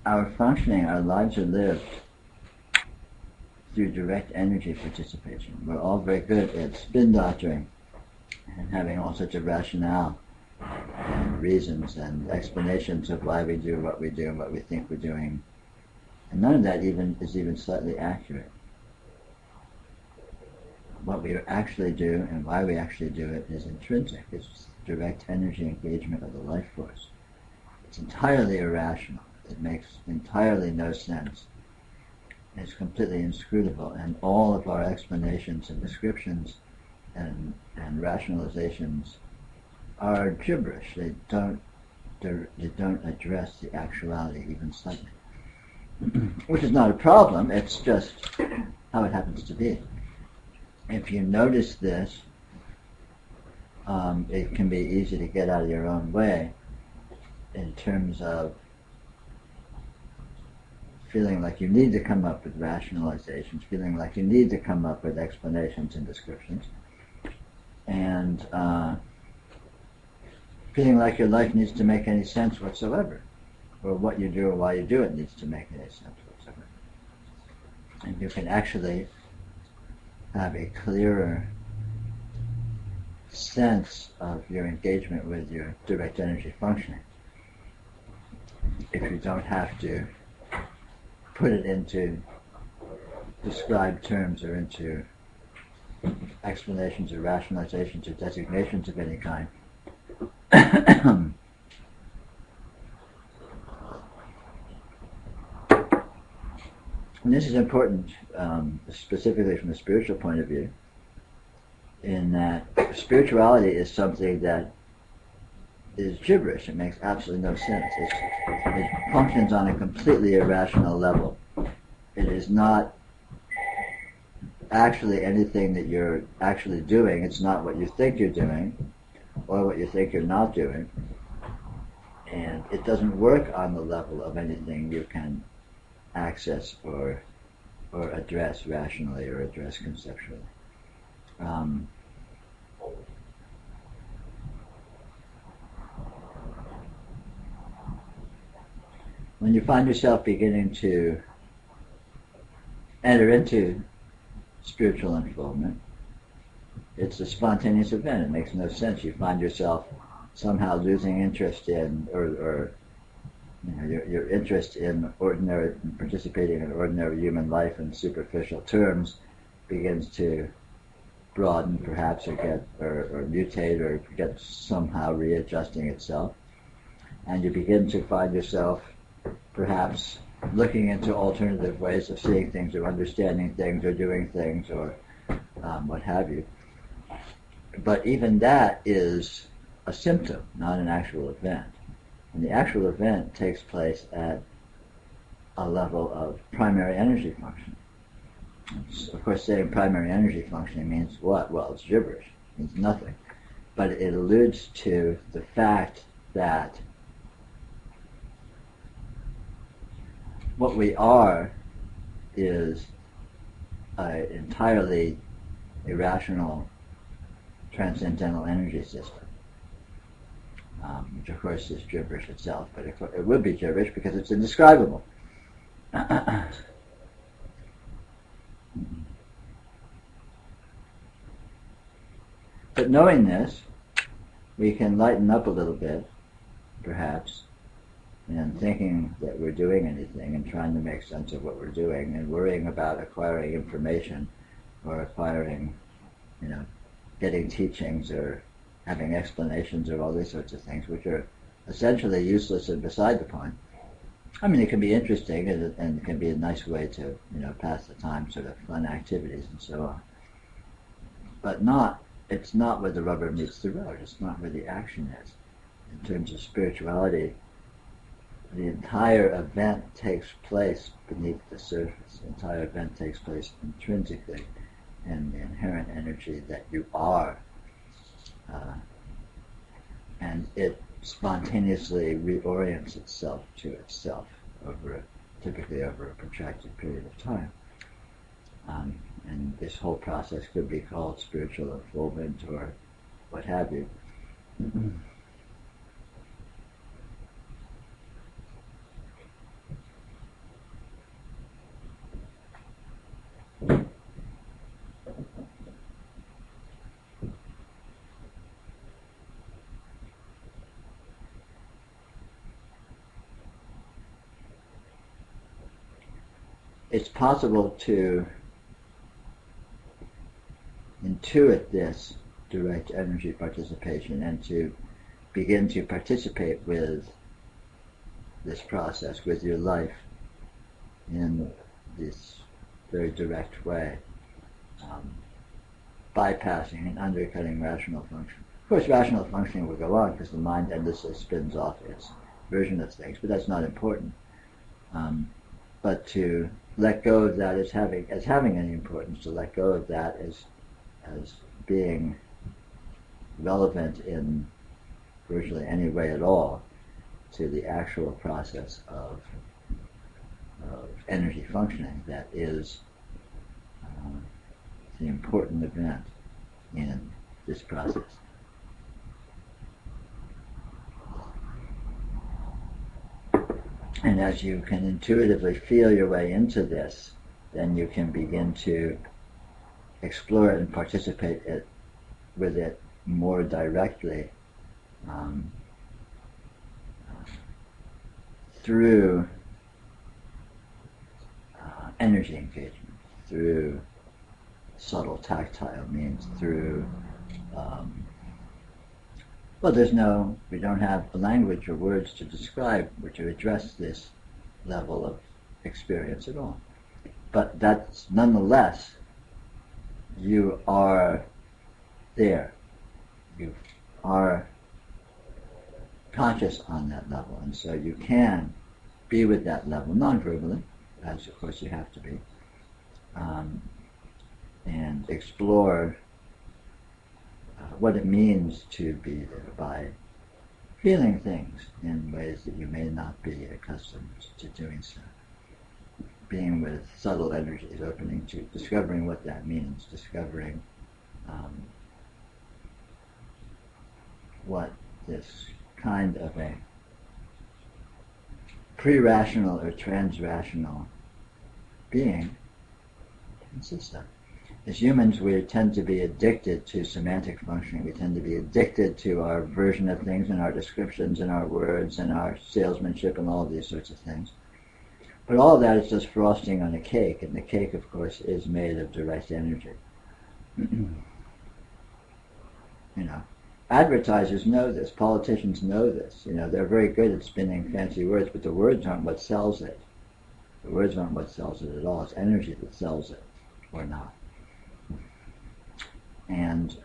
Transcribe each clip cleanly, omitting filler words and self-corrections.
our functioning, our lives are lived through direct energy participation. We're all very good at spin doctoring and having all sorts of rationale and reasons and explanations of why we do what we do and what we think we're doing. And none of that is even slightly accurate. What we actually do and why we actually do it is intrinsic. It's direct energy engagement of the life force. It's entirely irrational. It makes entirely no sense. It's completely inscrutable, and all of our explanations and descriptions and rationalizations are gibberish. They don't address the actuality even slightly. Which is not a problem, it's just how it happens to be. If you notice this, it can be easy to get out of your own way in terms of feeling like you need to come up with rationalizations, feeling like you need to come up with explanations and descriptions, and feeling like your life needs to make any sense whatsoever, or what you do or why you do it needs to make any sense whatsoever. And you can actually have a clearer sense of your engagement with your direct energy functioning if you don't have to put it into described terms or into explanations or rationalizations or designations of any kind. And this is important, specifically from a spiritual point of view, in that spirituality is something that is gibberish. It makes absolutely no sense. It functions on a completely irrational level. It is not actually anything that you're actually doing. It's not what you think you're doing or what you think you're not doing. And it doesn't work on the level of anything you can access or address rationally or address conceptually. When you find yourself beginning to enter into spiritual unfoldment, it's a spontaneous event. It makes no sense. You find yourself somehow losing interest in, or your interest in participating in ordinary human life in superficial terms begins to broaden, perhaps, or mutate, or get somehow readjusting itself, and you begin to find yourself perhaps looking into alternative ways of seeing things or understanding things or doing things or what have you. But even that is a symptom, not an actual event. And the actual event takes place at a level of primary energy functioning. Of course, saying primary energy functioning means what? Well, it's gibberish. It means nothing. But it alludes to the fact that what we are is an entirely irrational transcendental energy system, which of course is gibberish itself, but it would be gibberish because it's indescribable. But knowing this, we can lighten up a little bit, perhaps, and thinking that we're doing anything and trying to make sense of what we're doing and worrying about acquiring information or acquiring, getting teachings or having explanations or all these sorts of things, which are essentially useless and beside the point. I mean, it can be interesting and it can be a nice way to, pass the time, sort of fun activities and so on. But it's not where the rubber meets the road. It's not where the action is. In terms of spirituality, the entire event takes place beneath the surface. The entire event takes place intrinsically in the inherent energy that you are. And it spontaneously reorients itself to itself typically over a protracted period of time. And this whole process could be called spiritual unfoldment or what have you. it's possible to intuit this direct energy participation and to begin to participate with this process, with your life in this very direct way, bypassing and undercutting rational function. Of course, rational functioning will go on because the mind endlessly spins off its version of things, but that's not important. But to let go of that as having any importance, to let go of that as being relevant in virtually any way at all to the actual process of energy functioning that is the important event in this process. And as you can intuitively feel your way into this, then you can begin to explore it and participate with it more directly through energy engagement, through subtle tactile means, through we don't have a language or words to describe or to address this level of experience at all. But that's nonetheless, you are there. You are conscious on that level, and so you can be with that level non-verbally, as of course you have to be, and explore what it means to be there by feeling things in ways that you may not be accustomed to doing so. Being with subtle energies, opening to discovering what that means, discovering what this kind of a pre-rational or trans-rational being consists of. As humans, we tend to be addicted to semantic functioning. We tend to be addicted to our version of things and our descriptions and our words and our salesmanship and all of these sorts of things. But all of that is just frosting on a cake, and the cake, of course, is made of direct energy. Advertisers know this. Politicians know this. They're very good at spinning fancy words, but the words aren't what sells it. The words aren't what sells it at all. It's energy that sells it, or not. And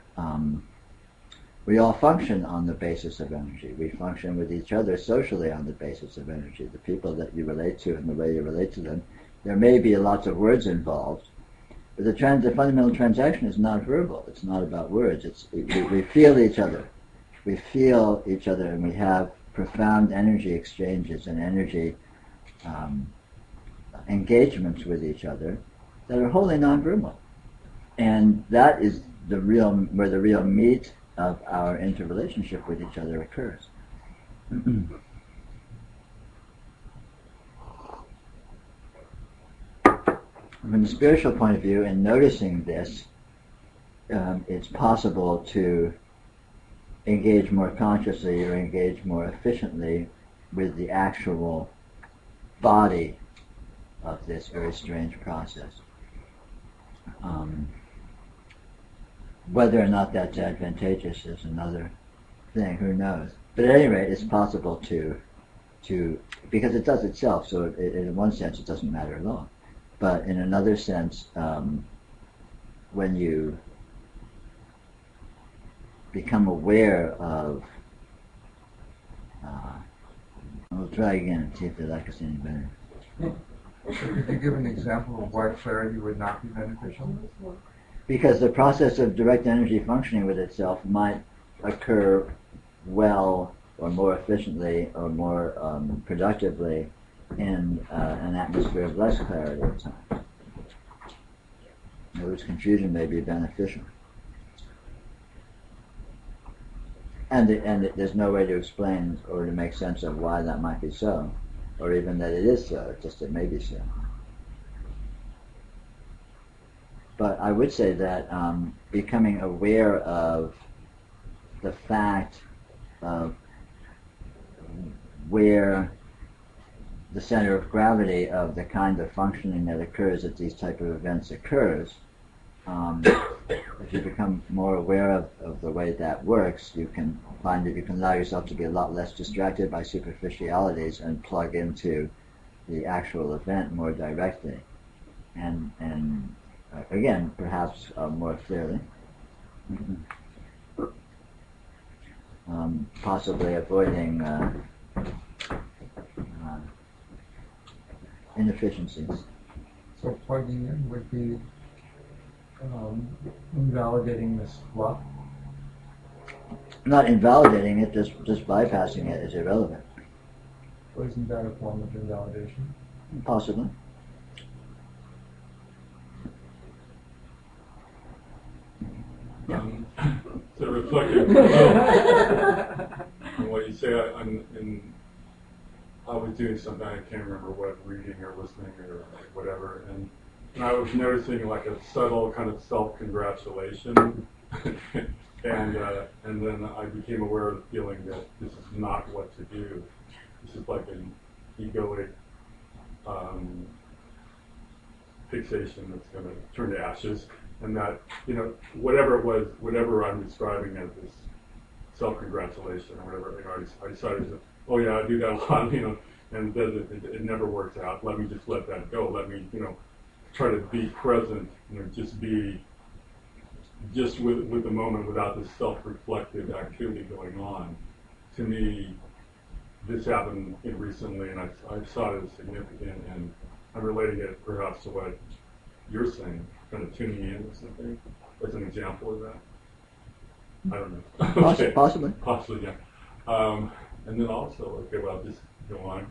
we all function on the basis of energy. We function with each other socially on the basis of energy. The people that you relate to and the way you relate to them, there may be lots of words involved, but the fundamental transaction is not verbal. It's not about words. We feel each other. We feel each other, and we have profound energy exchanges and energy engagements with each other that are wholly non-verbal. And that is where the real meat of our interrelationship with each other occurs. From the spiritual point of view, in noticing this, it's possible to engage more consciously or engage more efficiently with the actual body of this very strange process. Whether or not that's advantageous is another thing, who knows. But at any rate, it's possible to because it does itself, so in one sense it doesn't matter at all. But in another sense, when you become aware of, we'll try again and see if they like us any better. Could you give an example of why clarity would not be beneficial? Because the process of direct energy functioning with itself might occur well or more efficiently or more productively in an atmosphere of less clarity at times. In other words, confusion may be beneficial. And there's no way to explain or to make sense of why that might be so, or even that it is so, just it may be so. But I would say that becoming aware of the fact of where the center of gravity of the kind of functioning that occurs at these type of events occurs, if you become more aware of the way that works, you can find that you can allow yourself to be a lot less distracted by superficialities and plug into the actual event more directly. And again, perhaps more clearly. Possibly avoiding inefficiencies. So plugging in would be invalidating this fluff. Not invalidating it, just bypassing it is irrelevant. Or isn't that a form of invalidation? Possibly. So reflecting on what you say, I was doing something, I can't remember what, reading or listening or whatever, and I was noticing like a subtle kind of self-congratulation, and then I became aware of the feeling that this is not what to do. This is like an egoic fixation that's going to turn to ashes. And that, whatever it was, whatever I'm describing as this self-congratulation or whatever, I decided to, oh yeah, I do that a lot, and it never works out. Let me just let that go. Let me, try to be present, just be, just with the moment without this self-reflective activity going on. To me, this happened recently, and I saw it as significant, and I'm relating it perhaps to what you're saying. Kind of tuning in or something. That's an example of that. I don't know. Okay. Possibly. Possibly, yeah. And then also, okay, well, I'll just go on.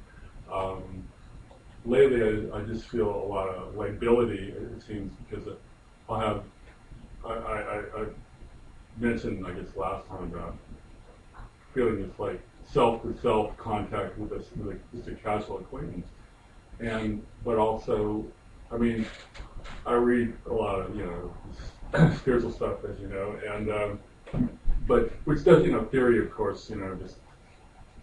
Lately, I just feel a lot of liability, it seems, because I mentioned, I guess, last time about feeling this like self-to-self contact with just a casual acquaintance. But also, I mean, I read a lot of, spiritual stuff, as you know, and but which does, theory, of course, just,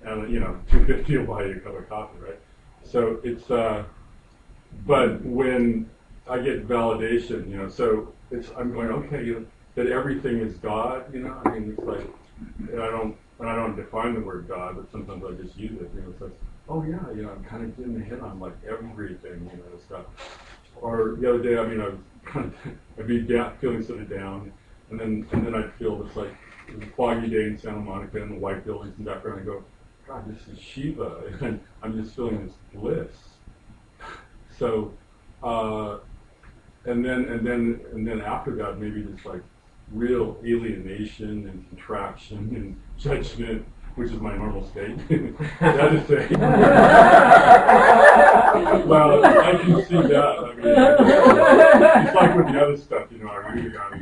and $2.50 will buy you a cup of coffee, right? So it's, but when I get validation, so I'm going, okay, that everything is God, I mean, it's like, and I don't define the word God, but sometimes I just use it, it's like, oh yeah, I'm kind of getting the hit on like everything, stuff. Or the other day, I mean, I'd be feeling sort of down, and then I'd feel this like foggy day in Santa Monica and the white buildings in the background. I go, God, this is Shiva, and I'm just feeling this bliss. So, and then after that, maybe this like real alienation and contraction and judgment, which is my normal state. That is say. Well, I can see that. I mean, it's like with the other stuff, I read about it,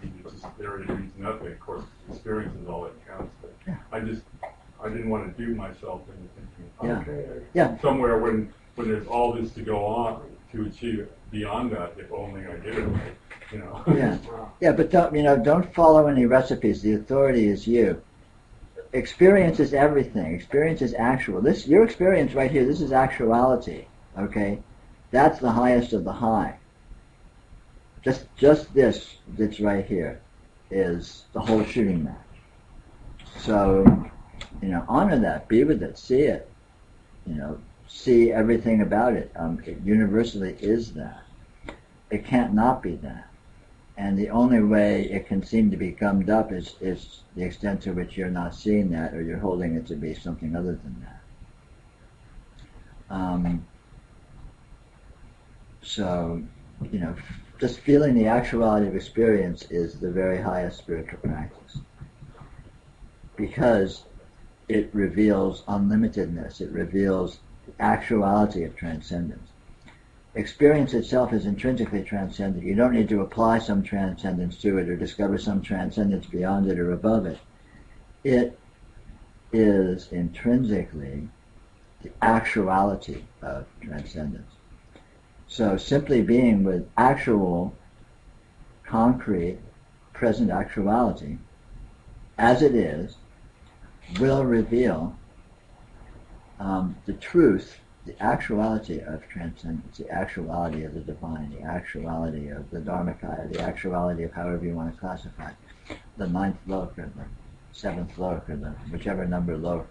it's just theory, it means nothing. Of course, experience is all that counts. But I didn't want to do myself into thinking, okay, somewhere when there's all this to go on to achieve beyond that, if only I did it right, Yeah, but don't follow any recipes. The authority is you. Experience is everything. Experience is actual. Your experience right here, this is actuality. Okay? That's the highest of the high. Just this that's right here is the whole shooting match. So, honor that, be with it, see it. See everything about it. It universally is that. It can't not be that. And the only way it can seem to be gummed up is the extent to which you're not seeing that, or you're holding it to be something other than that. So, just feeling the actuality of experience is the very highest spiritual practice. Because it reveals unlimitedness, it reveals the actuality of transcendence. Experience itself is intrinsically transcendent. You don't need to apply some transcendence to it or discover some transcendence beyond it or above it. It is intrinsically the actuality of transcendence. So simply being with actual, concrete, present actuality, as it is, will reveal the truth the actuality of transcendence, the actuality of the divine, the actuality of the Dharmakaya, the actuality of however you want to classify it, the ninth lok or the seventh lok or the whichever number lok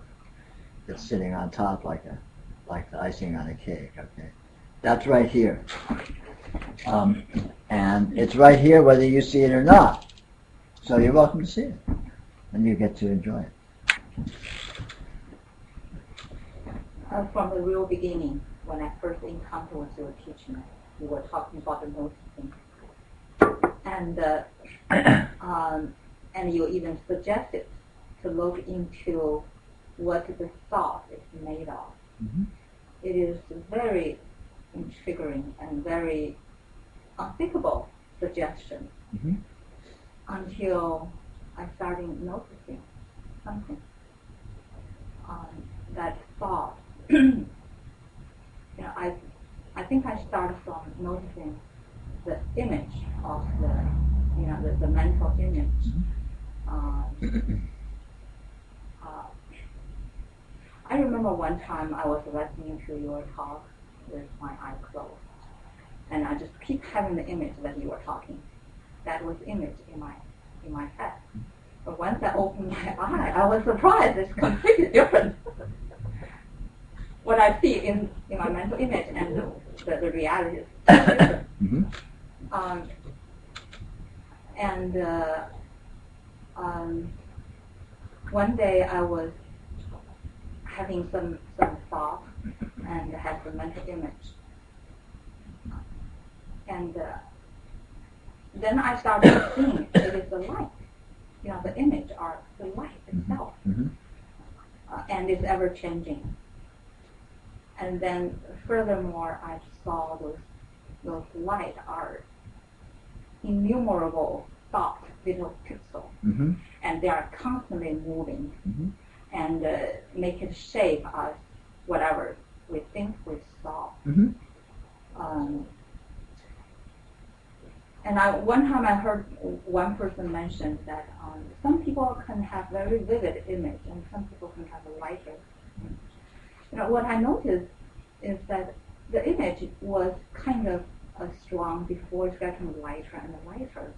that's sitting on top like the icing on a cake. Okay, that's right here, and it's right here whether you see it or not. So you're welcome to see it, and you get to enjoy it. From the real beginning, when I first encountered with your teaching, you were talking about the noticing, and you even suggested to look into what the thought is made of. Mm-hmm. It is very intriguing and very unthinkable suggestion Mm-hmm. until I started noticing something. That thought. I think I started from noticing the image of the mental image. I remember one time I was listening to your talk with my eye closed, and I just keep having the image that you were talking. That was image in my head. But once I opened my eye, I was surprised. It's completely different. What I see in my mental image and the reality is different. Mm-hmm. One day I was having some thought and had the mental image. And then I started seeing it is the light. The image are the light itself. Mm-hmm. And it's ever changing. And then furthermore, I saw those light are innumerable thought, little pixels. Mm-hmm. And they are constantly moving. Mm-hmm. And make it shape us whatever we think we saw. Mm-hmm. And one time I heard one person mention that some people can have very vivid image and some people can have a lighter. What I noticed is that the image was kind of strong before it's getting lighter and lighter.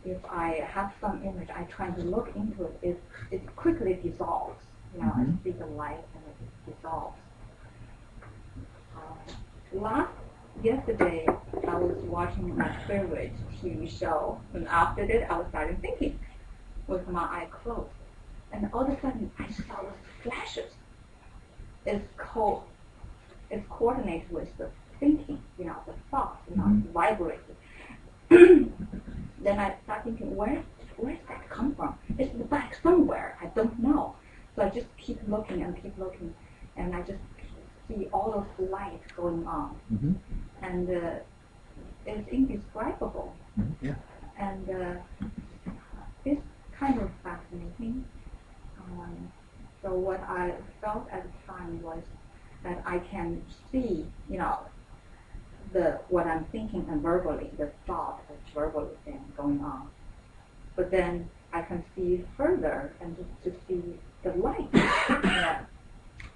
If I have some image, I try to look into it, it quickly dissolves. I see the light and it dissolves. Yesterday, I was watching my favorite TV show, and after that, I was starting thinking with my eye closed. And all of a sudden, I saw those flashes. It's coordinated with the thinking, the thought, vibrating. Then I start thinking, where does that come from? It's back somewhere. I don't know. So I just keep looking, and I just see all those lights going on. Mm-hmm. And it's indescribable. Mm-hmm. Yeah. And it's kind of fascinating. So what I felt at the time was that I can see, what I'm thinking and verbally, the thought that's verbally going on. But then I can see further and just to see the light. Yeah.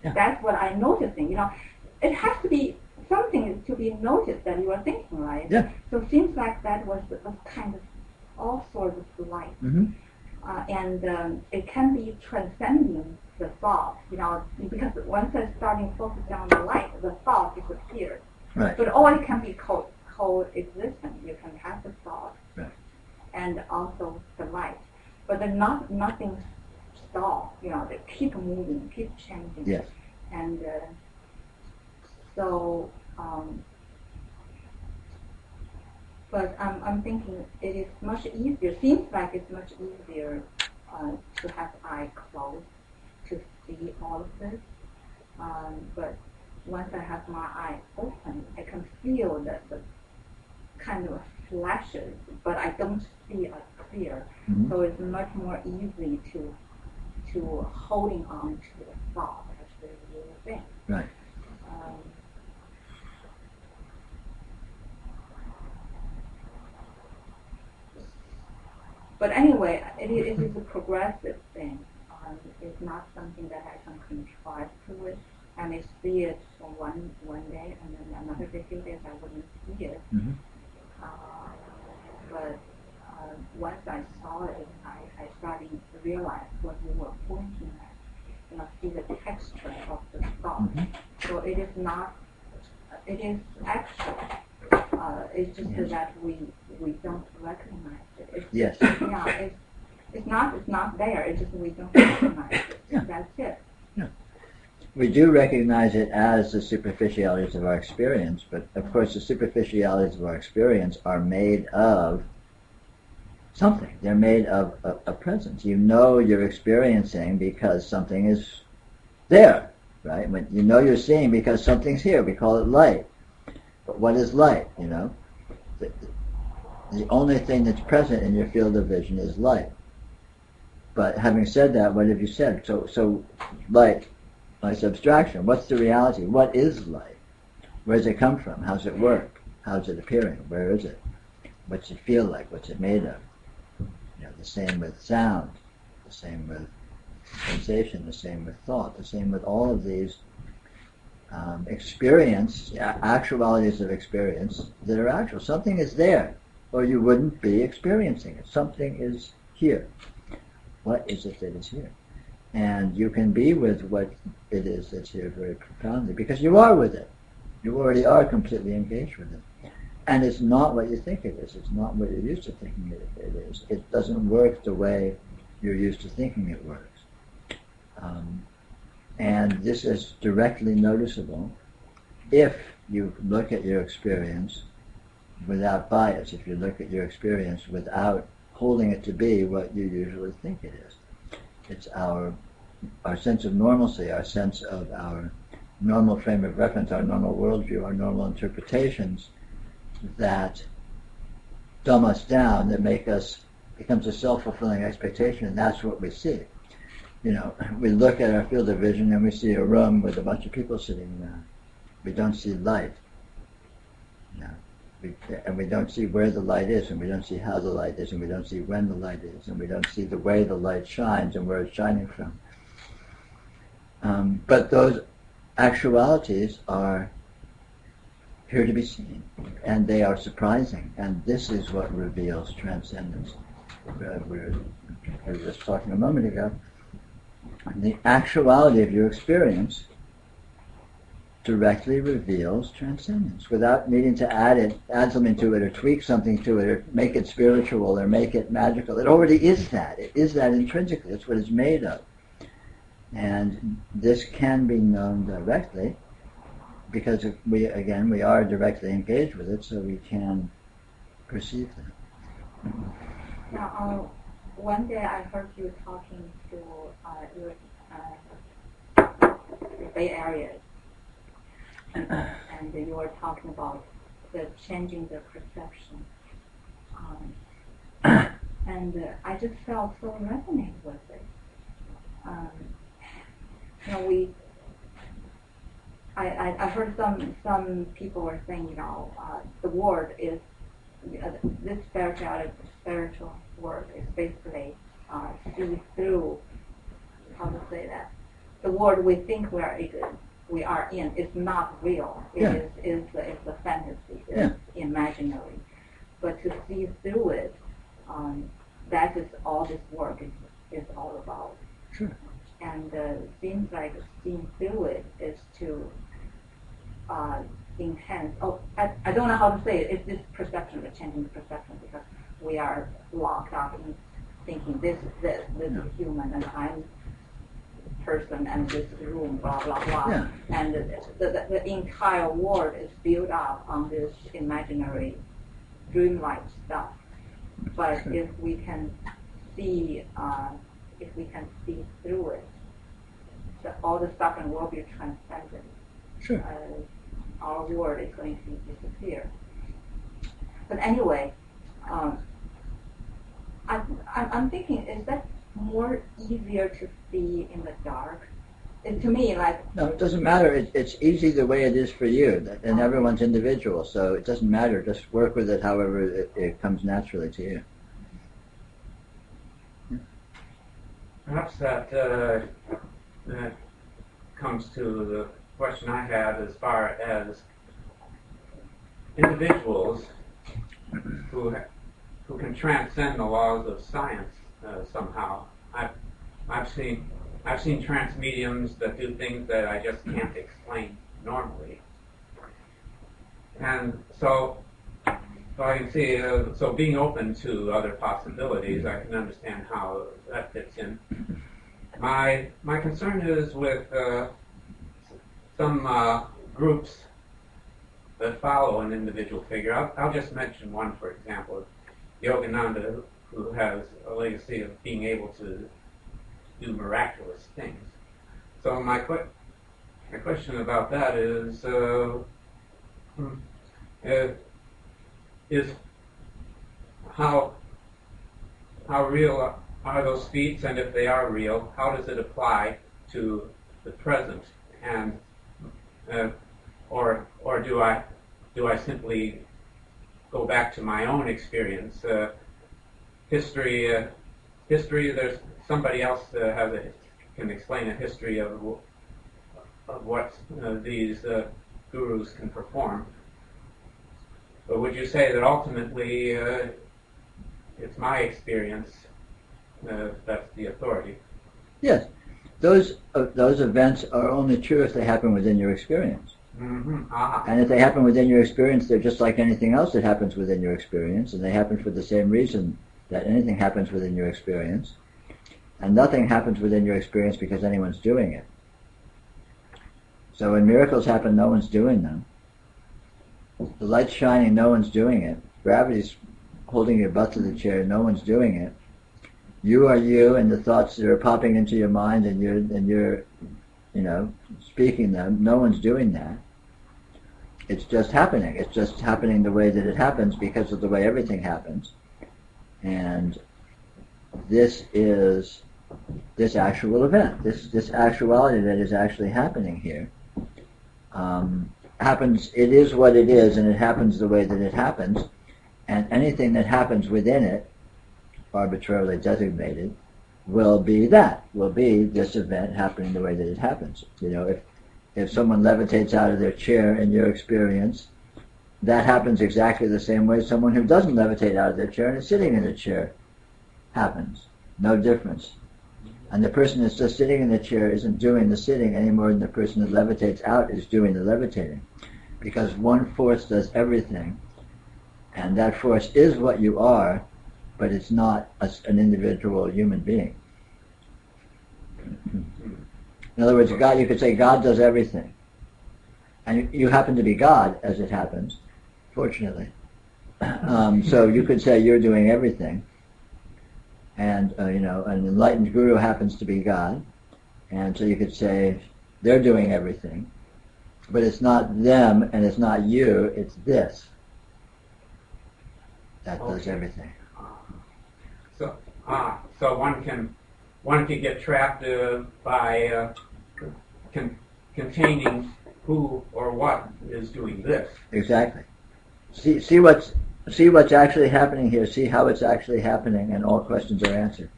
That's what I'm noticing. It has to be something to be noticed that you are thinking, right? Yeah. So it seems like that was kind of all sorts of light. Mm-hmm. And it can be transcending the thought, because once I starting focusing on the light, the thought disappears. Right. But all it can be coexistent. You can have the thought, right, and also the light. But then nothing stall. They keep moving, keep changing. Yes. And so, but I'm thinking it is much easier. Seems like it's much easier to have eye closed to see all of this. But once I have my eye open, I can feel the kind of flashes, but I don't see it clear. Mm-hmm. So it's much more easy to holding on to the thought as the real thing. Right. But anyway, it is a progressive thing. It's not something that I can contrive to it. I may see it for one day, and then another few days I wouldn't see it. Mm-hmm. But once I saw it, I started to realize what we were pointing at. See the texture of the thought. Mm-hmm. So it is not. It is actual. It's just that we don't recognize it. It's, Yes. Yeah. It's not there. It's just we don't recognize it. Yeah. That's it. Yeah. We do recognize it as the superficialities of our experience, but of course the superficialities of our experience are made of something. They're made of a presence. You know you're experiencing because something is there, right? When you know you're seeing because something's here. We call it light. But what is light, you know? The only thing that's present in your field of vision is light. But having said that, what have you said? So light, like abstraction, what's the reality? What is light? Where does it come from? How does it work? How is it appearing? Where is it? What's it feel like? What's it made of? You know, the same with sound, the same with sensation, the same with thought, the same with all of these experience, actualities of experience that are actual. Something is there, or you wouldn't be experiencing it. Something is here. What is it that is here? And you can be with what it is that's here very profoundly, because you are with it. You already are completely engaged with it. And it's not what you think it is. It's not what you're used to thinking it is. It doesn't work the way you're used to thinking it works. And this is directly noticeable if you look at your experience without bias, if you look at your experience without holding it to be what you usually think it is. It's our sense of normalcy, our sense of our normal frame of reference, our normal worldview, our normal interpretations that dumb us down, that make us, becomes a self-fulfilling expectation, and that's what we see. You know, we look at our field of vision and we see a room with a bunch of people sitting there. We don't see light. You know, and we don't see where the light is, and we don't see how the light is, and we don't see when the light is, and we don't see the way the light shines and where it's shining from. But those actualities are here to be seen, and they are surprising, and this is what reveals transcendence. We were just talking a moment ago. The actuality of your experience directly reveals transcendence without needing to add something to it, or tweak something to it, or make it spiritual, or make it magical. It already is that. It is that intrinsically. It's what it's made of. And this can be known directly because we are directly engaged with it, so we can perceive that. Now, one day I heard you talking to your Bay Area, and you were talking about the changing the perception, and I just felt so resonated with it. You know, I heard some people were saying, you know, the word is, this spiritual word is basically see through, how to say that, the world we think we are in is not real. It is a fantasy. It's imaginary. But to see through it, that is all this work is all about. Sure. And it seems like seeing through it is to enhance. I don't know how to say it. It's this perception, the changing the perception, because we are locked up in thinking this is human, and I'm person, and this room, blah blah blah. Yeah. And the entire world is built up on this imaginary, dreamlike stuff. But sure. if we can see through it, all the suffering will be transcended. Sure. Our world is going to disappear. But anyway, I'm thinking, is that more easier to see in the dark? To me, like... No, it doesn't matter. It's easy the way it is for you, and everyone's individual, so it doesn't matter. Just work with it however it comes naturally to you. Perhaps that comes to question I had as far as individuals who can transcend the laws of science somehow. I've seen trance mediums that do things that I just can't explain normally, and so I can see. So being open to other possibilities, I can understand how that fits in. My concern is with some groups that follow an individual figure. I'll just mention one, for example, Yogananda, who has a legacy of being able to do miraculous things. So my question about that is how real are those feats, and if they are real, how does it apply to the present, and or do I simply go back to my own experience? History. There's somebody else can explain a history of what these gurus can perform. But would you say that ultimately it's my experience that's the authority? Yes. Those events are only true if they happen within your experience. Mm-hmm. Ah. And if they happen within your experience, they're just like anything else that happens within your experience, and they happen for the same reason that anything happens within your experience. And nothing happens within your experience because anyone's doing it. So when miracles happen, no one's doing them. The light's shining, no one's doing it. Gravity's holding your butt to the chair, no one's doing it. You are you, and the thoughts that are popping into your mind, and you're speaking them. No one's doing that. It's just happening. It's just happening the way that it happens because of the way everything happens. And this is this actual event, this actuality that is actually happening here. Happens. It is what it is, and it happens the way that it happens. And anything that happens within it, arbitrarily designated, will be this event happening the way that it happens. If someone levitates out of their chair in your experience, that happens exactly the same way someone who doesn't levitate out of their chair and is sitting in a chair happens. No difference. And the person that's just sitting in the chair isn't doing the sitting any more than the person that levitates out is doing the levitating. Because one force does everything, and that force is what you are, but it's not an individual human being. In other words, God, you could say God does everything. And you happen to be God, as it happens, fortunately. So you could say you're doing everything. And, an enlightened guru happens to be God. And so you could say they're doing everything. But it's not them, and it's not you, it's this that does everything. So one can get trapped by containing who or what is doing this. Exactly. See what's actually happening here. See how it's actually happening, and all questions are answered.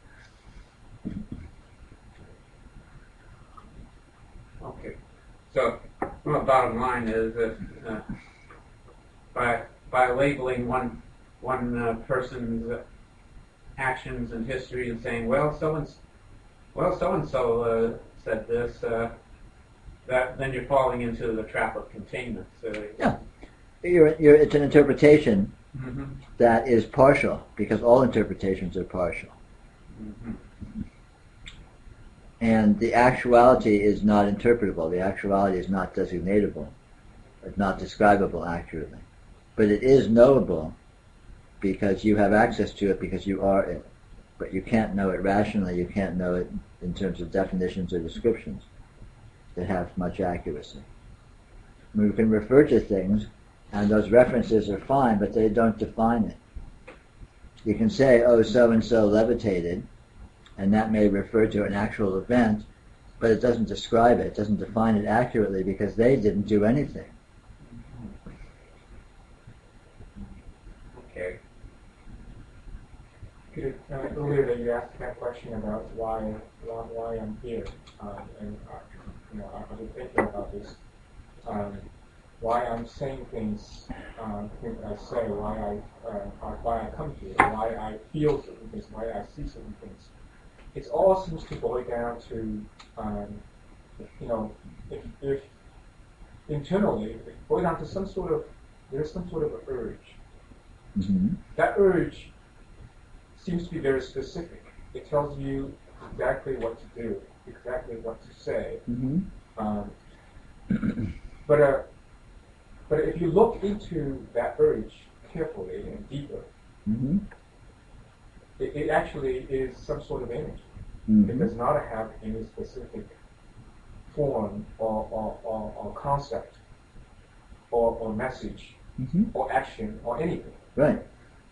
Okay. So, well, bottom line is that by labeling one person's actions and history and saying, so and so said this, that then you're falling into the trap of containment. Yeah, it's an interpretation mm-hmm. that is partial, because all interpretations are partial. Mm-hmm. And the actuality is not interpretable. The actuality is not designatable. It's not describable accurately. But it is knowable because you have access to it, because you are it. But you can't know it rationally. You can't know it in terms of definitions or descriptions that have much accuracy. We can refer to things, and those references are fine, but they don't define it. You can say, so-and-so levitated, and that may refer to an actual event, but it doesn't describe it. It doesn't define it accurately because they didn't do anything. Okay. Earlier you asked that question about why I'm here, and I've been thinking about this. why I'm saying things I say, why I come here, why I feel certain things, why I see certain things. It all seems to boil down to, if internally, it boils down to there's some sort of urge. Mm-hmm. That urge seems to be very specific. It tells you exactly what to do, exactly what to say. Mm-hmm. But if you look into that urge carefully and deeper, Mm-hmm. it actually is some sort of energy. Mm-hmm. It does not have any specific form or concept or message Mm-hmm. or action or anything. Right.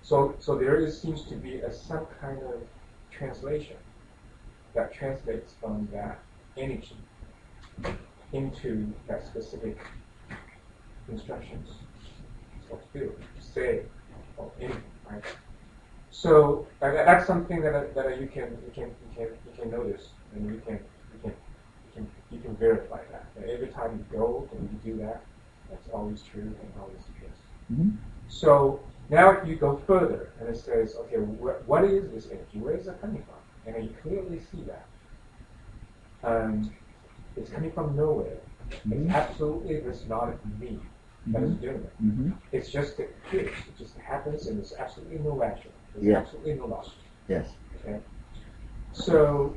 So seems to be some kind of translation that translates from that energy into that specific instructions. What to do, to say, or anything, right? So that's something that you can notice, and you can verify that. Every time you go and you do that, that's always true and always the case. Mm-hmm. So now if you go further and it says, okay, what is this energy? Where is it coming from? And then you clearly see that. It's coming from nowhere. Mm-hmm. It's absolutely, there's not me that is doing it. Mm-hmm. It's just it appears. It just happens and there's absolutely no action. There's Yeah. absolutely no loss. Yes. Okay? So,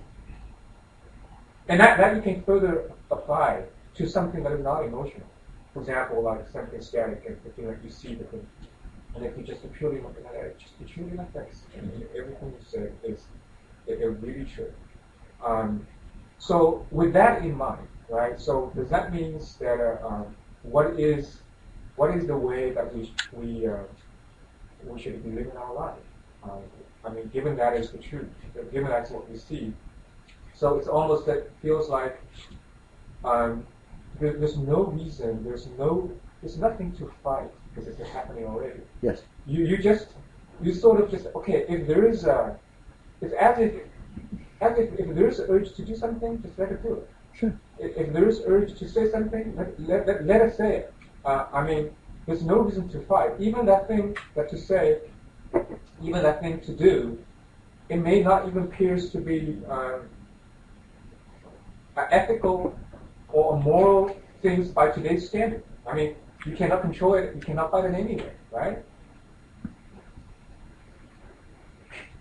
and that you can further apply to something that is not emotional. For example, like something static, and the thing that you see the thing. And if you just purely look at it, just purely like this, and everything you say is really true. So with that in mind, right? So does that mean that what is the way that we should be living our life? Given that is the truth, given that's what we see, so it's almost that it feels like there's no reason, there's nothing to fight because it's happening already. Yes. You sort of just, okay, if there is it's as if there is an urge to do something, just let it do it. Sure. If there is urge to say something, let us say it. There's no reason to fight. Even that thing that to say, even that thing to do, it may not even appears to be ethical or moral things by today's standard. You cannot control it. You cannot fight it anyway, right?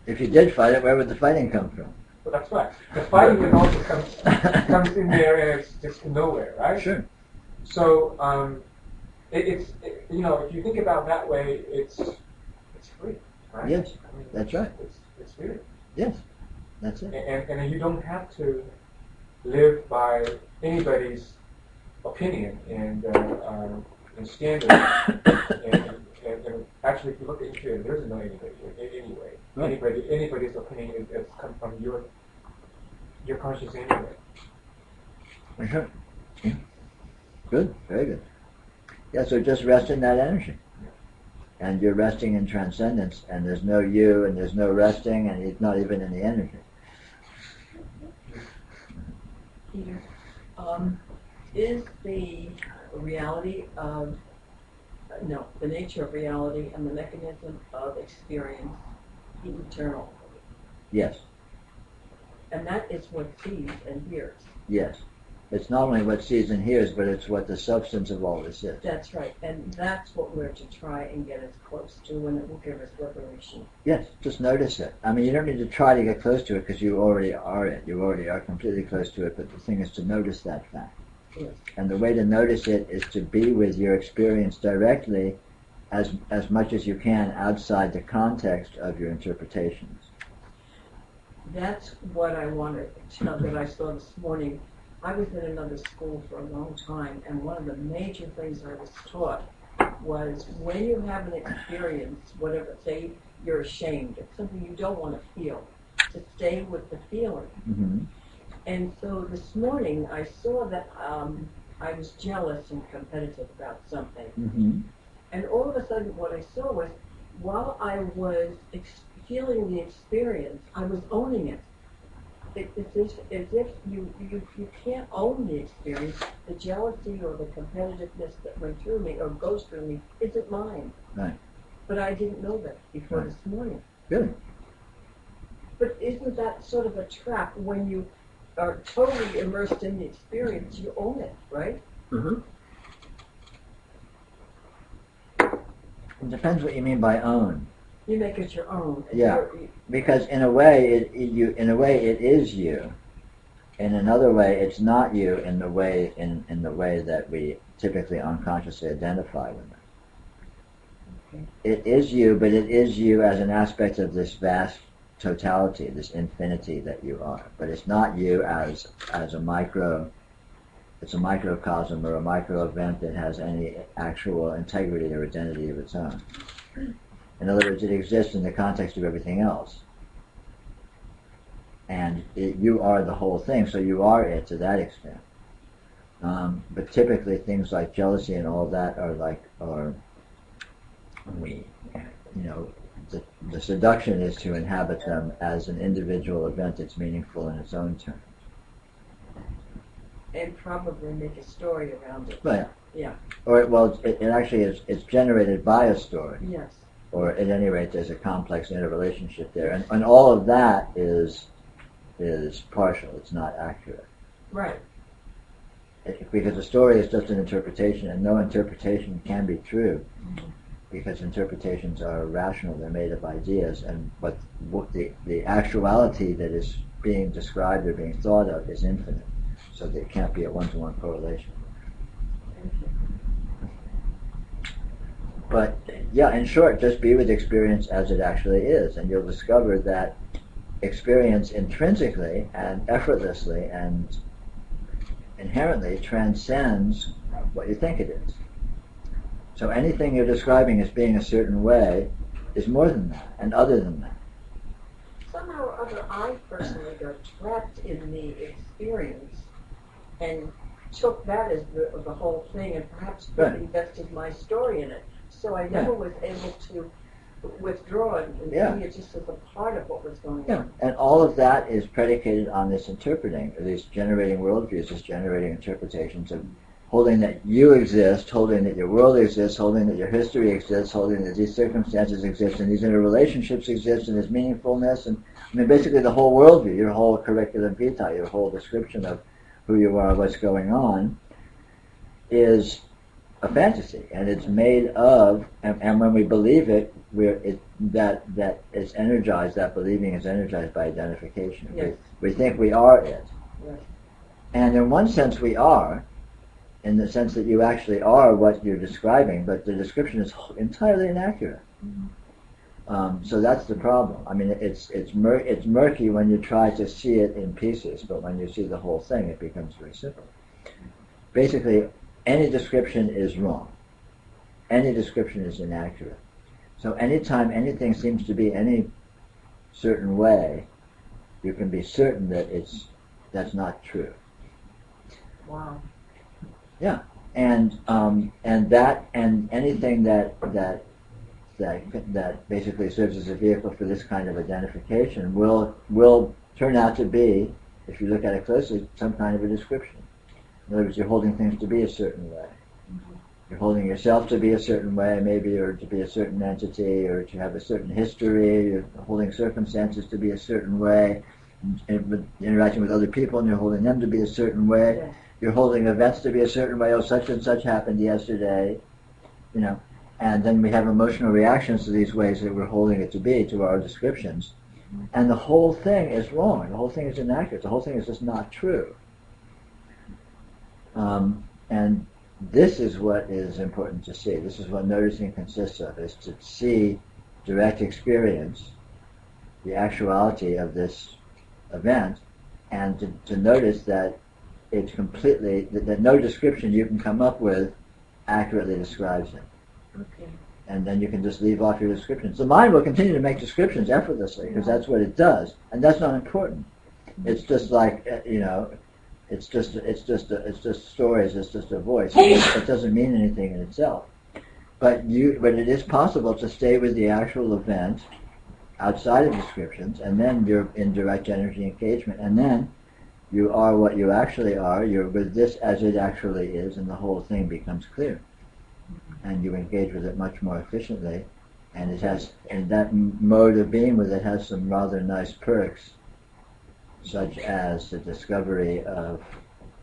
If you did fight it, where would the fighting come from? Well, that's right. The fighting then also comes in there, and it's just nowhere, right? Sure. So if you think about it that way, it's free, right? Yes, that's right. It's free. Yes, that's it. And you don't have to live by anybody's opinion and standard. and actually, if you look into it, there's no anybody anyway. Right. Anybody's opinion is come from your conscious anyway. Sure. Yeah. Good. Very good. Yeah. So just rest in that energy, and you're resting in transcendence, and there's no you, and there's no resting, and it's not even in the energy. Peter, is the reality of the nature of reality and the mechanism of experience eternal? Yes. And that is what sees and hears. Yes. It's not only what sees and hears, but it's what the substance of all this is. That's right. And that's what we're to try and get as close to, and it will give us liberation. Yes, just notice it. You don't need to try to get close to it because you already are it. You already are completely close to it, but the thing is to notice that fact. Yes. And the way to notice it is to be with your experience directly as much as you can outside the context of your interpretations. That's what I wanted to tell that I saw this morning. I was in another school for a long time, and one of the major things I was taught was when you have an experience, whatever, say you're ashamed, it's something you don't want to feel, to stay with the feeling. Mm-hmm. And so this morning I saw that I was jealous and competitive about something. Mm-hmm. And all of a sudden what I saw was while I was feeling the experience, I was owning it. as if you can't own the experience. The jealousy or the competitiveness that went through me or goes through me isn't mine. Right. But I didn't know that before Right. this morning. Really? But isn't that sort of a trap when you are totally immersed in the experience? You own it, right? Mm-hmm. It depends what you mean by own. You make it your own. Yeah. Because in a way, it is you. In another way, it's not you in the way that we typically unconsciously identify with it. Okay. It is you, but it is you as an aspect of this vast totality, this infinity that you are. But it's not you as a micro. It's a microcosm or a micro event that has any actual integrity or identity of its own. In other words, it exists in the context of everything else. And you are the whole thing, so you are it to that extent. But typically things like jealousy and all that the seduction is to inhabit them as an individual event that's meaningful in its own terms. And probably make a story around it. But Yeah. Or it actually is. It's generated by a story. Yes. Or at any rate, there's a complex interrelationship there, and all of that is partial. It's not accurate. Right. Because the story is just an interpretation, and no interpretation can be true, because interpretations are rational. They're made of ideas, and but the actuality that is being described or being thought of is infinite. So there can't be a one-to-one correlation. Thank you. But yeah, in short, just be with experience as it actually is, and you'll discover that experience intrinsically and effortlessly and inherently transcends what you think it is. So anything you're describing as being a certain way is more than that and other than that. Somehow or other, I personally got trapped in the experience and took that as the whole thing, and perhaps Right. invested my story in it. So I never was able to withdraw and Yeah. see it just as a part of what was going Yeah, on. and all of that is predicated on this interpreting, or these generating worldviews, this generating interpretations of holding that you exist, holding that your world exists, holding that your history exists, holding that these circumstances exist, and these interrelationships exist, and this meaningfulness, and I mean basically the whole worldview, your whole curriculum vitae, your whole description of who you are, what's going on, is a fantasy, and it's made of, and when we believe it, that is energized. That believing is energized by identification. Yes. We think we are it, Yes. and in one sense we are, in the sense that you actually are what you're describing, but the description is entirely inaccurate. So that's the problem. I mean, it's murky when you try to see it in pieces, but when you see the whole thing, it becomes very simple. Basically, any description is wrong. Any description is inaccurate. So anytime anything seems to be any certain way, you can be certain that that's not true. Wow. Yeah, and anything that basically serves as a vehicle for this kind of identification will turn out to be, if you look at it closely, some kind of a description. In other words, you're holding things to be a certain way. You're holding yourself to be a certain way, maybe, or to be a certain entity, or to have a certain history. You're holding circumstances to be a certain way, and interacting with other people, and you're holding them to be a certain way. Yes. You're holding events to be a certain way. Oh, such and such happened yesterday, and then we have emotional reactions to these ways that we're holding it to be, to our descriptions. And the whole thing is wrong. The whole thing is inaccurate. The whole thing is just not true. And this is what is important to see. This is what noticing consists of, is to see direct experience, the actuality of this event, and to notice that it's completely, that no description you can come up with accurately describes it. Okay. And then you can just leave off your descriptions. The mind will continue to make descriptions effortlessly, because that's what it does, and that's not important. It's just like, it's just stories. It's just a voice. It doesn't mean anything in itself. But it is possible to stay with the actual event outside of descriptions, and then you're in direct energy engagement, and then you are what you actually are, you're with this as it actually is, and the whole thing becomes clear. And you engage with it much more efficiently, and it has, and that mode of being with it has some rather nice perks, such as the discovery of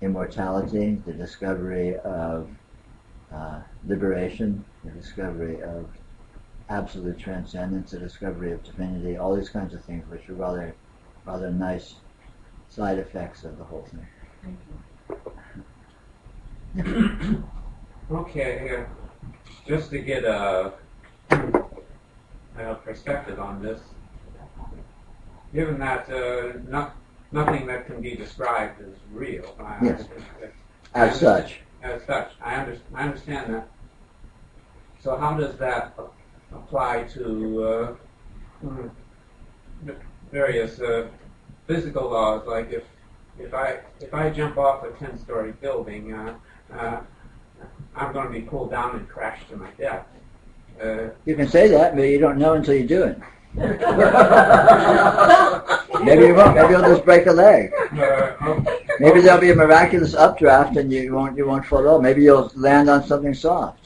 immortality, the discovery of liberation, the discovery of absolute transcendence, the discovery of divinity, all these kinds of things which are rather nice side effects of the whole thing. Okay, just to get a perspective on this, given that nothing that can be described is real. Yes. As such. As such, I understand that. So how does that apply to various physical laws? Like if I jump off a 10-story building, I'm going to be pulled down and crash to my death. You can say that, but you don't know until you do it. Maybe you won't. Maybe you'll just break a leg. Maybe there'll be a miraculous updraft and you won't fall over. Maybe you'll land on something soft.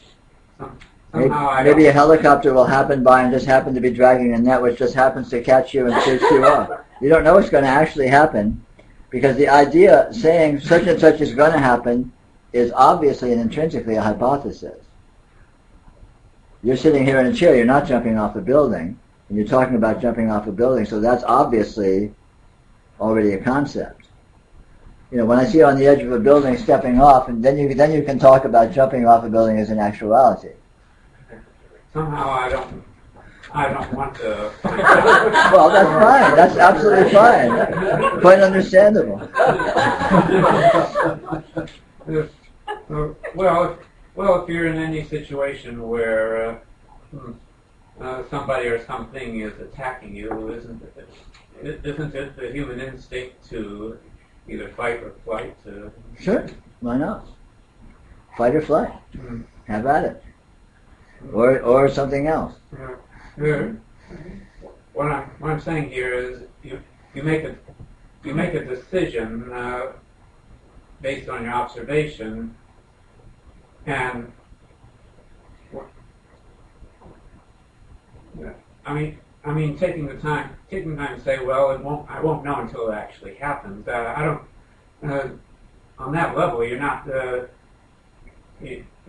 Maybe a helicopter will happen by and just happen to be dragging a net which just happens to catch you and shoots you off. You don't know what's going to actually happen, because the idea saying such and such is going to happen is obviously and intrinsically a hypothesis. You're sitting here in a chair, you're not jumping off a building, and you're talking about jumping off a building, so that's obviously already a concept. You know, when I see you on the edge of a building stepping off, and then you can talk about jumping off a building as an actuality. Somehow I don't want to. Well, that's fine. That's absolutely fine. Quite understandable. Well, if you're in any situation where somebody or something is attacking you, isn't it the human instinct to either fight or flight? Sure. Why not? Fight or flight. Mm-hmm. Have at it. Or something else. What I'm saying here is you make a decision based on your observation, and I mean taking the time to say, well, I won't know until it actually happens. I don't on that level. You're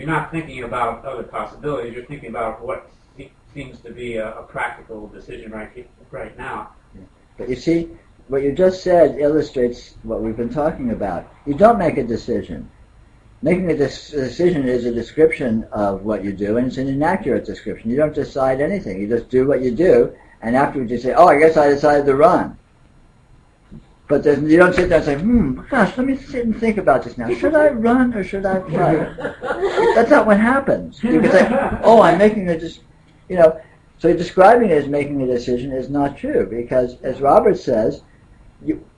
not thinking about other possibilities. You're thinking about what seems to be a practical decision right now. But you see, what you just said illustrates what we've been talking about. You don't make a decision. Making a decision is a description of what you do, and it's an inaccurate description. You don't decide anything. You just do what you do, and afterwards you say, oh, I guess I decided to run. But you don't sit there and say, gosh, let me sit and think about this now. Should I run or should I fight? That's not what happens. You can say, oh, I'm making a decision. So describing it as making a decision is not true, because as Robert says,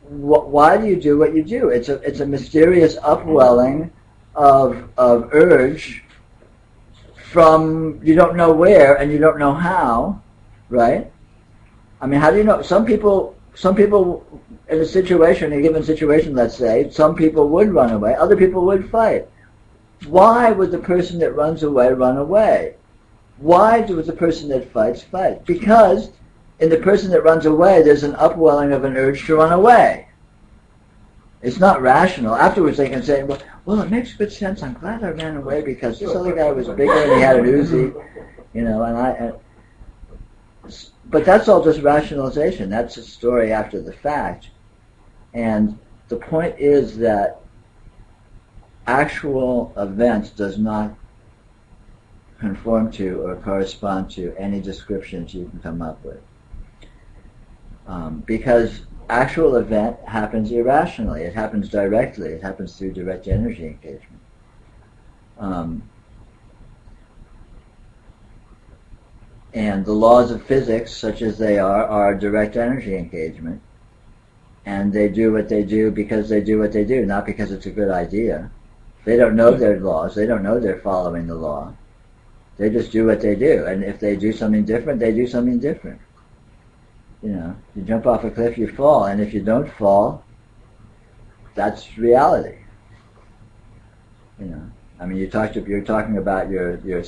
why do you do what you do? It's a mysterious upwelling of urge from you don't know where and you don't know how, right? I mean, how do you know? Some people in a given situation, let's say, some people would run away, other people would fight. Why would the person that runs away run away? Why does the person that fights fight? Because in the person that runs away, there's an upwelling of an urge to run away. It's not rational. Afterwards they can say, well, it makes good sense. I'm glad I ran away because this other guy was bigger and he had an Uzi, but that's all just rationalization. That's a story after the fact. And the point is that actual events does not conform to or correspond to any descriptions you can come up with. Because actual event happens irrationally. It happens directly. It happens through direct energy engagement. And the laws of physics, such as they are direct energy engagement. And they do what they do because they do what they do, not because it's a good idea. They don't know their laws. They don't know they're following the law. They just do what they do. And if they do something different, they do something different. You jump off a cliff, you fall, and if you don't fall, that's reality. I mean, you're talking about your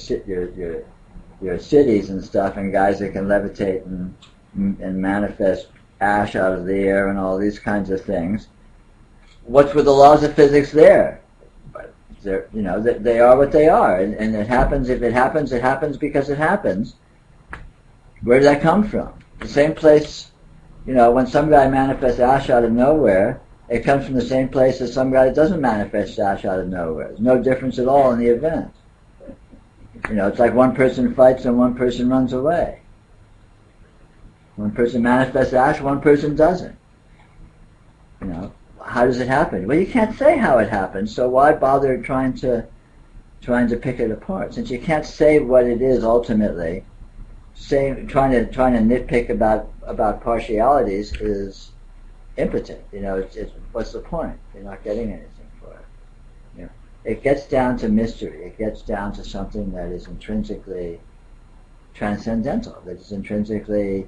cities and stuff, and guys that can levitate and manifest ash out of the air and all these kinds of things. What's with the laws of physics there? But they are what they are, and it happens. If it happens, it happens because it happens. Where did that come from? The same place. When some guy manifests ash out of nowhere, it comes from the same place as some guy that doesn't manifest ash out of nowhere. There's no difference at all in the event. It's like one person fights and one person runs away. One person manifests ash, one person doesn't. How does it happen? Well, you can't say how it happens, so why bother trying to pick it apart? Since you can't say what it is ultimately, trying to nitpick about partialities is impotent. It's what's the point? You're not getting anything for it. It gets down to mystery. It gets down to something that is intrinsically transcendental. That is intrinsically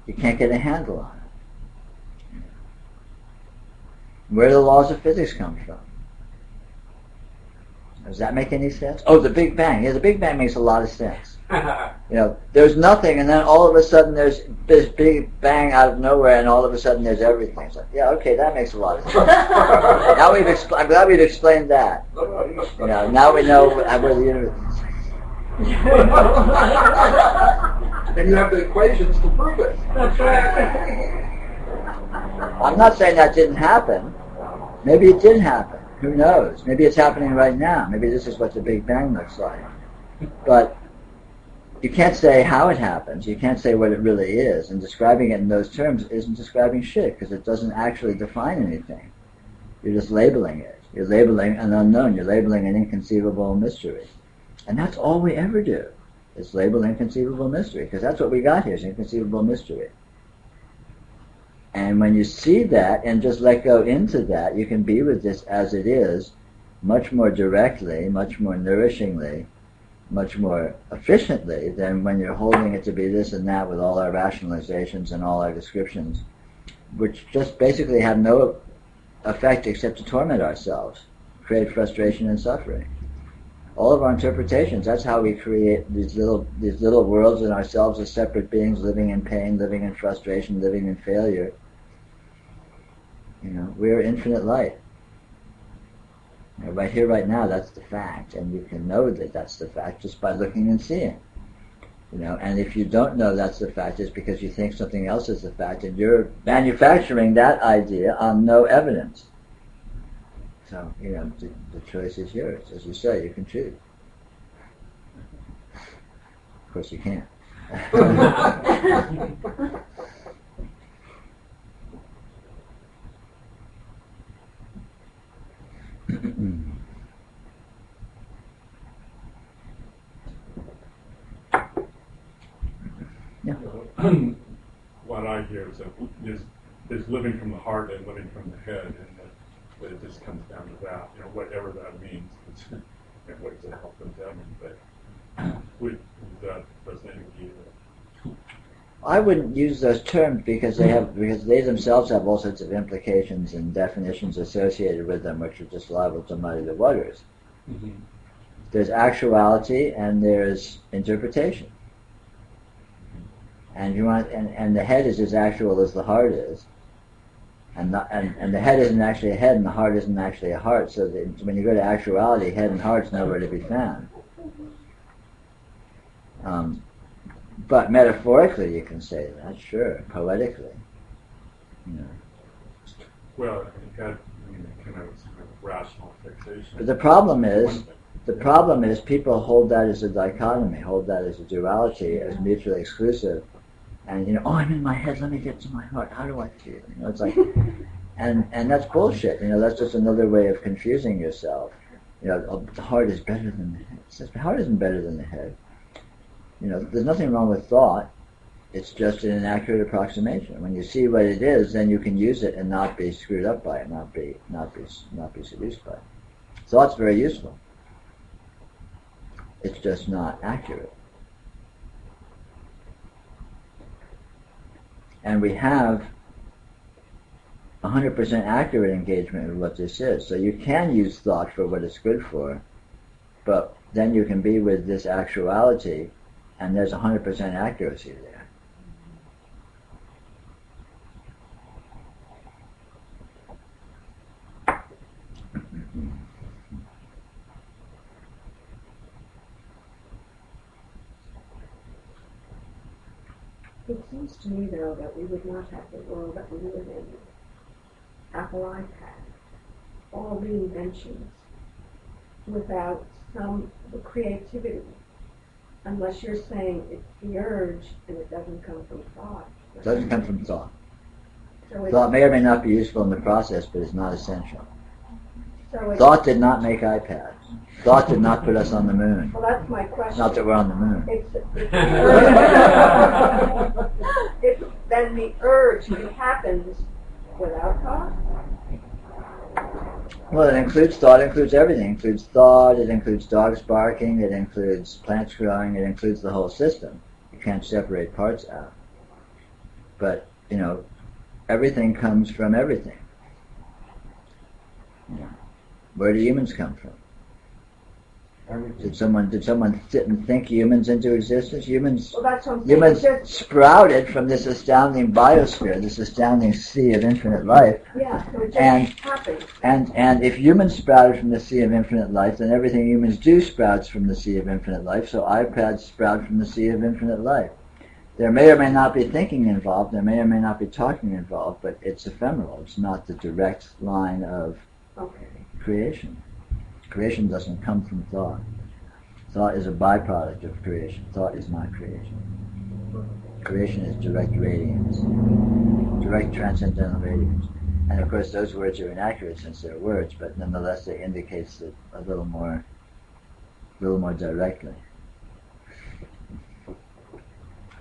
you can't get a handle on it. Where do the laws of physics come from? Does that make any sense? Oh, the Big Bang. Yeah, the Big Bang makes a lot of sense. There's nothing, and then all of a sudden there's this big bang out of nowhere, and all of a sudden there's everything. It's like, yeah, okay, that makes a lot of sense. Now I'm glad we've explained that. Now we know where the universe is. And you have the equations to prove it. That's right. I'm not saying that didn't happen. Maybe it did happen. Who knows? Maybe it's happening right now. Maybe this is what the Big Bang looks like. But you can't say how it happens. You can't say what it really is. And describing it in those terms isn't describing shit, because it doesn't actually define anything. You're just labeling it. You're labeling an unknown. You're labeling an inconceivable mystery. And that's all we ever do, is label inconceivable mystery, because that's what we got here, is inconceivable mystery. And when you see that and just let go into that, you can be with this as it is, much more directly, much more nourishingly, much more efficiently than when you're holding it to be this and that with all our rationalizations and all our descriptions, which just basically have no effect except to torment ourselves, create frustration and suffering. All of our interpretations, that's how we create these little worlds in ourselves as separate beings, living in pain, living in frustration, living in failure. We're infinite light. Right here, right now, that's the fact, and you can know that that's the fact just by looking and seeing. And if you don't know that's the fact, it's because you think something else is the fact, and you're manufacturing that idea on no evidence. So, the choice is yours. As you say, you can choose. Of course, you can't. Yeah. What I hear is that there's living from the heart and living from the head, and that it just comes down to that, whatever that means. And what does it help them to mean? But does that resonate with you? I wouldn't use those terms because they themselves have all sorts of implications and definitions associated with them, which are just liable to muddy the waters. Mm-hmm. There's actuality and there's interpretation. And the head is as actual as the heart is, and the head isn't actually a head, and the heart isn't actually a heart. So when you go to actuality, head and heart's nowhere to be found. But metaphorically, you can say that, sure, poetically. Well, head, kind of rational fixation. But the problem is people hold that as a dichotomy, hold that as a duality, as mutually exclusive. And I'm in my head, let me get to my heart. How do I feel? It's like, and that's bullshit. That's just another way of confusing yourself. The heart is better than the head. It says the heart isn't better than the head. There's nothing wrong with thought. It's just an inaccurate approximation. When you see what it is, then you can use it and not be screwed up by it, not be seduced by it. Thought's very useful. It's just not accurate. And we have 100% accurate engagement with what this is. So you can use thought for what it's good for, but then you can be with this actuality, and there's 100% accuracy there. It seems to me, though, that we would not have the world that we live in. Apple iPad, all the inventions, without some creativity, unless you're saying it's the urge and it doesn't come from thought. It doesn't come from thought. So Thought may or may not be useful in the process, but it's not essential. so Thought did not make iPads. Thought did not put us on the moon. well, that's my question. Not that we're on the moon. It's then the urge happens without thought. Well, it includes thought, it includes everything. It includes thought, it includes dogs barking, it includes plants growing, it includes the whole system. You can't separate parts out. But, everything comes from everything. Where do humans come from? Did someone sit and think humans into existence? Humans Well, that's what I'm saying. humans sprouted from this astounding biosphere, this astounding sea of infinite life. Yeah, so it just And- happens. And if humans sprouted from the sea of infinite life, then everything humans do sprouts from the sea of infinite life, so iPads sprout from the sea of infinite life. There may or may not be thinking involved, there may or may not be talking involved, but it's ephemeral. It's not the direct line of Okay. creation. Creation doesn't come from thought. Thought is a byproduct of creation. Thought is not creation. Creation is direct radiance, direct transcendental radiance. And of course those words are inaccurate since they're words, but nonetheless they indicate it a little more directly.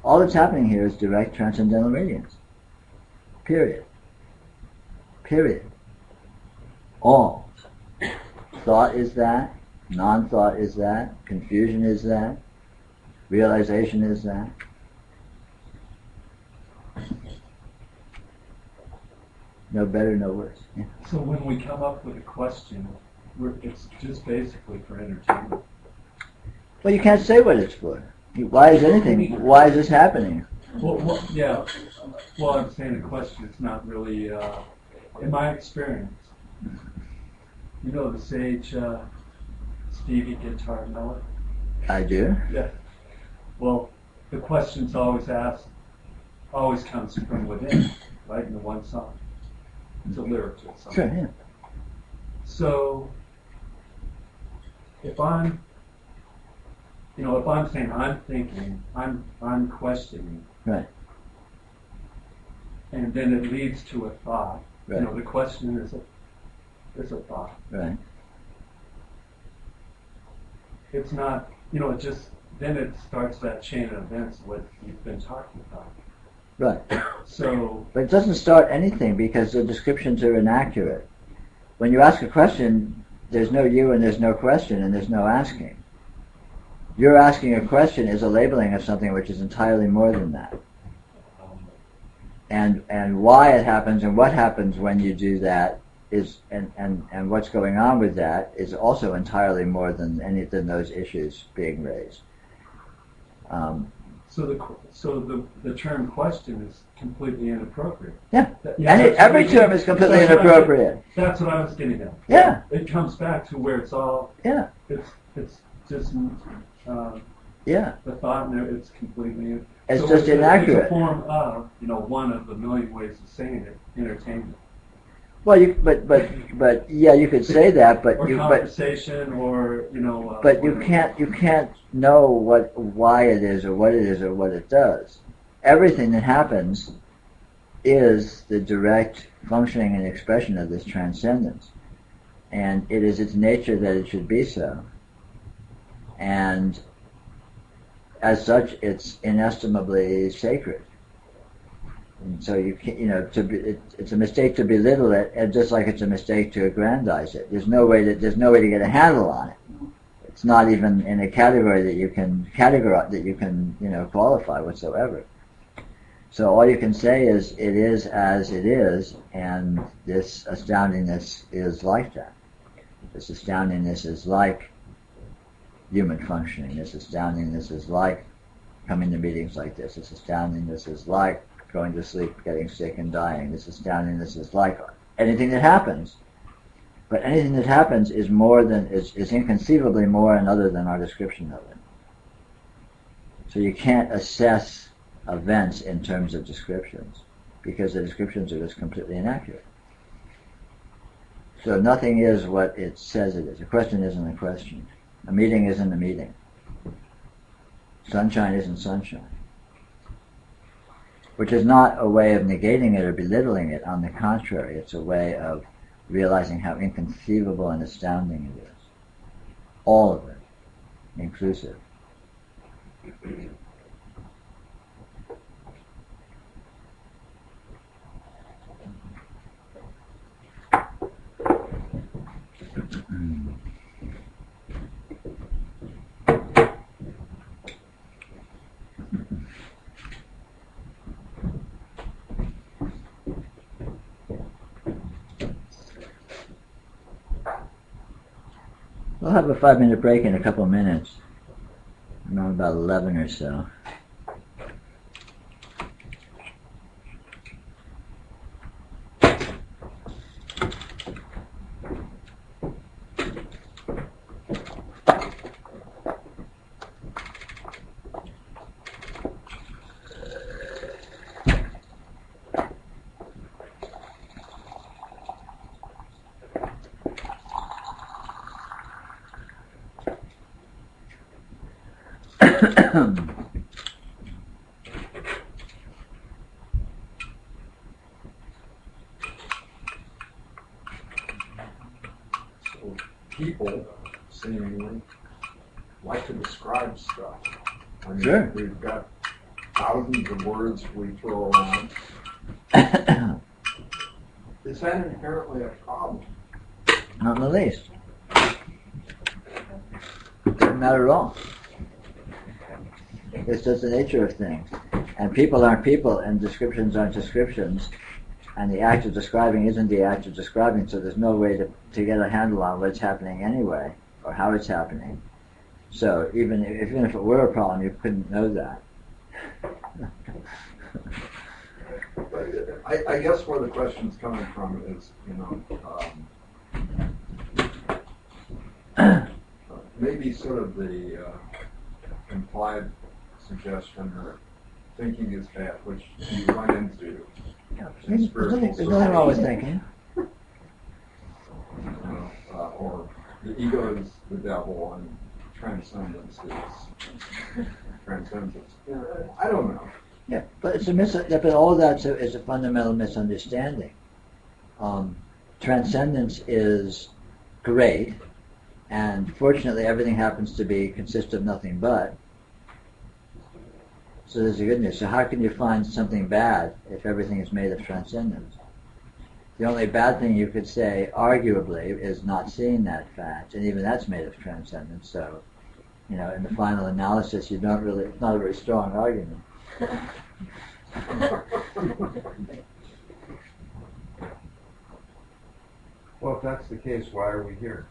All that's happening here is direct transcendental radiance. Period. Period. All. Thought is that, non-thought is that, confusion is that, realization is that. No better, no worse. Yeah. So when we come up with a question, it's just basically for entertainment. Well, you can't say what it's for. Why is anything? Why is this happening? Well, yeah. Well, I'm saying the question is not really, in my experience, the sage Stevie guitar melody? I do. Yeah. Well, the question's always asked, always comes from within, right, in the one song. It's a lyric to a song. Sure, yeah. So, if I'm saying I'm thinking, I'm questioning, Right. and then it leads to a thought. Right. The question is a thought. Right. It's not, then it starts that chain of events what you've been talking about. Right. So, But it doesn't start anything because the descriptions are inaccurate. When you ask a question, there's no you and there's no question and there's no asking. Your asking a question is a labeling of something which is entirely more than that. And why it happens and what happens when you do that is and what's going on with that is also entirely more than those issues being raised. So the term question is completely inappropriate. Yeah. Yeah, Every term is completely that's what inappropriate. That's what I was getting at. Yeah. It comes back to where it's all. Yeah. It's just Yeah. the thought in there. It's completely. It's so just inaccurate. It's a form of one of the million ways of saying it, entertainment. Well, but yeah, you could say that, but or conversation, or But you can't know why it is or what it does. Everything that happens is the direct functioning and expression of this transcendence, and it is its nature that it should be so. And as such, it's inestimably sacred. And so you can't, it's a mistake to belittle it, and just like it's a mistake to aggrandize it. There's no way to get a handle on it. It's not even in a category that you can qualify whatsoever. So all you can say is it is as it is, and this astoundingness is like that. This astoundingness is like human functioning. This astoundingness is like coming to meetings like this. This astoundingness is like going to sleep, getting sick, and dying. This astoundingness is like anything that happens. But anything that happens is inconceivably more and other than our description of it. So you can't assess events in terms of descriptions, because the descriptions are just completely inaccurate. So nothing is what it says it is. A question isn't a question. A meeting isn't a meeting. Sunshine isn't sunshine. Which is not a way of negating it or belittling it. On the contrary, it's a way of realizing how inconceivable and astounding it is. All of it, inclusive. We'll have a 5-minute break in a couple of minutes. Around about 11 or so. So people seemingly like to describe stuff. I mean, Sure. We've got thousands of words we throw around. Is that inherently a problem? Not in the least. Doesn't matter at all. It's just the nature of things. And people aren't people, and descriptions aren't descriptions. And the act of describing isn't the act of describing, so there's no way to get a handle on what's happening anyway, or how it's happening. So even if it were a problem, you couldn't know that. I guess where the question's coming from is, maybe sort of the implied suggestion or thinking is bad, which you run into in spiritual There's nothing wrong with thinking. or the ego is the devil and transcendence is transcendence. I don't know. Yeah, but but all of that is a fundamental misunderstanding. Transcendence is great, and fortunately everything happens to consist of nothing but. So there's the good news. So how can you find something bad if everything is made of transcendence? The only bad thing you could say, arguably, is not seeing that fact, and even that's made of transcendence. So, in the final analysis, it's not a very strong argument. Well, if that's the case, why are we here?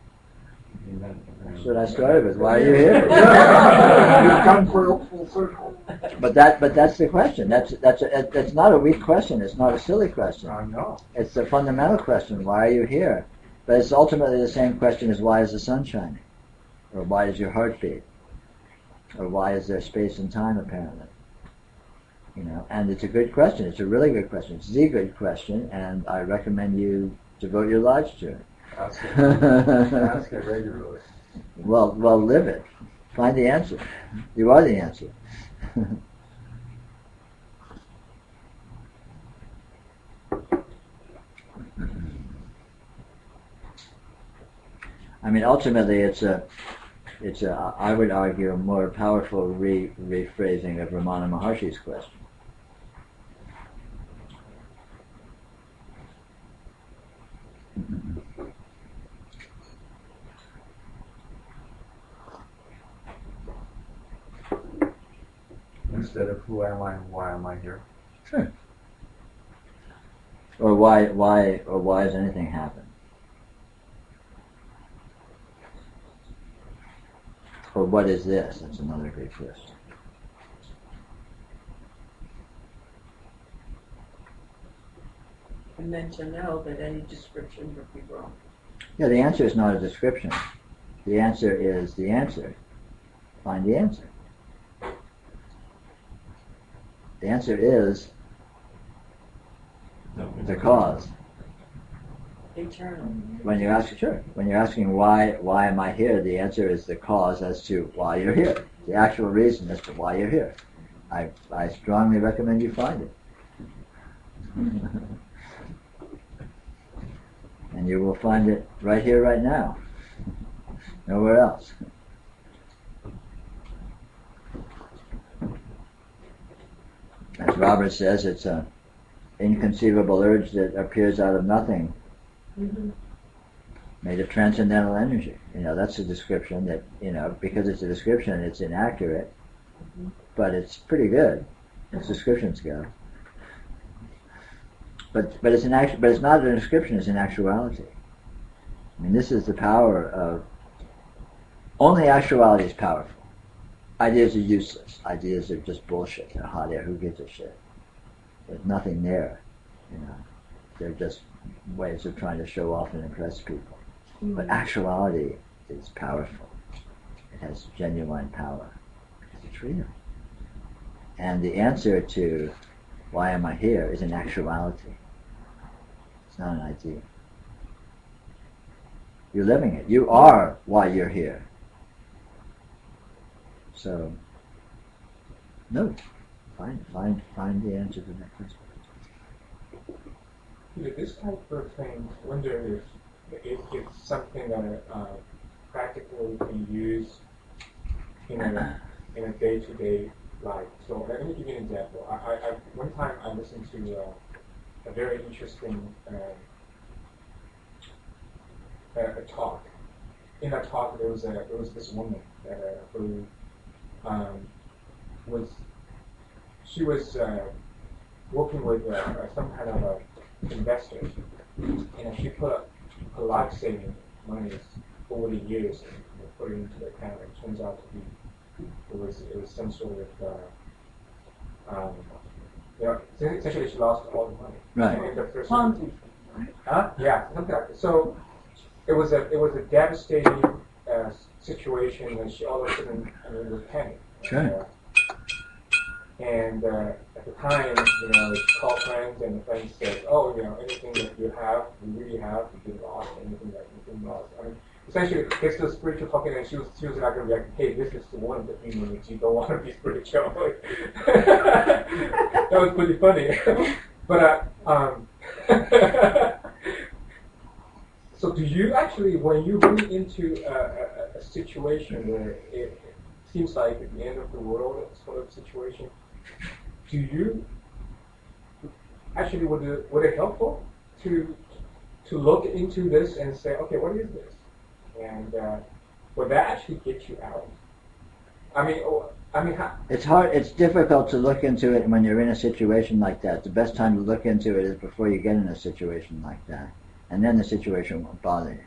That's what I started with. Why are you here? You've come for a full circle. But that's the question. That's not a weak question. It's not a silly question. No. It's a fundamental question. Why are you here? But it's ultimately the same question as why is the sun shining, or why does your heart beat, or why is there space and time apparently? And it's a good question. It's a really good question. It's the good question, and I recommend you devote your lives to it. Ask it regularly. Well, live it. Find the answer. You are the answer. I mean, ultimately, it's a, I would argue, a more powerful rephrasing of Ramana Maharshi's question. Instead of who am I and why am I here? Sure. Or why does anything happen? Or what is this? That's another great question. And then to know that any description would be wrong. Yeah, the answer is not a description. The answer is the answer. Find the answer. The answer is the cause. Eternal. When you're asking why am I here, the answer is the cause as to why you're here. The actual reason as to why you're here. I strongly recommend you find it. And you will find it right here, right now. Nowhere else. As Robert says, it's an inconceivable urge that appears out of nothing, made of transcendental energy. That's a description that, because it's a description, it's inaccurate, but it's pretty good as descriptions go. But it's not a description, it's an actuality. I mean, this is the power of, only actuality is powerful. Ideas are useless. Ideas are just bullshit. They're hot air. Who gives a shit? There's nothing there. They're just ways of trying to show off and impress people. But actuality is powerful. It has genuine power. It's real. And the answer to why am I here is an actuality. It's not an idea. You're living it. You are why you're here. So, no, find the answer to that question. This type of thing, I wonder if it's something that practically can be used in a day-to-day life. So let me give you an example. I one time I listened to a very interesting a talk. In that talk, there was this woman who was working with some kind of investor, and she put a life saving money over the years and put it into the account. It turns out to be it was some sort of essentially she lost all the money. Right. Ponzi. Yeah, something like that. So it was a devastating situation, and she all of a sudden was panicked. Sure. And at the time, she called friends, and the friends said, "Oh, anything that you have, you really have, you did lost. Anything that you did lost." I mean, essentially, it's the spiritual talking, and she was not going to react. Hey, this is the one of the things that you don't want to be spiritual. That was pretty funny. But so, do you actually, when you get into a situation where it seems like at the end of the world sort of situation, do you actually would it helpful to look into this and say, okay, what is this, and would that actually get you out? It's hard. It's difficult to look into it when you're in a situation like that. The best time to look into it is before you get in a situation like that, and then the situation won't bother you.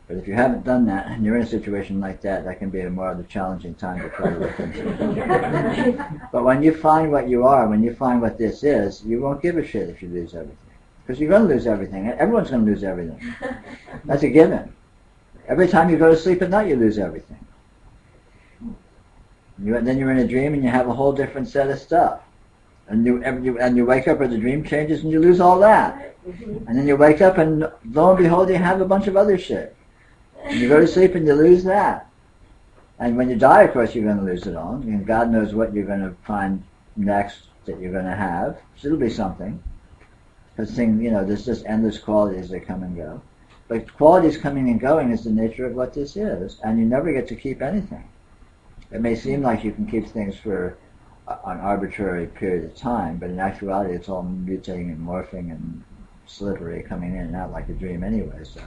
But if you haven't done that and you're in a situation like that, that can be a more of a challenging time to try to look into it. But when you find what you are, when you find what this is, you won't give a shit if you lose everything. Because you're going to lose everything. Everyone's going to lose everything. That's a given. Every time you go to sleep at night, you lose everything. Then you're in a dream and you have a whole different set of stuff. And you wake up or the dream changes and you lose all that. And then you wake up and lo and behold, you have a bunch of other shit. And you go to sleep and you lose that. And when you die, of course, you're going to lose it all. And God knows what you're going to find next that you're going to have. So it'll be something. Because there's just endless qualities that come and go. But qualities coming and going is the nature of what this is. And you never get to keep anything. It may seem like you can keep things for an arbitrary period of time, but in actuality it's all mutating and morphing and slippery, coming in and out like a dream anyway. So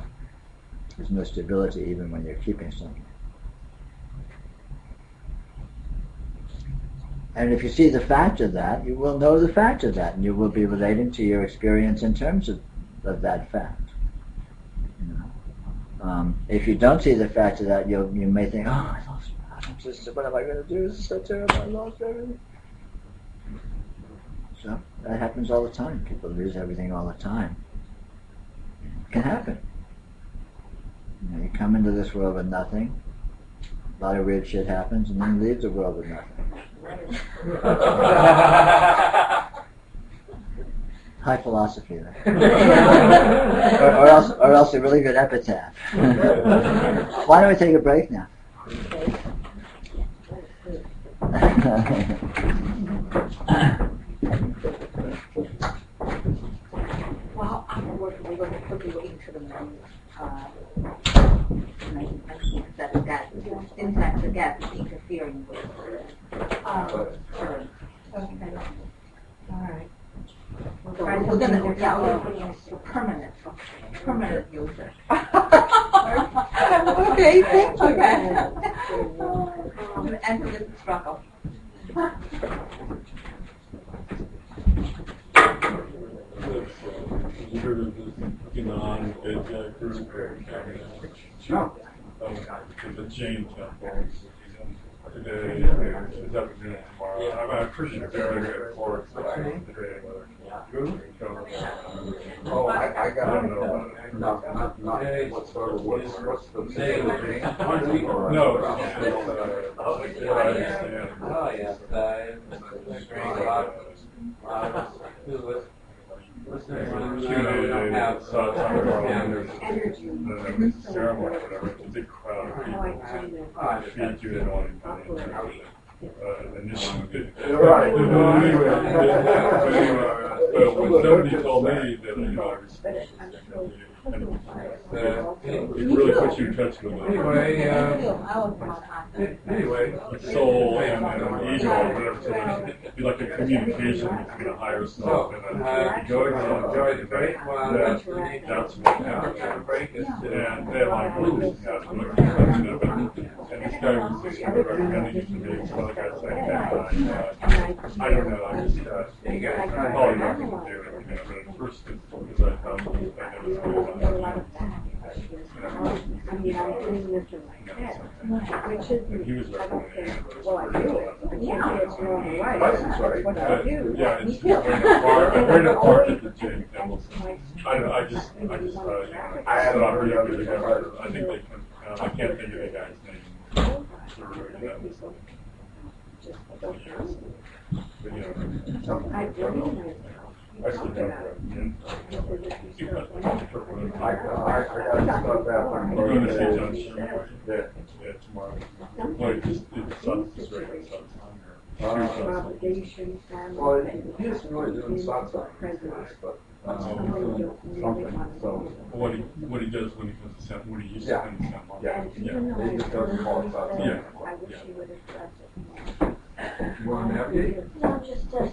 there's no stability even when you're keeping something. And if you see the fact of that, you will know the fact of that, and you will be relating to your experience in terms of that fact. You know? If you don't see the fact of that, you may think, oh, I lost my atoms. What am I going to do? This is so terrible. I lost everything. So that happens all the time. People lose everything all the time. It can happen. You know, you come into this world with nothing. A lot of weird shit happens, and then you leave the world with nothing. High philosophy there. or else a really good epitaph. Why don't we take a break now? Well, after work, we're going to quickly go into the menu. That in fact, the gap is interfering with. Okay. All right. We're gonna put in permanent user. Okay, thank you. Okay. I'm gonna enter this struggle. You heard of this non-edge group? No. The Jain Temple today, it's up again tomorrow. I'm pretty sure they're good for it. Oh, I got it. Not what's the name? No. Oh, yes. Ceremony, whatever, it's a big crowd of people. Feed you in on initiative. Right. But when somebody told me that, you know, I respect it really puts you in touch with the soul and ego or whatever. So it'd be like a communication between a higher self and a enjoy the break. Well, that's what happens. And they're like, and this guy was just recommending it to me. Some other guy saying, I don't know. I just probably not going to do it. But at first, because I thought I never thought about it. I mean, I'm doing this in my head, which is, He was recommending it. well, I do it. I can't say it's wrong or right. License, right? That's what I do. Yeah, it's we're in a park at the Jain Temple. I just you know, I had on her other together. I think they can. I can't think of the guy's name. But you know, I believe I still don't know. I got stuff out. I'm going to see John Sherman. Yeah, tomorrow. Like, it's just regular obligations, Well, he isn't really doing satsang, but something. So what he does when he comes to San, when he used to come to San Juan. Yeah. He just doesn't call it satsang. Yeah. I wish he would have addressed it. You want to navigate? No, just Getting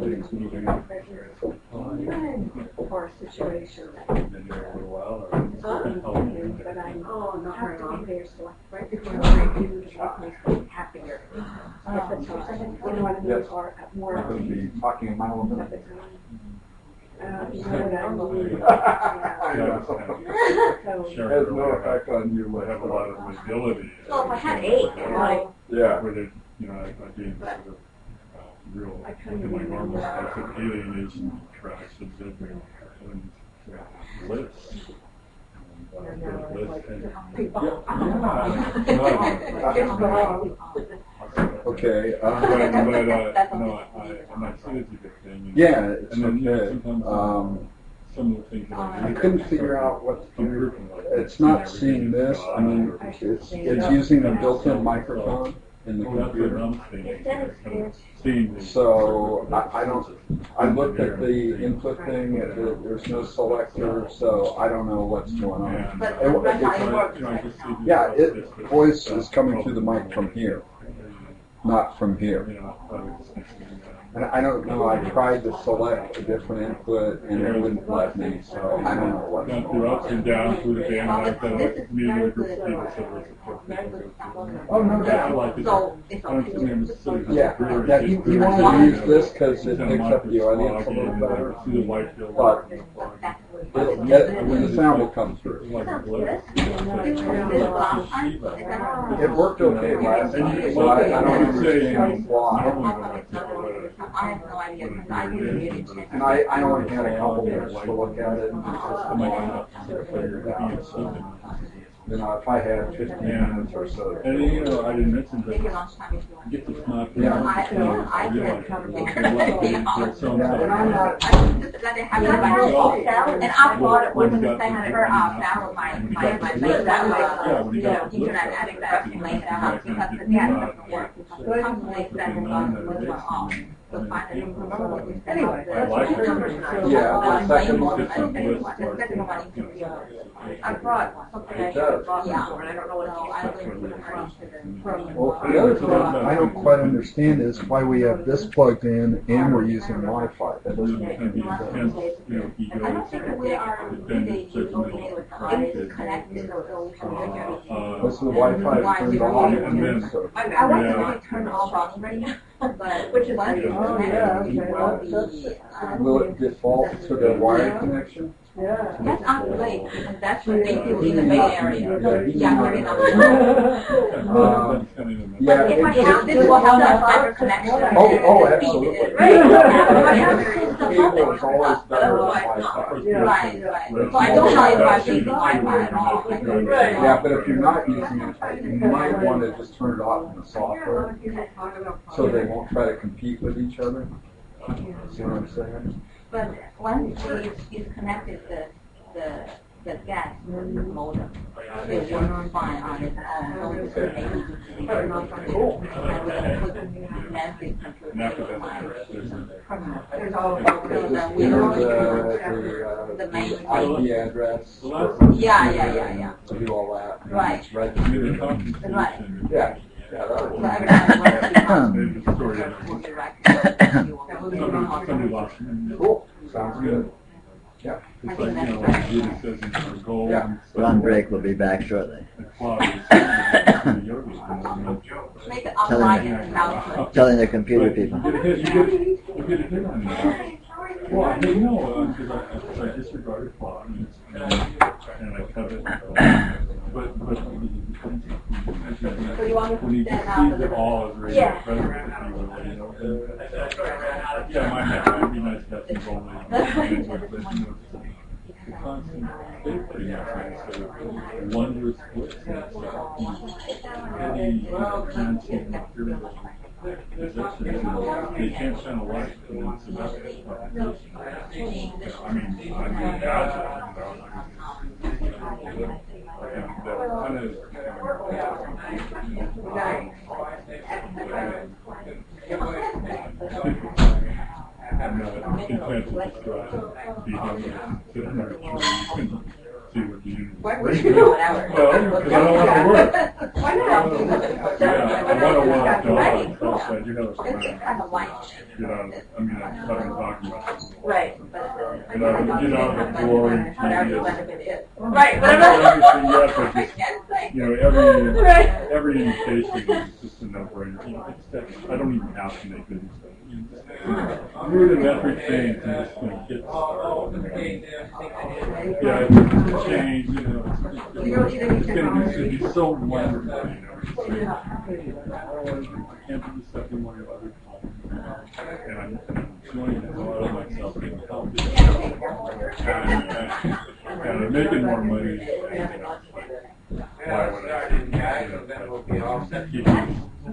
things moving. for a situation that Been there for a while, or? but I'm have to be there so right before I do to make myself happier at the time. You know what I mean? Yes. Or more I'm going to be talking a mile a at the minute. time. You know what I mean? So, Has no effect on you I have a whatsoever. lot of mobility. Well, if I had 8, like, Yeah. Where they, you know, I gained sort of real, I like couldn't in my normal remember. life, of alienation tracks and living and bliss. Okay. I'm not sure it's a good thing. Yeah, it's And then okay. sometimes some of the things that I couldn't figure out what to do. It's not not seeing this. I mean, it's using a built-in microphone in the computer. So I don't. I looked at the input thing. There's no selector, so I don't know what's going on. but right now it works right now. Yeah, voice is coming through the mic from here. not from here. you know, And I don't know, I tried to select a different input and it wouldn't let me, so I don't know what. gone through ups and downs through the band, and I've got like me and a group of people, so it's a Oh, no I doubt. like it. So I don't see him sitting on Yeah, the brewery, yeah, just you brewery want to sitting use there, this because it 10 picks up miles the audience a foggy, little and better. see the white field. But the sound will come through. Like a bliss. It worked okay last time, so I don't understand why. I have no idea because I didn't really check. And I only had a couple minutes to look at it. You know, if I had 15 minutes or so. And you know, I didn't mention that Maybe lunchtime if you want. get this not. Yeah. I can let it happen by default. And I bought it when the second her download my internet addict that laid out because the gas doesn't work. Constantly setting on was off. So finally, anyway, Yeah, the second one. the second one. I brought something I should have brought before, and I don't know what I Well, the other thing I don't quite understand is why we have this plugged in and we're using Wi-Fi. That doesn't make any sense. I don't think we are really connected. This is the Wi-Fi turned on and then so. I want to really turn it all on right now, but which is once it's connected, Will it default to the wired connection? that's on the lake, and that's basically in the Bay Area. Yeah, very nice. Yeah, If I it have this, will have that fiber connection. Oh, absolutely. Right. Cable is always better than Wi-Fi. Right. So I don't know if I'm using Wi-Fi at all. Yeah, but if you're not using it, you might want to just turn it off in the software so they won't try to compete with each other. See what I'm saying? But once it's connected, the gas modem, it works fine on its own. So it's maybe Cool. I would put massive computer on my terminal. There's all Is the main IP address Yeah. to do all that. and Right. it's registered. Right. Yeah, yeah, that So would every time I want to Cool, sounds good. Yeah. It's like, you know, like Buddha says in our goal. Yeah. Run break will be back shortly. make it online and out. Telling the computer people. You get a hit on that. Well, I didn't know, because I disregarded plot and I cut it. But So you want when you to stand out see it all as radio present, if you will, you know, yeah, it might be nice to have some goal but you know, it's a constant state pretty much, right? So wondrous bliss, any transcending material possessions, they can't shine a light. I mean, it's about I mean, gotcha, and that kind of I'm content to describe be humble, sit under a tree, and see what the universe Why would brings you me. do whatever? Well, because I don't want to work. Why not? Yeah, I want to walk dogs outside. You have a It's friend. kind of white. Get out. I mean, I'm talking about. Right. Get out of the door and Whatever the yes. benefit is. Right, Everything yet, but just, Right. you know, every invitation is just a no-brainer. You know, it's that, I don't even have to make it. Rudimentary things and just get yeah, it's a change, you know, it's going to be so wonderful, you know. I can't be stuck in one of other times. And I'm enjoying the hell out of myself being healthy. And I'm making more money. Why would I keep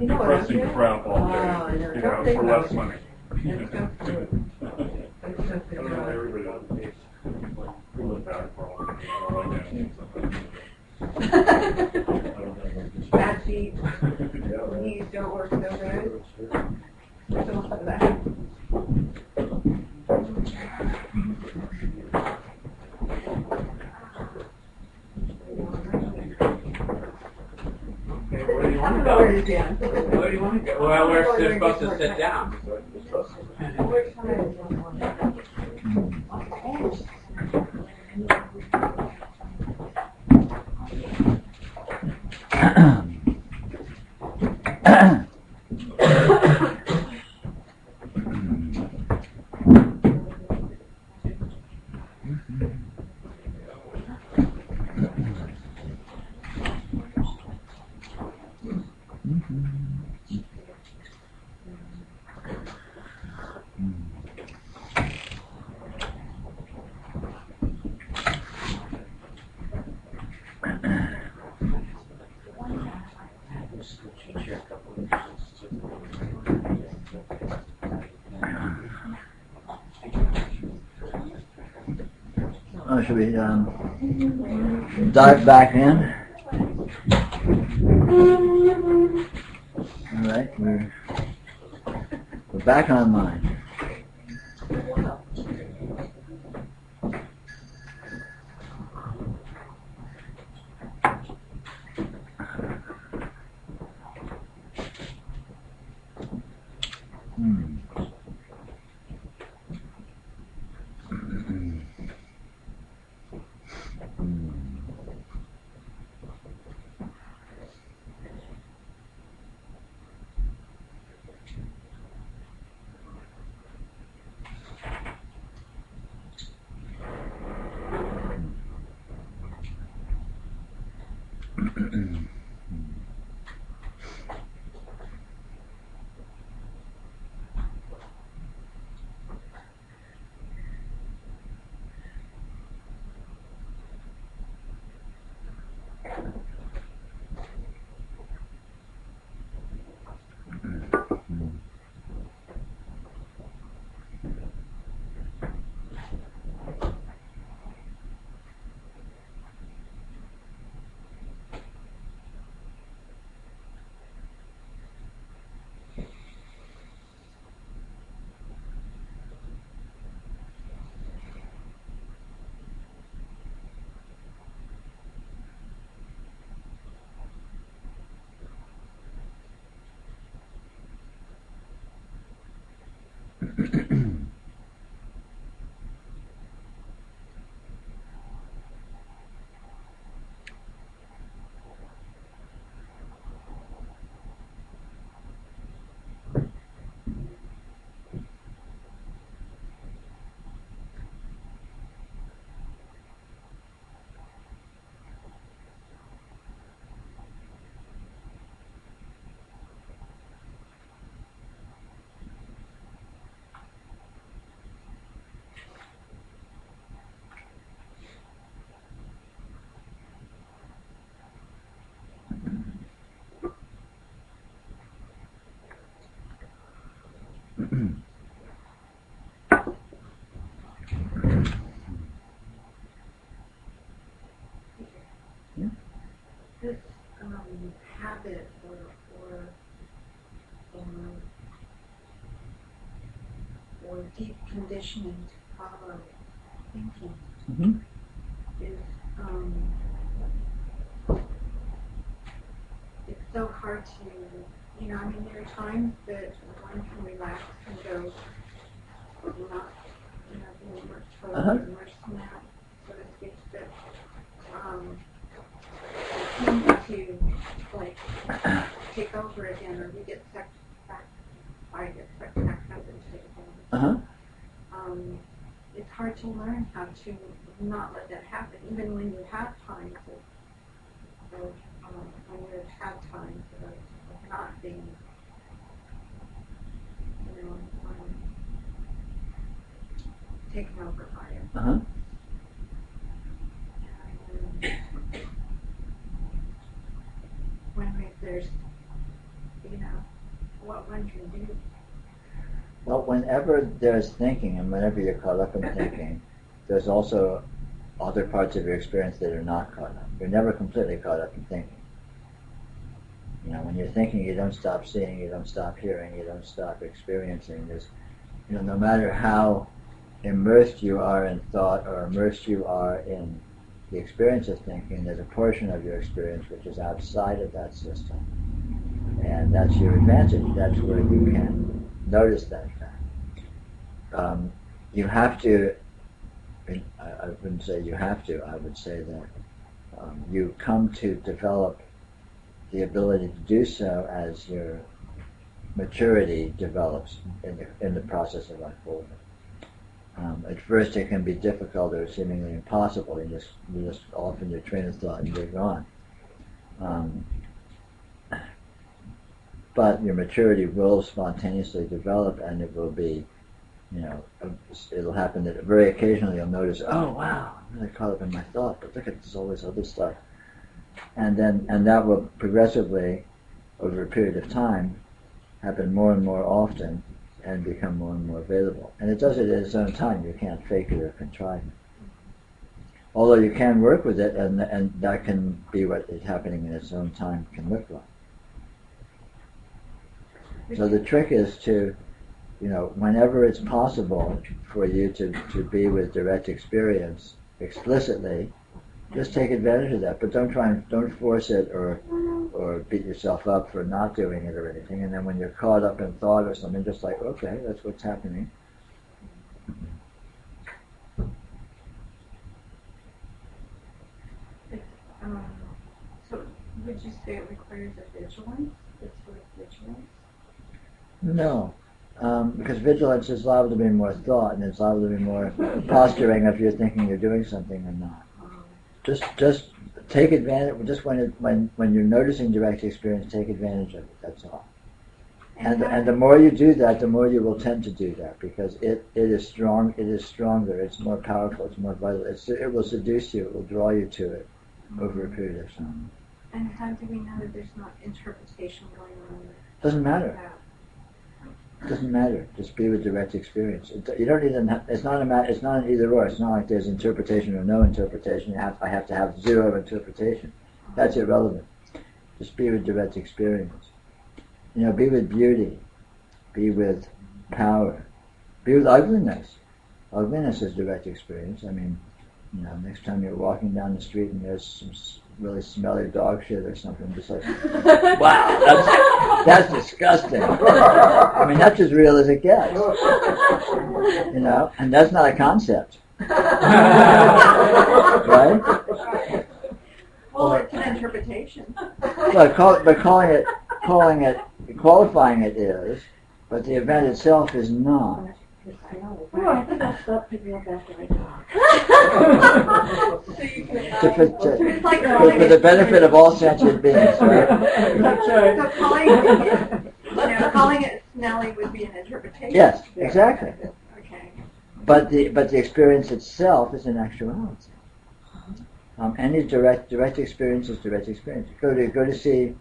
depressing crap all day, you know, for less money? Everybody else feeling bad for all Bad feet, knees don't work so good. Some of that. Okay, what do you want to know where to begin. Where do you want to go? Well, we're still supposed to sit down. Oh, should we dive back in? All right, we're back online. This habit or deep conditioning to follow thinking is it's so hard to, I mean, there are times that one can relax and go, not, be immersed in that, so to speak, that seems to, like, take over again, or we get sucked back, I get sucked back up into it again. It's hard to learn how to not let that happen, even when you have times of when you've had times of not being, taken over by it. When there's, what one can do. Well, whenever there's thinking and whenever you're caught up in thinking, there's also other parts of your experience that are not caught up. You're never completely caught up in thinking. When you're thinking, you don't stop seeing, you don't stop hearing, you don't stop experiencing. There's, no matter how immersed you are in thought or immersed you are in the experience of thinking, there's a portion of your experience which is outside of that system. And that's your advantage. That's where you can notice that fact. You have to, I wouldn't say you have to, I would say that you come to develop the ability to do so as your maturity develops in the process of unfoldment. At first it can be difficult or seemingly impossible. You just off in your train of thought and you're gone. But your maturity will spontaneously develop, and it will be, it'll happen that very occasionally you'll notice, oh wow, I'm really caught up in my thought, but look at this, all this other stuff. And that will progressively, over a period of time, happen more and more often and become more and more available. And it does it at its own time. You can't fake it or contrive it. Although you can work with it, and that can be what is happening in its own time can look like. So the trick is to, whenever it's possible for you to be with direct experience explicitly, just take advantage of that. But don't force it or beat yourself up for not doing it or anything. And then when you're caught up in thought or something, just like, okay, that's what's happening. So would you say it requires a vigilance? This sort of vigilance? No, because vigilance is liable to be more thought, and it's liable to be more posturing if you're thinking you're doing something or not. Just take advantage. Just when you're noticing direct experience, take advantage of it. That's all. And the more you do that, the more you will tend to do that, because it is strong. It is stronger. It's more powerful. It's more vital. It will seduce you. It will draw you to it over a period of time. And how do we know that there's not interpretation going on? Doesn't matter. Doesn't matter. Just be with direct experience. You don't even. It's not an either or. It's not like there's interpretation or no interpretation. I have to have zero interpretation. That's irrelevant. Just be with direct experience. Be with beauty. Be with power. Be with ugliness. Ugliness is direct experience. I mean, next time you're walking down the street and there's some really smelly dog shit or something, just like, wow, that's disgusting. I mean, that's as real as it gets. And that's not a concept. Right? Well, it's an interpretation. But qualifying it is, but the event itself is not. Oh, I think I'll stop picking up after I talk. For the benefit of all sentient beings, right? So calling it smelly would be an interpretation. Yes, exactly. Okay. But the experience itself is an actuality. Any direct experience is direct experience. Go to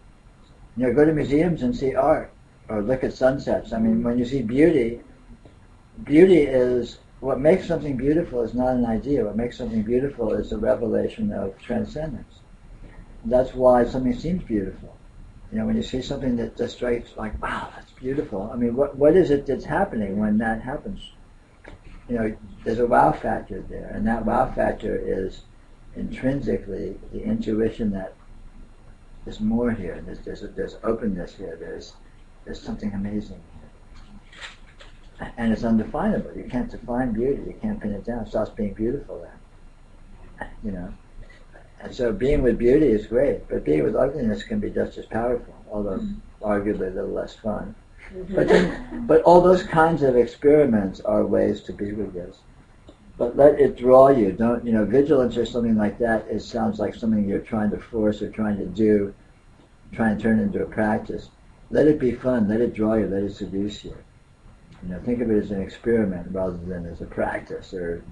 museums and see art, or look at sunsets. I mean, when you see beauty is what makes something beautiful is not an idea. What makes something beautiful is a revelation of transcendence. That's why something seems beautiful. When you see something that just strikes like, wow, that's beautiful. I mean, what is it that's happening when that happens? There's a wow factor there, and that wow factor is intrinsically the intuition that there's more here. There's openness here. There's something amazing here. And it's undefinable. You can't define beauty. You can't pin it down. It stops being beautiful then. And so being with beauty is great, but being with ugliness can be just as powerful, although arguably a little less fun. But all those kinds of experiments are ways to be with this. But let it draw you. Don't, vigilance or something like that, it sounds like something you're trying to force or trying to do, try and turn into a practice. Let it be fun. Let it draw you. Let it seduce you. Think of it as an experiment rather than as a practice or,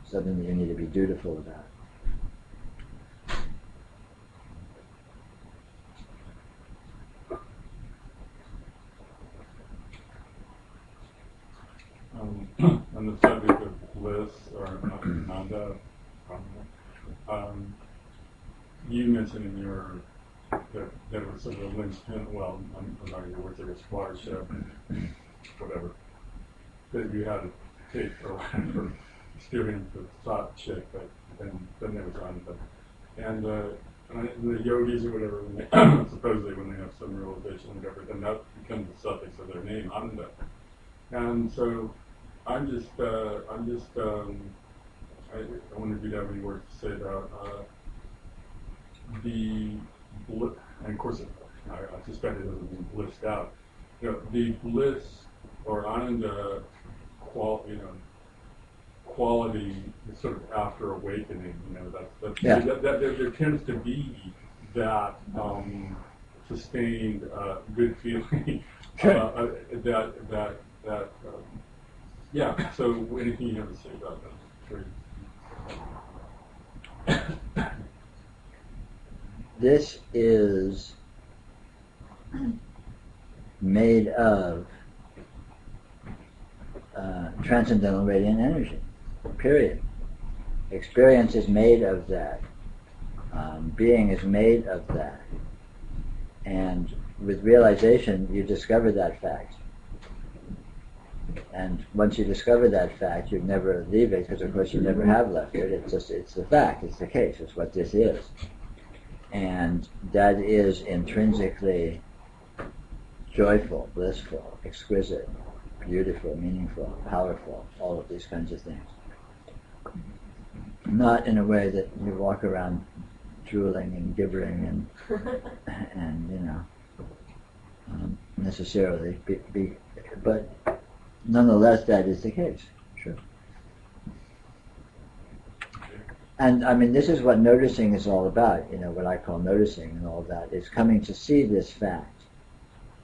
something that you need to be dutiful about. On the subject of bliss or nanda, you mentioned in your that there was sort of a linchpin. Well, I'm not your words. There was watershed, whatever, that you had to take for experience with thought chick, but then there was on. And the yogis or whatever, when they, supposedly when they have some realization or whatever, then that becomes the suffix of their name, Ananda. And so I don't wonder if you'd have any words to say about and of course I suspect it doesn't mean blissed out. The bliss or Ananda quality is sort of after awakening. There tends to be that sustained good feeling. Sure. So anything you have to say about that? Sure. This is made of transcendental radiant energy. Period. Experience is made of that. Being is made of that. And with realization, you discover that fact. And once you discover that fact, you never leave it, because of course you never have left it. It's the fact, it's the case, it's what this is. And that is intrinsically joyful, blissful, exquisite, beautiful, meaningful, powerful, all of these kinds of things. Not in a way that you walk around drooling and gibbering and necessarily, but nonetheless that is the case. Sure. And I mean, this is what noticing is all about, what I call noticing and all that, is coming to see this fact,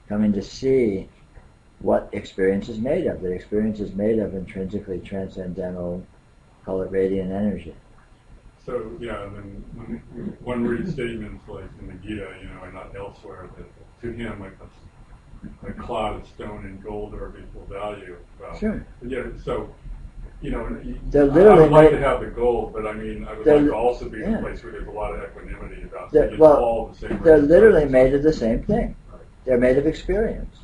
coming to see what experience is made of. That experience is made of intrinsically transcendental, call it radiant energy. So, and then one reads statements like in the Gita, and not elsewhere, that to him, like a cloud of stone and gold are of equal value. Sure. So, I literally would like to have the gold, but I mean, I would like to also be in a place where there's a lot of equanimity about it. It's all the same. They're literally made of the same thing. They're made of experience.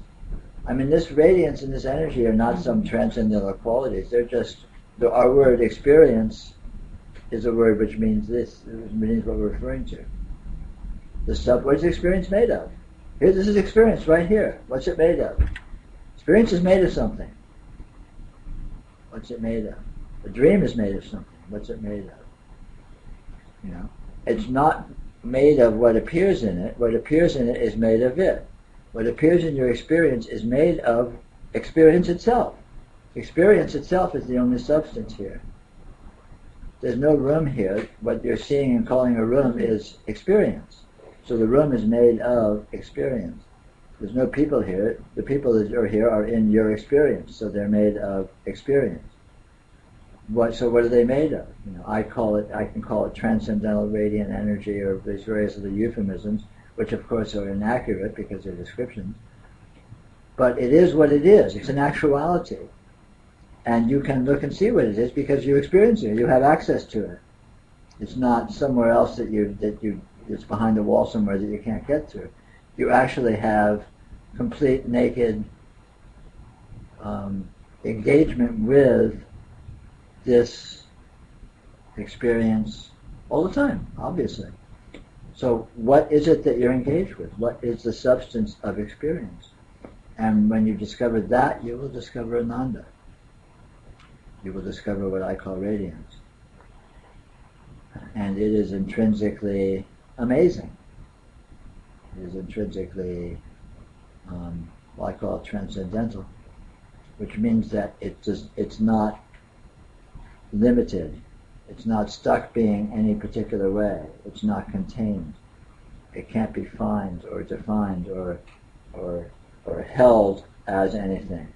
I mean, this radiance and this energy are not some transcendental qualities. They're just, our word experience is a word which means this. It means what we're referring to. What's experience made of? Here, this is experience right here. What's it made of? Experience is made of something. What's it made of? A dream is made of something. What's it made of? It's not made of what appears in it. What appears in it is made of it. What appears in your experience is made of experience itself. Experience itself is the only substance here. There's no room here. What you're seeing and calling a room is experience. So the room is made of experience. There's no people here. The people that are here are in your experience, so they're made of experience. So what are they made of? I can call it transcendental radiant energy, or these various other euphemisms, which of course are inaccurate because they're descriptions. But it is what it is. It's an actuality. And you can look and see what it is because you experience it. You have access to it. It's not somewhere else it's behind a wall somewhere that you can't get to. You actually have complete, naked engagement with this experience all the time, obviously. So what is it that you're engaged with? What is the substance of experience? And when you discover that, you will discover Ananda. You will discover what I call radiance. And it is intrinsically amazing. It is intrinsically, I call it transcendental, which means that it's not limited. It's not stuck being any particular way. It's not contained. It can't be fined or defined or held as anything.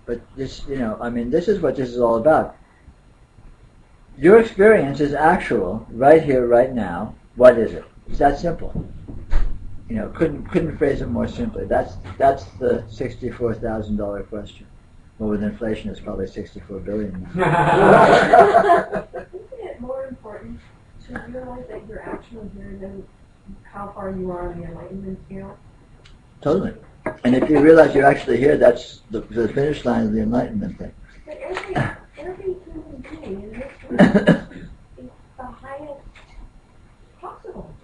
But this, this is what this is all about. Your experience is actual, right here, right now. What is it? It's that simple. Couldn't phrase it more simply. That's the $64,000 question. Well, with inflation, it's probably $64 billion now. Isn't it more important to realize that you're actually here than how far you are on the enlightenment scale? Totally. And if you realize you're actually here, that's the finish line of the enlightenment thing. But every human being in this room it's the highest possible.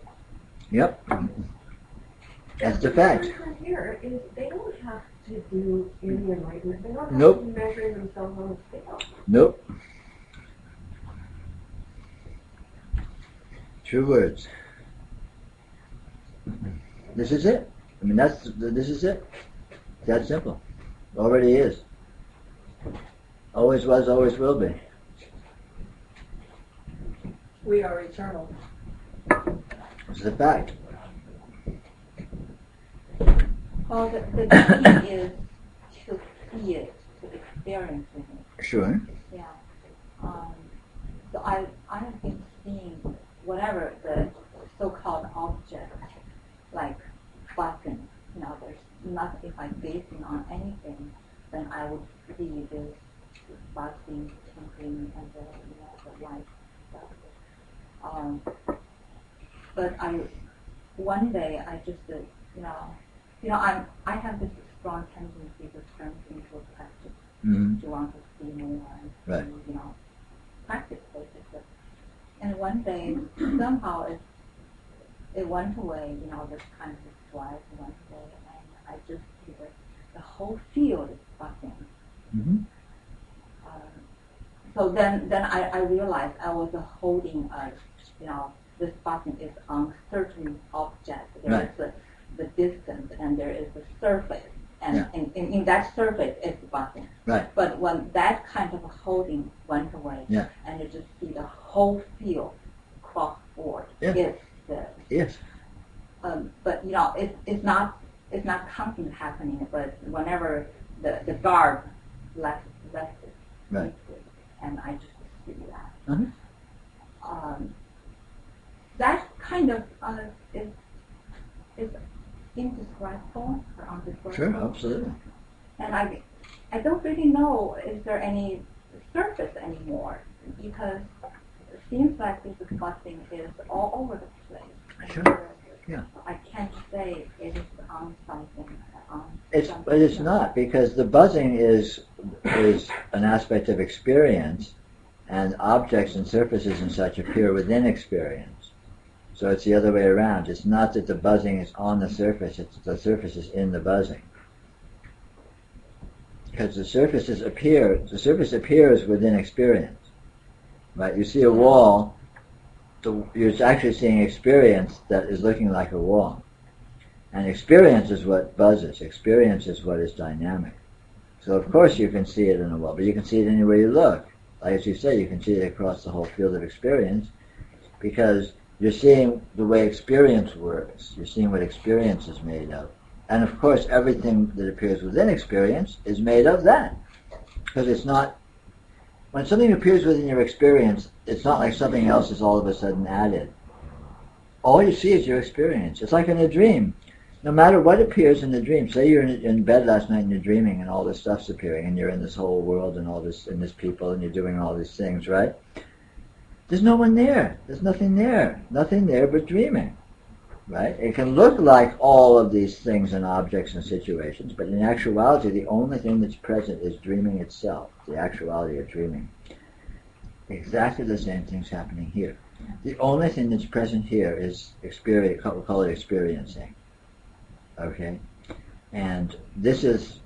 Yep. That's the The fact. difference here is they don't have to do any enlightenment. They don't have Nope. to be measuring themselves on a scale. Nope. True words. This is it. I mean, this is it. It's that simple. Already is. Always was, always will be. We are eternal. It's the fact. Well, the key is to see it, to experience it. Sure. Yeah. So I have been seeing whatever the so-called object, like buttons. There's nothing. If I'm basing on anything, then I would see this buzzing, tinkling, and the light stuff. But one day I just I have this strong tendency to turn into a practice. Mm-hmm. To want to see more and Right. practice basically. And one day somehow it went away. This kind of drive went away, and I just see the whole field is buzzing. Mm-hmm. So then I realized I was holding this button is on certain object. There is the distance and there is the surface. And in that surface is the button. Right. But when that kind of holding went away, and you just see the whole field cross board, it's the Yes. but it's not something happening. But whenever the guard left it, Right. and I just see that. Uh-huh. That kind of is indescribable or undescribable. Sure, absolutely. And I don't really know is there any surface anymore, because it seems like this buzzing is all over the place. Sure. Yeah. I can't say it is on something. But it's not, because the buzzing is an aspect of experience, and objects and surfaces and such appear within experience. So it's the other way around. It's not that the buzzing is on the surface, it's the surface is in the buzzing. Because the surface appears within experience. Right? You see a wall, you're actually seeing experience that is looking like a wall. And experience is what buzzes. Experience is what is dynamic. So of course you can see it in a wall, but you can see it anywhere you look. Like as you say, you can see it across the whole field of experience, because you're seeing the way experience works. You're seeing what experience is made of. And of course, everything that appears within experience is made of that. Because it's not, when something appears within your experience, it's not like something else is all of a sudden added. All you see is your experience. It's like in a dream. No matter what appears in the dream, say you're in bed last night and you're dreaming and all this stuff's appearing and you're in this whole world and all this, and this people and you're doing all these things, right? There's no one there. There's nothing there. Nothing there but dreaming, right? It can look like all of these things and objects and situations, but in actuality, the only thing that's present is dreaming itself, the actuality of dreaming. Exactly the same thing's happening here. The only thing that's present here is experience, we'll call it experiencing. Okay? And this is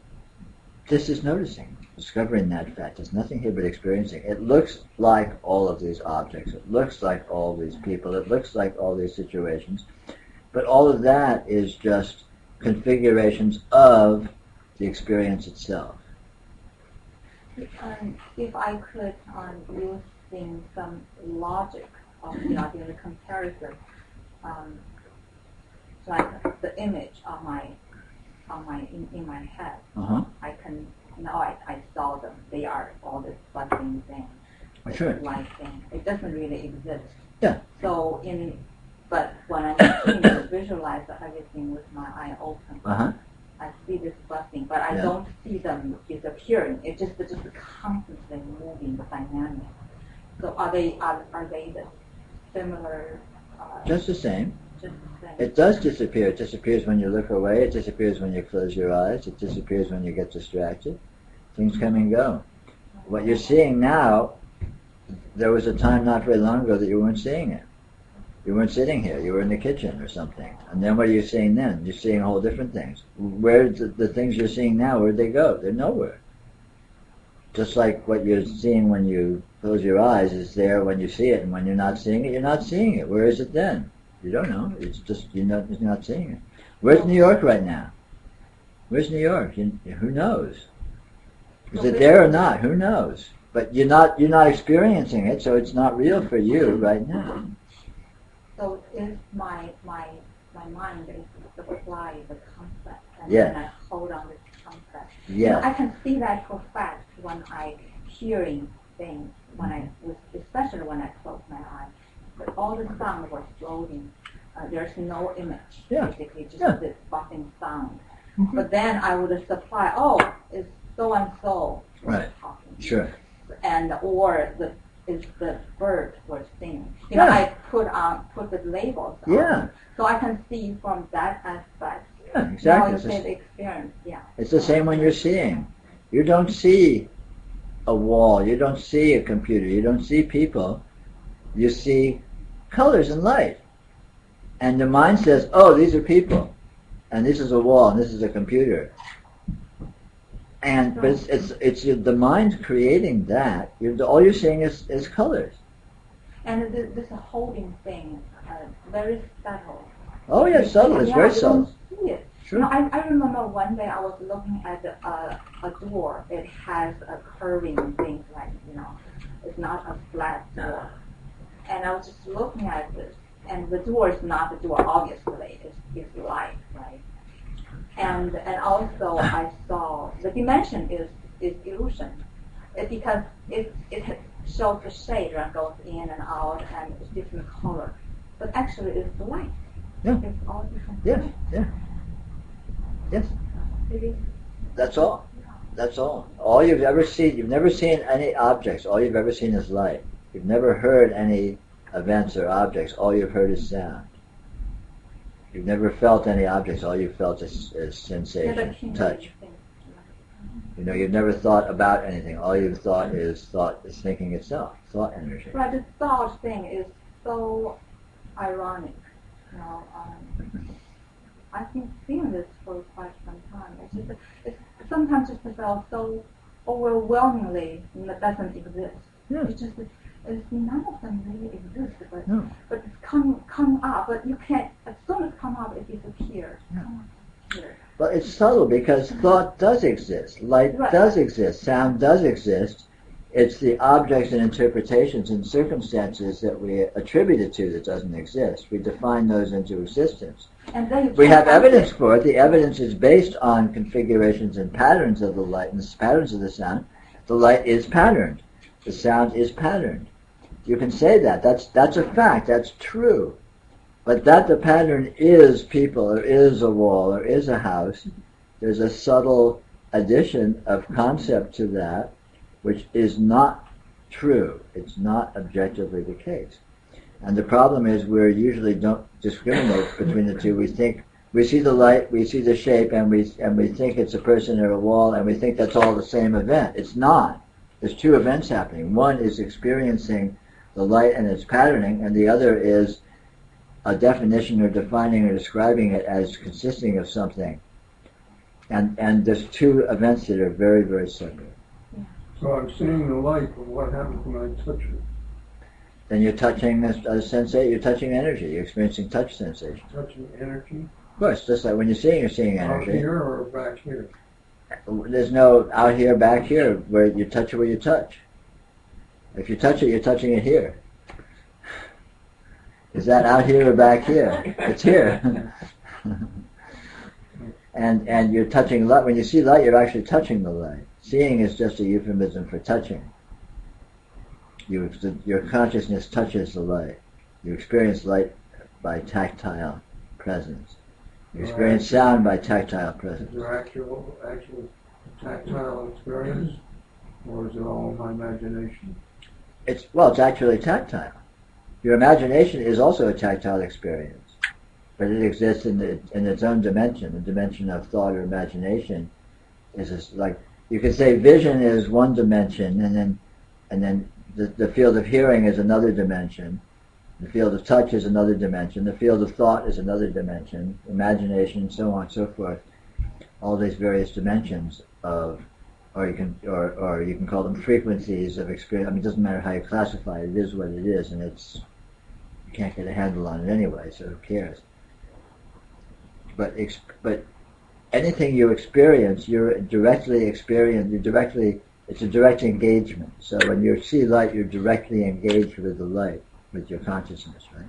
noticing, discovering that fact. There's nothing here but experiencing. It looks like all of these objects. It looks like all these people. It looks like all these situations. But all of that is just configurations of the experience itself. If I could use some logic of the comparison, like the image in my head, I can now I saw them. They are all this buzzing thing, light thing. It doesn't really exist. Yeah. So but when I'm trying to visualize everything with my eye open, I see this buzzing, but I don't see them disappearing. It's just constantly moving, the dynamic. So are they the similar? Just the same. Just the same. It does disappear. It disappears when you look away. It disappears when you close your eyes. It disappears when you get distracted. Things come and go. What you're seeing now, there was a time not very long ago that you weren't seeing it. You weren't sitting here. You were in the kitchen or something. And then what are you seeing then? You're seeing whole different things. Where's the things you're seeing now? Where'd they go? They're nowhere. Just like what you're seeing when you close your eyes is there when you see it, and when you're not seeing it, you're not seeing it. Where is it then? You don't know. It's just you're not seeing it. Where's New York right now? Where's New York? Who knows? Is it there or not? Who knows? But you're not experiencing it, so it's not real for you right now. So if my mind is supply the concept, and Yes. then I hold on to the concept. Yes. I can see that for fact when I hearing things, especially when I close my eyes. But all the sound was floating. There's no image, Yeah. basically, just Yeah. this buzzing sound. But then I would supply, it's so and so Right. talking, Sure. and is the bird was singing. Yeah. I put the labels on, Yeah. so I can see from that aspect. Yeah, Now exactly. you It's say the- the experience, yeah. It's the same when you're seeing. You don't see a wall. You don't see a computer. You don't see people. You see colors and light. And the mind says, oh, these are people. And this is a wall, and this is a computer. But it's the mind creating that. All you're seeing is colors. And this holding thing, very subtle. Oh, yeah, subtle. It's Yeah, very you subtle. don't see it. Sure. I remember one day I was looking at a door. It has a curving thing, like, it's not a flat door. And I was just looking at this, and the door is not the door, obviously. It's light, right? And also I saw the dimension is illusion. Because it shows the shade that goes in and out, and it's different color. But actually it's light. Yeah. It's all different Yes, colors. yeah. Yes. It is. That's all. That's all. All you've ever seen, you've never seen any objects. All you've ever seen is light. You've never heard any events or objects. All you've heard is sound. You've never felt any objects. All you've felt is sensation, touch. You've never thought about anything. All you've thought is thinking itself, thought energy. Right, the thought thing is so ironic. I've been seeing this for quite some time. It's sometimes it feels so overwhelmingly doesn't exist. Yeah. It's none of them really exist, but No. but it's come up. But you can't. As soon as come up, it disappears. Yeah. But it's subtle because thought does exist, light Right. does exist, sound does exist. It's the objects and interpretations and circumstances that we attribute it to that doesn't exist. We define those into existence. And then We have evidence for it. The evidence is based on configurations and patterns of the light and patterns of the sound. The light is patterned. The sound is patterned. You can say that. That's a fact. That's true. But that the pattern is people, or is a wall, or is a house, there's a subtle addition of concept to that, which is not true. It's not objectively the case. And the problem is we usually don't discriminate between the two. We see the light, we see the shape, and we think it's a person or a wall, and we think that's all the same event. It's not. There's two events happening. One is experiencing the light and its patterning, and the other is a definition or defining or describing it as consisting of something. And there's two events that are very, very separate. So I'm seeing the light, but what happens when I touch it? Then you're touching a sensation, you're touching energy, you're experiencing touch sensation. Touching energy? Of course, just like when you're seeing Out energy. here or back here? There's no out here, back here, where you touch it where you touch. If you touch it, you're touching it here. Is that out here or back here? It's here. and you're touching light. When you see light, you're actually touching the light. Seeing is just a euphemism for touching. Your consciousness touches the light. You experience light by tactile presence. You experience sound by tactile presence. Is there actual tactile experience, or is it all my imagination? It's actually tactile. Your imagination is also a tactile experience, but it exists in its own dimension. The dimension of thought or imagination is like you could say vision is one dimension, and then the field of hearing is another dimension. The field of touch is another dimension. The field of thought is another dimension. Imagination, so on and so forth. All these various dimensions of, or you can call them frequencies of experience. I mean, it doesn't matter how you classify it. It is what it is, and you can't get a handle on it anyway. So who cares? But anything you experience, you're directly experiencing. It's a direct engagement. So when you see light, you're directly engaged with the light, with your consciousness, right?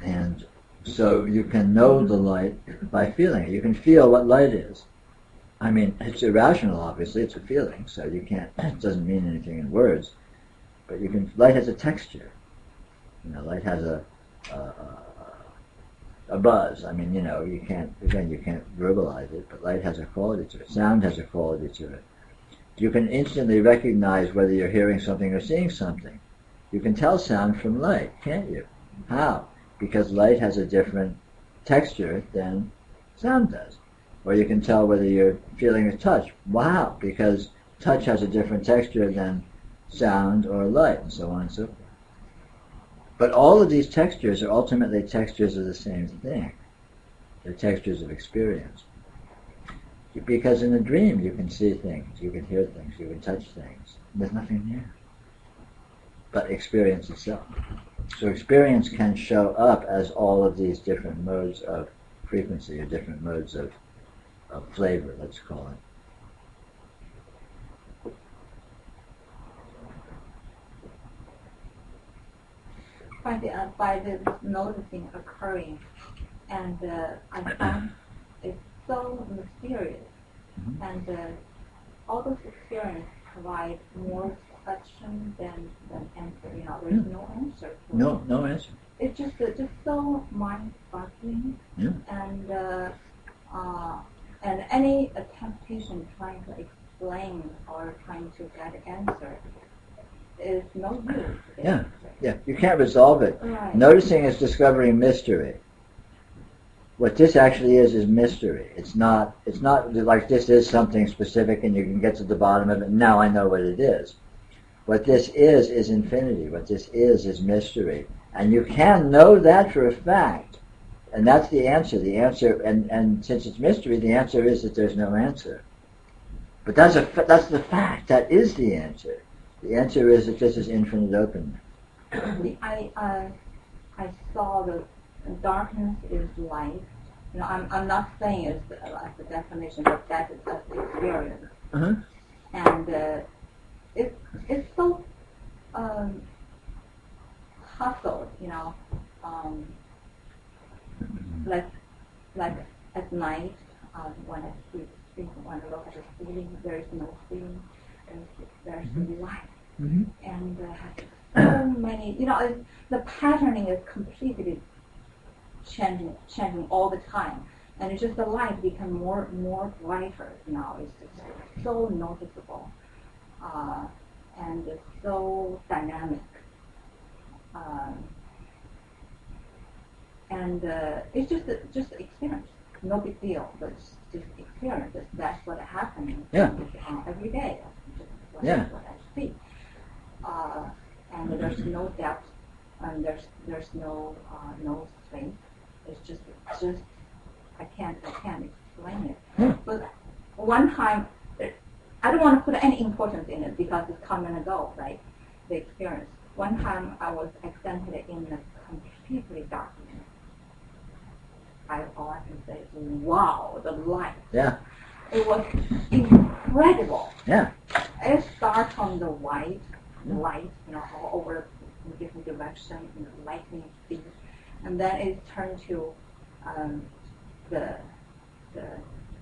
And so you can know the light by feeling it. You can feel what light is. I mean, it's irrational, obviously. It's a feeling, so you can't. It doesn't mean anything in words. But you can. Light has a texture. Light has a buzz. I mean, you can't verbalize it, but light has a quality to it. Sound has a quality to it. You can instantly recognize whether you're hearing something or seeing something. You can tell sound from light, can't you? How? Because light has a different texture than sound does. Or you can tell whether you're feeling a touch. Wow! Because touch has a different texture than sound or light, and so on and so forth. But all of these textures are ultimately textures of the same thing. They're textures of experience. Because in a dream you can see things, you can hear things, you can touch things. There's nothing there but experience itself. So experience can show up as all of these different modes of frequency, or different modes of flavor, let's call it. By the noticing occurring, and I find it's so mysterious, and all those experiences provide more question than answer. There's no answer. No answer. It's just so mind-boggling, and any temptation trying to explain or trying to get an answer is no use. Yeah. You can't resolve it. Right. Noticing is discovering mystery. What this actually is mystery. It's not like this is something specific and you can get to the bottom of it. Now I know what it is. What this is infinity. What this is mystery. And you can know that for a fact. And that's the answer. The answer, and since it's mystery, the answer is that there's no answer. But that's the fact. That is the answer. The answer is that this is infinite openness. I saw the darkness is light. I'm not saying it's the definition, but that is the experience. Uh-huh. And it's so hustled, like at night when I sleep, when I look at the ceiling, there is no ceiling. There's light, and so many. The patterning is completely changing all the time, and it's just the light become more brighter now. It's just so noticeable, and it's so dynamic, and it's just experience. No big deal, but it's just experience. That's what happening every day. What I see, and there's no depth, and there's no space. It's just I can't explain it. But one time, I don't want to put any importance in it because it's come and go, right? The experience. One time I was accidentally in a completely dark room. All I can say is, wow, the light. Yeah. It was incredible. Yeah. It starts from the white light, all over in different directions, lightning speed, and then it turned to the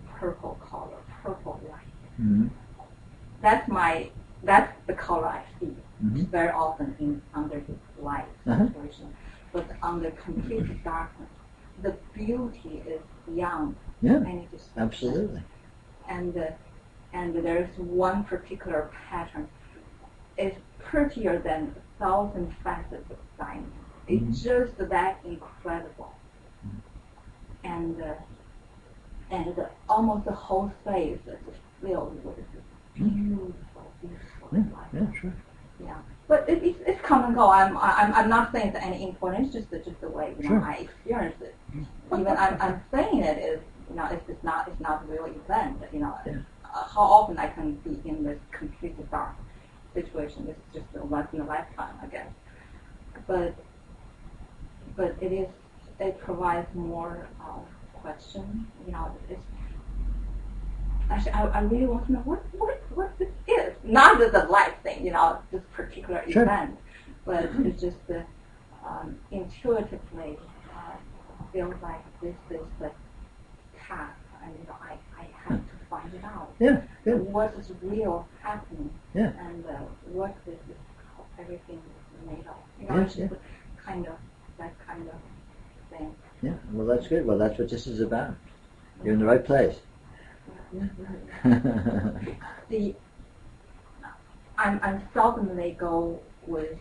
purple color, purple light. Mm-hmm. That's the color I see very often under light situation, but under complete darkness. The beauty is beyond any description. Absolutely. And there's one particular pattern. It's prettier than 1,000 facets of science. It's just that incredible. And almost the whole space is filled with beautiful, useful Yeah, in life. yeah, sure. Yeah, but it's come and go. I'm not saying it's any important. It's just the way Sure. I experience it. Even I'm saying it is it's not a real event. Yeah. How often I can be in this completely dark situation. It's just a once in a lifetime, I guess. But it provides more question. It's actually I really want to know what this is. Not the life thing, this particular Sure. event, but it's just intuitively feels like this is the path, and I have to find it out. Yeah, good. What is real happening, Yeah. and what this is, how everything is made of. Yes, It's just that kind of thing. Yeah, well, that's good. Well, that's what this is about. You're in the right place. I'm seldomly go with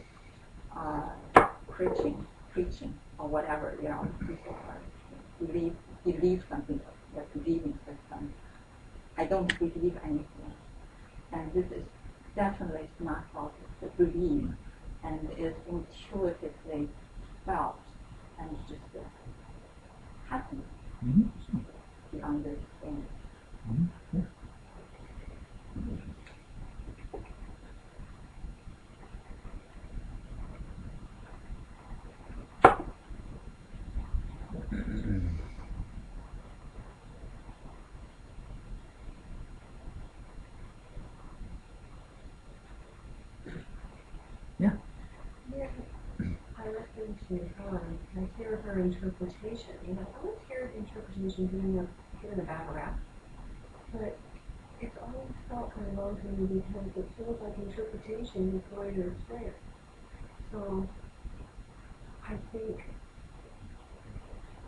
preaching or whatever. People believe something, or believing system. I don't believe anything, and this is definitely not false. It's a belief, and is intuitively felt, and just happens beyond this thing. Yeah. Yeah, I listen to I hear her interpretation. I don't hear interpretation giving a bad rap, but it's always felt kind of odd to me because it feels like interpretation is the way to explain it. So I think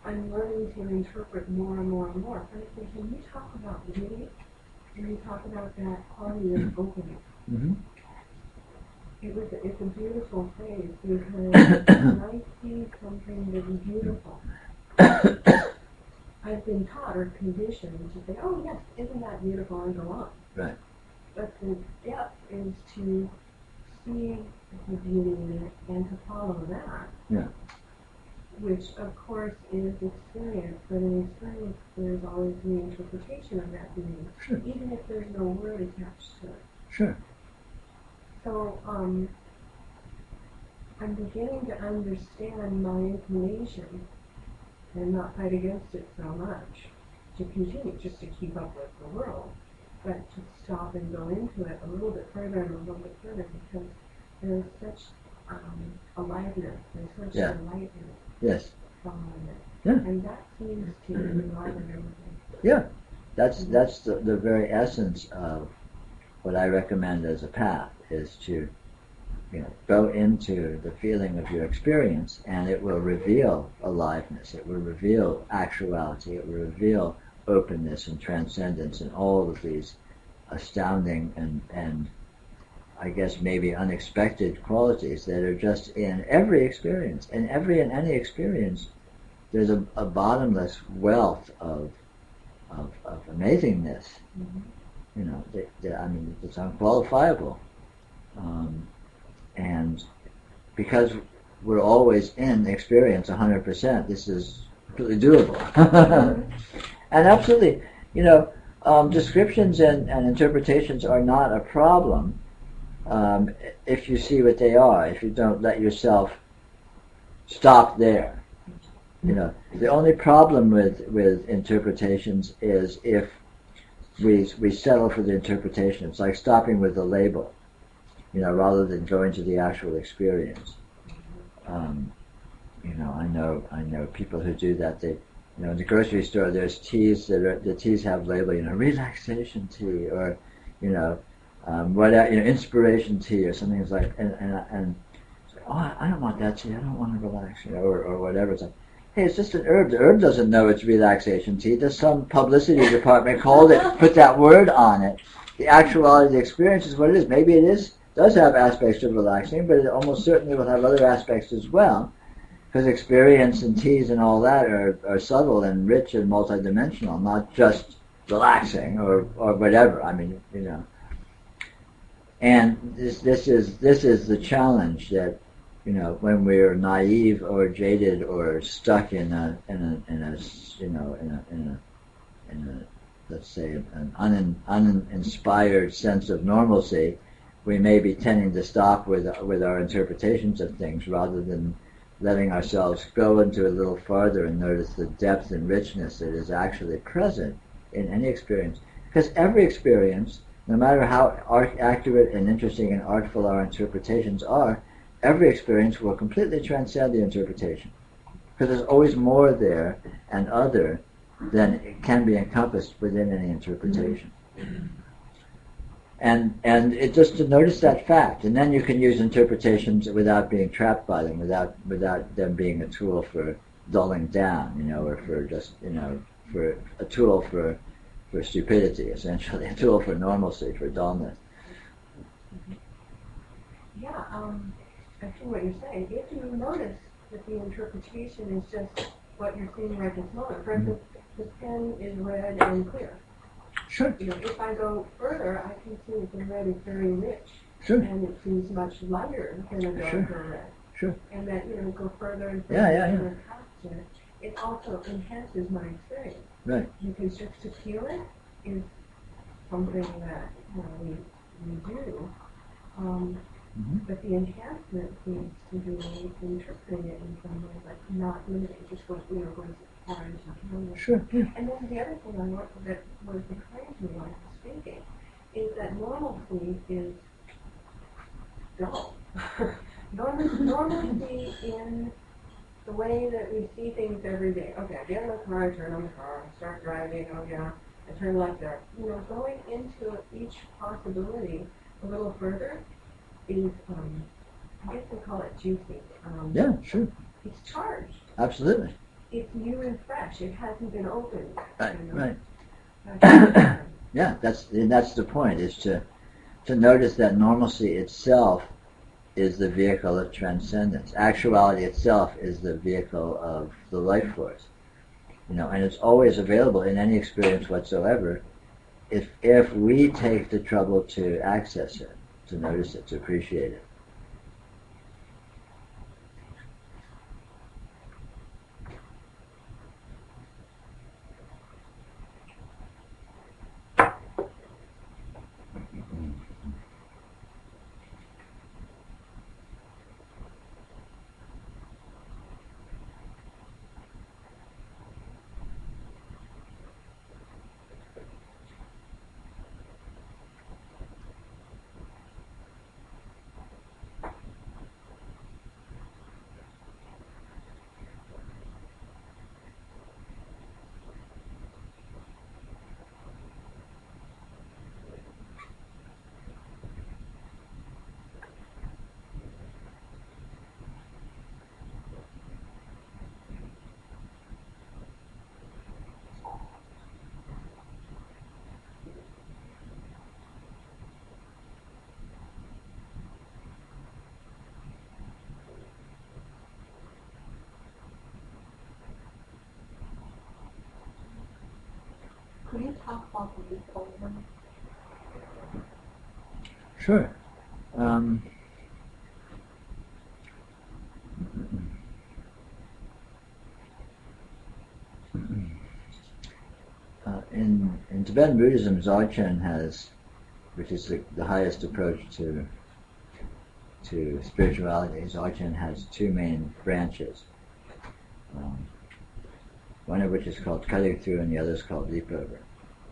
I'm learning to interpret more and more and more. For instance, when you talk about beauty, when you talk about that quality of openness, Mm-hmm. it's a beautiful phrase because when I see something that is beautiful, I've been taught or conditioned to say, oh yes, isn't that beautiful, and go on. Right. But the depth is to see the beauty in it and to follow that. Yeah. Which of course is experience, but in experience there's always the interpretation of that beauty, Sure. even if there's no word attached to it. Sure. So I'm beginning to understand my inclination and not fight against it so much, to continue just to keep up with the world, but to stop and go into it a little bit further and a little bit further, because there's such aliveness, there's such Yeah. delight in it, Yes. following it. Yeah. And that seems to enliven everything. Yeah. That's the very essence of what I recommend as a path, is to go into the feeling of your experience, and it will reveal aliveness, it will reveal actuality, it will reveal openness and transcendence and all of these astounding and I guess maybe unexpected qualities that are just in every experience. In every and any experience, there's a bottomless wealth of amazingness. Mm-hmm. It's unqualifiable. And because we're always in experience 100%, this is completely doable. And absolutely, descriptions and interpretations are not a problem if you see what they are, if you don't let yourself stop there. The only problem with interpretations is if we settle for the interpretation. It's like stopping with the label, rather than going to the actual experience. I know people who do that. They, in the grocery store, there's teas the teas have label, relaxation tea, or, inspiration tea, or something like, and I don't want that tea. I don't want to relax, or whatever. It's like, hey, it's just an herb. The herb doesn't know it's relaxation tea. There's some publicity department called it, put that word on it. The actuality of the experience is what it is. Maybe it does have aspects of relaxing, but it almost certainly will have other aspects as well, because experience and teas and all that are subtle and rich and multidimensional, not just relaxing or whatever. And this is the challenge that, when we're naive or jaded or stuck in a let's say an uninspired sense of normalcy, we may be tending to stop with our interpretations of things rather than letting ourselves go into a little farther and notice the depth and richness that is actually present in any experience. Because every experience, no matter how accurate and interesting and artful our interpretations are, every experience will completely transcend the interpretation. Because there's always more there and other than it can be encompassed within any interpretation. And it just to notice that fact, and then you can use interpretations without being trapped by them, without them being a tool for dulling down, or for just, for a tool for stupidity, essentially, a tool for normalcy, for dullness. Yeah, I see what you're saying. If you notice that the interpretation is just what you're seeing right this moment, for instance, the pen is red and clear. Sure. If I go further, I can see that the red is very rich. Sure. And it seems much lighter than a darker red. Sure. And that, go further and further Yeah. past it. It also enhances my experience. Right. Because just to feel it is something that we do. But the enhancement seems to be interpreting it in some way, like not limiting, just going as far as you can. Sure. Yeah. And then the other thing that was occurring to me while I was speaking is that normalcy is dull. Normalcy in the way that we see things every day. Okay, I get in the car, I turn on the car, I start driving, I turn left there. Going into each possibility a little further is, I guess we call it juicy. Yeah, sure. It's charged. Absolutely. It's new and fresh. It hasn't been opened. Right. Yeah, that's the point, is to notice that normalcy itself is the vehicle of transcendence. Actuality itself is the vehicle of the life force. And it's always available in any experience whatsoever if we take the trouble to access it, to notice it, to appreciate it. Could you talk about the leapover? Sure. In Tibetan Buddhism, Dzogchen has, which is the highest approach to spirituality, Dzogchen has two main branches. One of which is called cutting through, and the other is called leap over.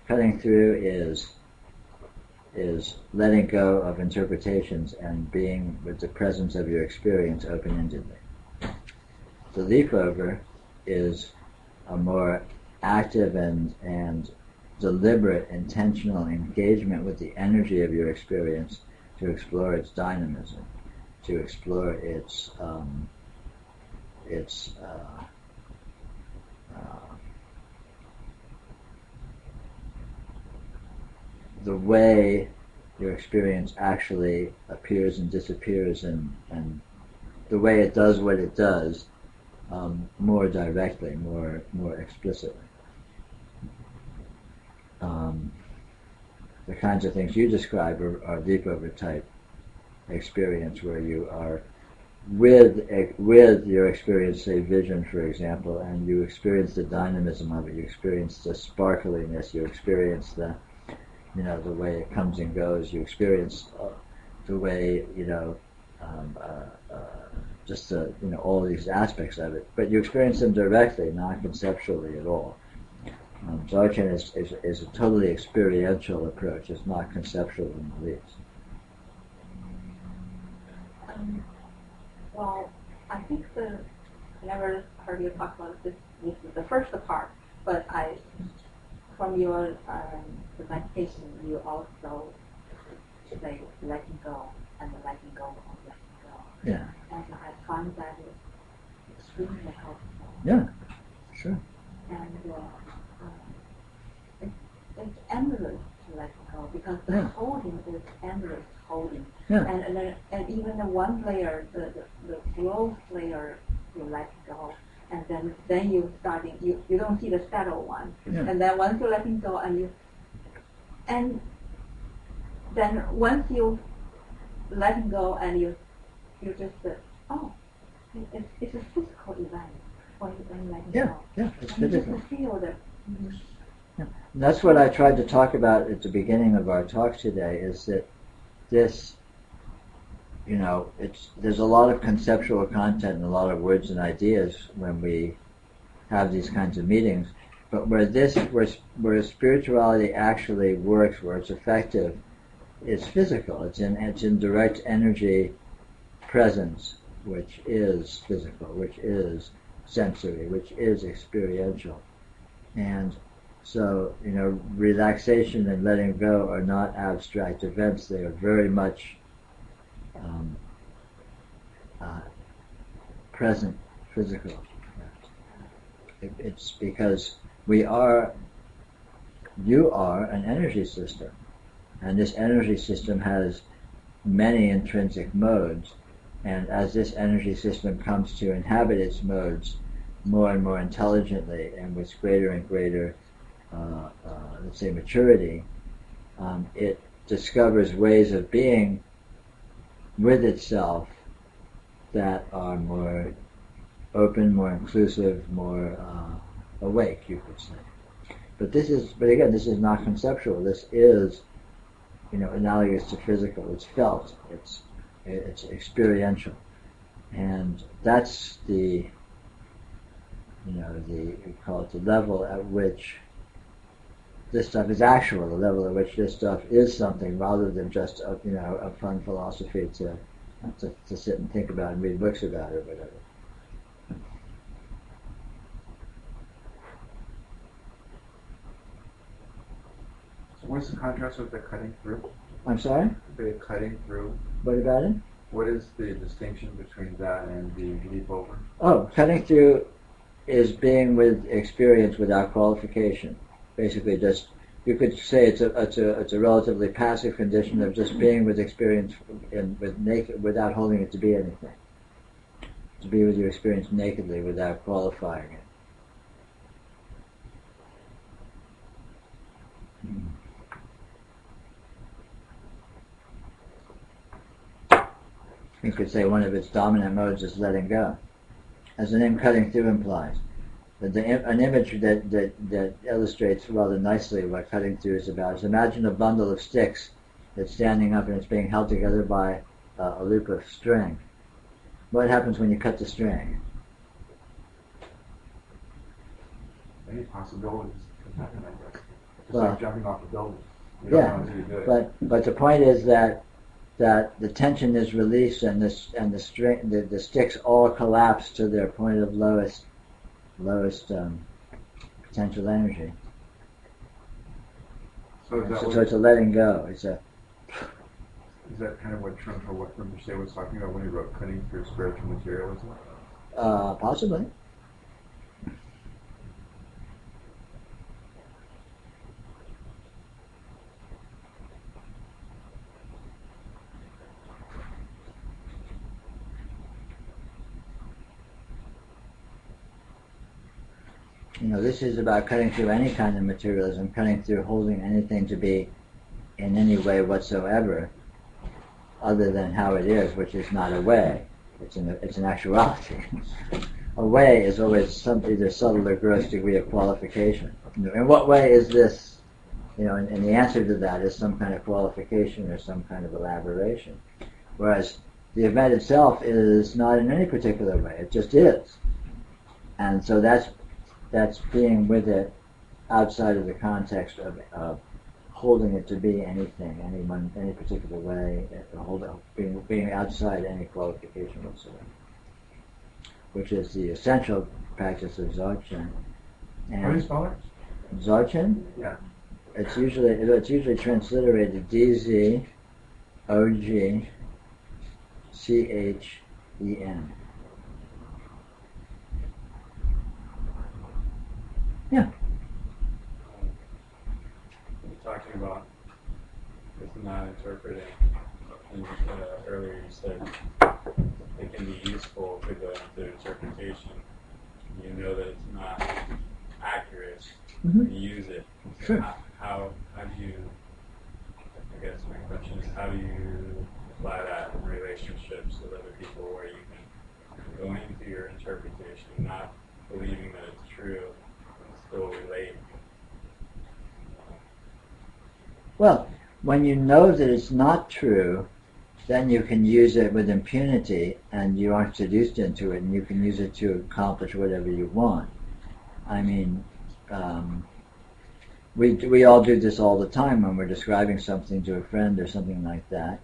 Cutting through is letting go of interpretations and being with the presence of your experience open-endedly. The leap over is a more active and deliberate, intentional engagement with the energy of your experience to explore its dynamism, to explore its the way your experience actually appears and disappears, and the way it does what it does more directly, more explicitly. the kinds of things you describe are deep over type experience, where you are with your experience, say vision, for example, and you experience the dynamism of it, you experience the sparkliness, you experience the way it comes and goes, you experience the way just all these aspects of it, but you experience them directly, not conceptually at all. Dzogchen is a totally experiential approach. It's not conceptual in the least. Well, I think I never heard you talk about this. This is the first part, but from your presentation, you also say letting go and letting go of letting go. Yeah. And I find that extremely helpful. Yeah, sure. And it's endless to let go, because the holding is endless holding. Yeah. And even the one layer, the growth layer, you let go, and then you don't see the shadow one. Yeah. And then once you're letting go, and then once you letting go, and you just it's a physical event when letting go. Yeah, it's And physical. just to feel that. Yeah. And that's what I tried to talk about at the beginning of our talk today, is that this, there's a lot of conceptual content and a lot of words and ideas when we have these kinds of meetings, but where spirituality actually works, where it's effective, it's physical. It's in direct energy presence, which is physical, which is sensory, which is experiential. And so, relaxation and letting go are not abstract events. They are very much present, physical. It's because you are an energy system, and this energy system has many intrinsic modes, and as this energy system comes to inhabit its modes more and more intelligently and with greater and greater let's say maturity, it discovers ways of being with itself that are more open, more inclusive, more awake, you could say. But again, this is not conceptual. This is, analogous to physical. It's felt. It's experiential, and that's the we call it the level at which this stuff is actual, the level at which this stuff is something, rather than just a fun philosophy to sit and think about and read books about or whatever. So what's the contrast with the cutting through? I'm sorry? The cutting through. What about it? What is the distinction between that and the leap over? Oh, cutting through is being with experience without qualification. Basically, just you could say it's a relatively passive condition of just being with experience without holding it to be anything. To be with your experience nakedly without qualifying it. You could say one of its dominant modes is letting go, as the name cutting through implies. An image that illustrates rather nicely what cutting through is about is imagine a bundle of sticks that's standing up and it's being held together by a loop of string. What happens when you cut the string? Any possibilities could happen, I guess. Just Well, like jumping off a building. You don't know until you do it. but the point is that the tension is released and the sticks all collapse to their point of lowest potential energy. So is that, So it's a letting go. is that kind of what Rinpoche was talking about when he wrote Cutting Through Spiritual Materialism? Possibly. This is about cutting through any kind of materialism, cutting through holding anything to be in any way whatsoever other than how it is, which is not a way. It's an actuality. A way is always some either subtle or gross degree of qualification. In what way is this? And the answer to that is some kind of qualification or some kind of elaboration. Whereas the event itself is not in any particular way. It just is. And so that's being with it outside of the context of holding it to be anything, any particular way, being outside any qualification whatsoever, which is the essential practice of Dzogchen. How do you spell it? Dzogchen? Yeah. It's usually transliterated D-Z-O-G-C-H-E-N. Yeah. You're talking about it's not interpreting. And earlier you said it can be useful to go into interpretation. You know that it's not accurate. Mm-hmm. You use it. Sure. How do you? I guess my question is, how do you apply that in relationships with other people, where you can go into your interpretation, not believing that it's true, and still relate? Well, when you know that it's not true, then you can use it with impunity, and you aren't seduced into it, and you can use it to accomplish whatever you want. I mean, we all do this all the time when we're describing something to a friend or something like that.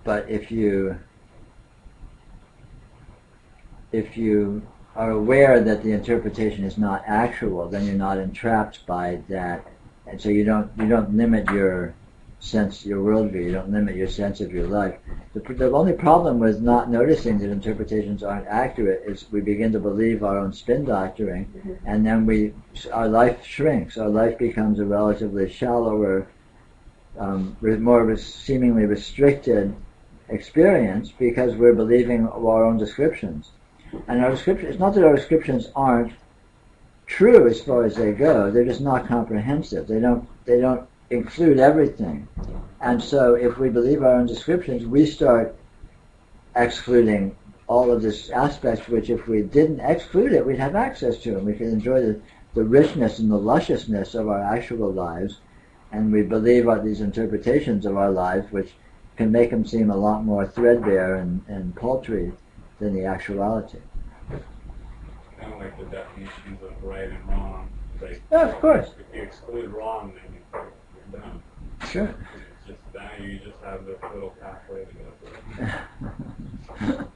But if you are aware that the interpretation is not actual, then you're not entrapped by that, and so you don't limit your sense, your worldview. You don't limit your sense of your life. The only problem with not noticing that interpretations aren't accurate is we begin to believe our own spin doctoring, and then our life shrinks. Our life becomes a relatively shallower, more seemingly restricted experience because we're believing our own descriptions. And it's not that our descriptions aren't true as far as they go. They're just not comprehensive. They don't include everything. And so if we believe our own descriptions, we start excluding all of these aspects which, if we didn't exclude it, we'd have access to them. We could enjoy the richness and the lusciousness of our actual lives, and we believe these interpretations of our lives, which can make them seem a lot more threadbare and paltry than the actuality. Kind of like the definitions of right and wrong. Like, Yeah, of course. If you exclude wrong, then you're done. Sure. It's just that you just have this little pathway to go through.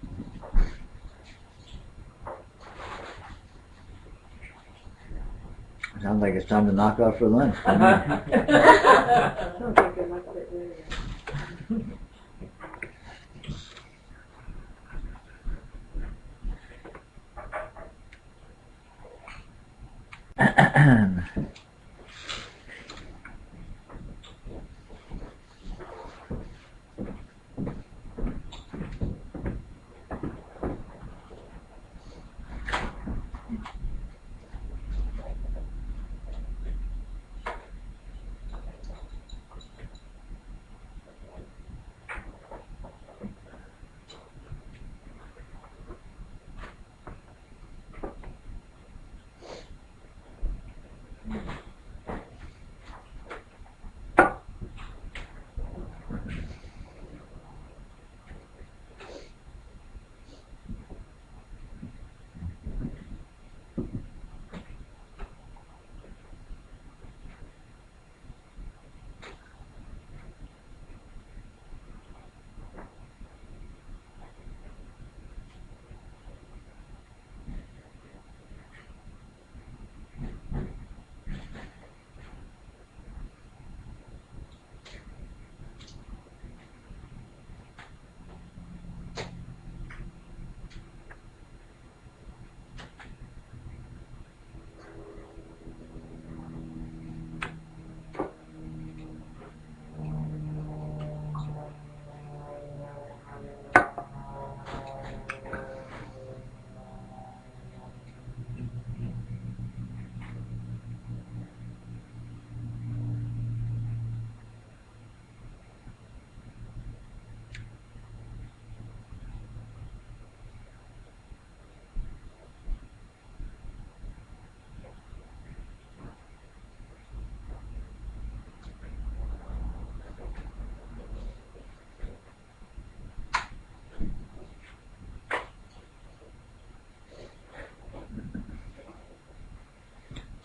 Sounds like it's time to knock off for lunch. Sounds like it might fit really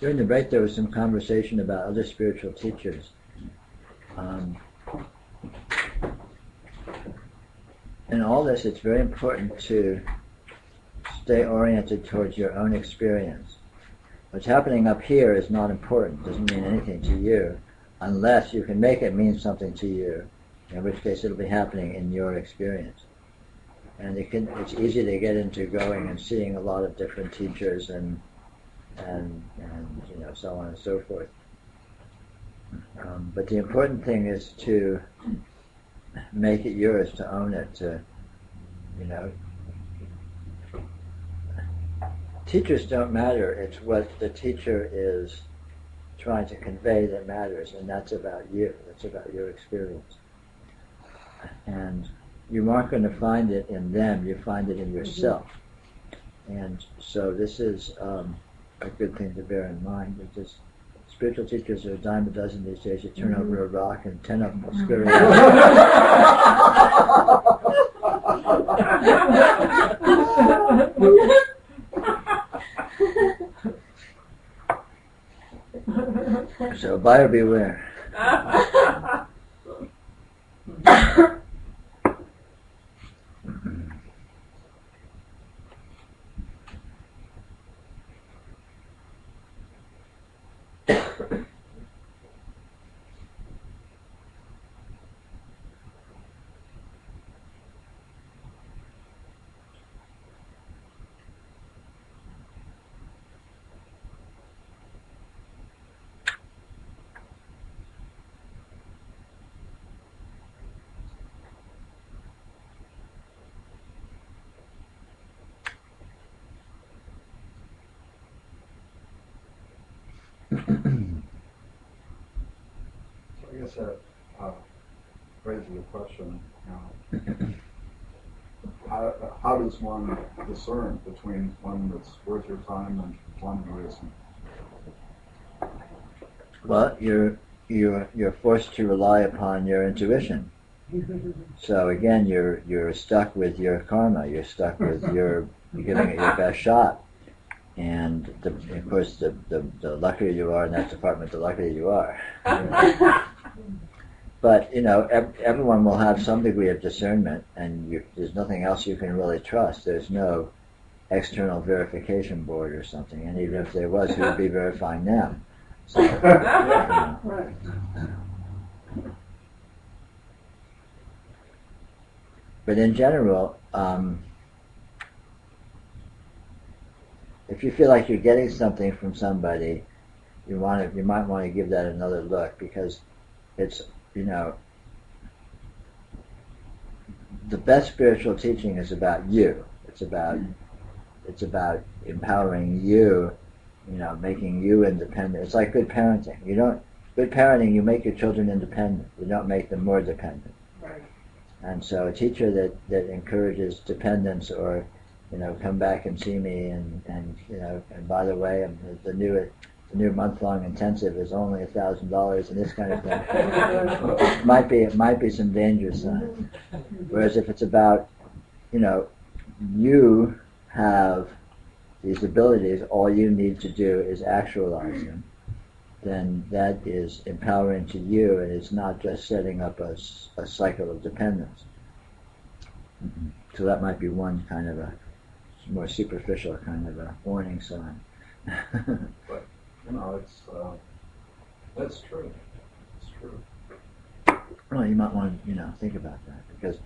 During the break, there was some conversation about other spiritual teachers. In all this, it's very important to stay oriented towards your own experience. What's happening up here is not important, doesn't mean anything to you, unless you can make it mean something to you, in which case it'll be happening in your experience. And it's easy to get into going and seeing a lot of different teachers and so on and so forth. But the important thing is to make it yours, to own it, to, teachers don't matter. It's what the teacher is trying to convey that matters, and that's about you. That's about your experience. And you aren't going to find it in them, you find it in yourself. And so this is a good thing to bear in mind. It's just, spiritual teachers are a dime a dozen these days. You turn over a rock and 10 of them will scurry out. So buyer beware. So I guess that raises the question, how does one discern between one that's worth your time and one who isn't? Well, you're forced to rely upon your intuition. So again, you're stuck with your karma. You're stuck with you're giving it your best shot. And of course, the luckier you are in that department, the luckier you are. But everyone will have some degree of discernment, and there's nothing else you can really trust. There's no external verification board or something, and even if there was, who would be verifying them? So, Right. But in general, if you feel like you're getting something from somebody, you might want to give that another look, because it's the best spiritual teaching is about you. It's about empowering you, making you independent. It's like good parenting. Good parenting, you make your children independent. You don't make them more dependent. Right. And so a teacher that encourages dependence, or come back and see me, and by the way, the new month-long intensive is only $1,000 and this kind of thing. It might be some danger signs. Whereas if it's about, you have these abilities, all you need to do is actualize them, then that is empowering to you, and it's not just setting up a cycle of dependence. So that might be one kind of a more superficial kind of a warning sign. But that's true. It's true. Well, you might want to think about that, because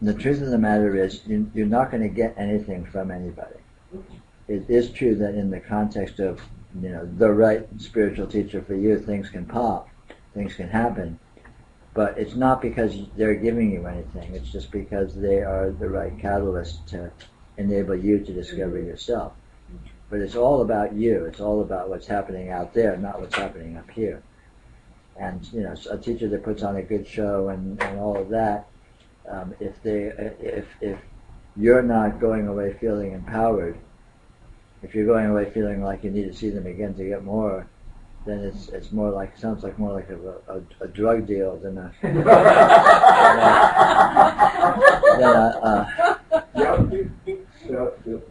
the truth of the matter is you're not going to get anything from anybody. It is true that in the context of the right spiritual teacher for you, things can pop, things can happen, but it's not because they're giving you anything. It's just because they are the right catalyst to enable you to discover yourself. But it's all about you. It's all about what's happening out there, not what's happening up here. And a teacher that puts on a good show and all of that, if you're not going away feeling empowered, if you're going away feeling like you need to see them again to get more, then it's more like, sounds like more like a drug deal than a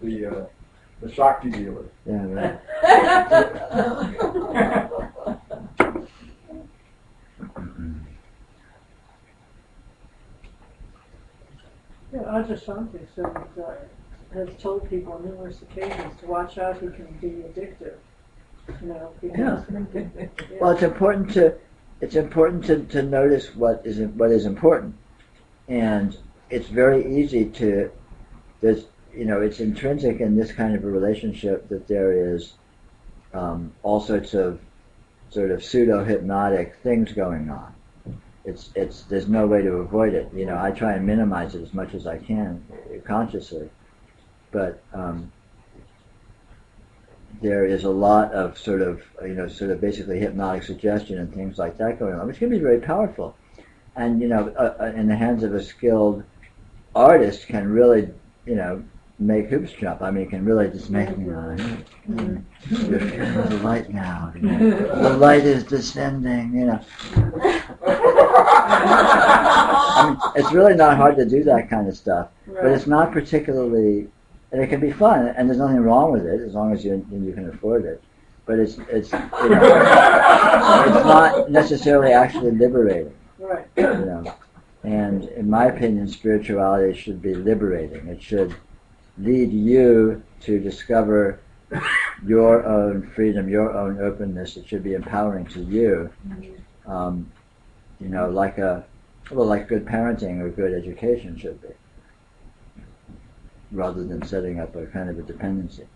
Yeah, the a Shakti dealer. Yeah, right. Yeah, Ajashanti has told people on numerous occasions to watch out, he can be addictive. Because Well, it's important to notice what is important, and it's very easy to. It's intrinsic in this kind of a relationship that there is all sorts of sort of pseudo-hypnotic things going on. There's no way to avoid it. I try and minimize it as much as I can consciously, but there is a lot of sort of basically hypnotic suggestion and things like that going on, which can be very powerful, and in the hands of a skilled artist can really make hoops jump. I mean, it can really just make the light now. The light is descending. I mean, it's really not hard to do that kind of stuff, but it's not particularly, and it can be fun, and there's nothing wrong with it as long as you can afford it. But it's it's not necessarily actually liberating. Right. And in my opinion, spirituality should be liberating. It should lead you to discover your own freedom, your own openness. It should be empowering to you. Like good parenting or good education should be, rather than setting up a kind of a dependency.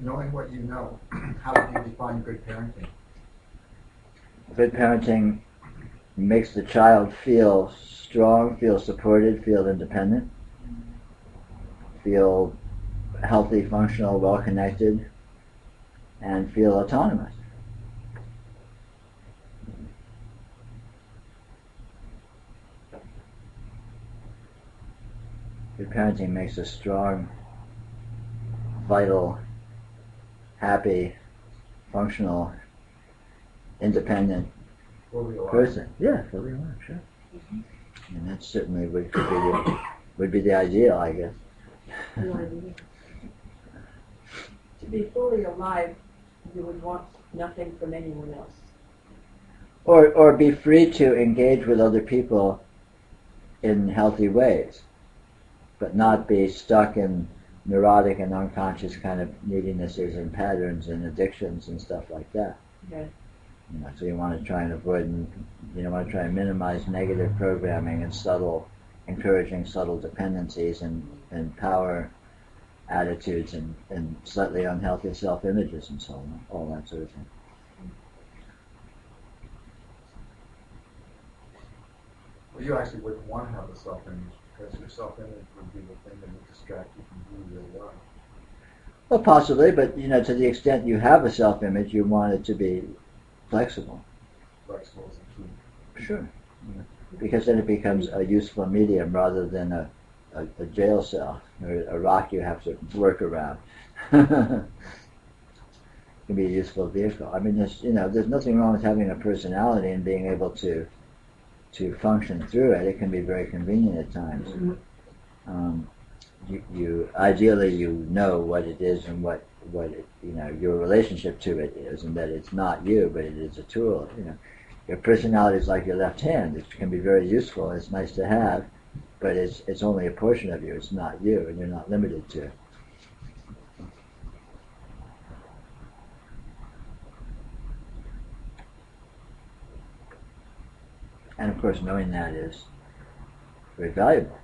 Knowing what you know, how would you define good parenting? Good parenting makes the child feel strong, feel supported, feel independent, feel healthy, functional, well-connected, and feel autonomous. Good parenting makes a strong, vital, happy, functional, independent person. Yeah, fully alive, sure. And that certainly would be the ideal, I guess. To be fully alive, you would want nothing from anyone else. Or be free to engage with other people in healthy ways, but not be stuck in neurotic and unconscious kind of needinesses and patterns and addictions and stuff like that. Okay. So you want to try and avoid, and minimize negative programming and encouraging subtle dependencies and power attitudes and slightly unhealthy self-images and so on, all that sort of thing. Well, you actually wouldn't want to have a self-image, because your self-image would be the thing that would distract you from who you really are. Well, possibly, but to the extent you have a self-image, you want it to be flexible. Flexible is a key. Sure. Because then it becomes a useful medium rather than a jail cell or a rock you have to work around. It can be a useful vehicle. I mean, there's nothing wrong with having a personality and being able to function through it. It can be very convenient at times. Ideally you know what it is and what your relationship to it is, and that it's not you, but it is a tool. Your personality is like your left hand. It can be very useful. It's nice to have, but it's only a portion of you. It's not you, and you're not limited to it. And of course, knowing that is very valuable.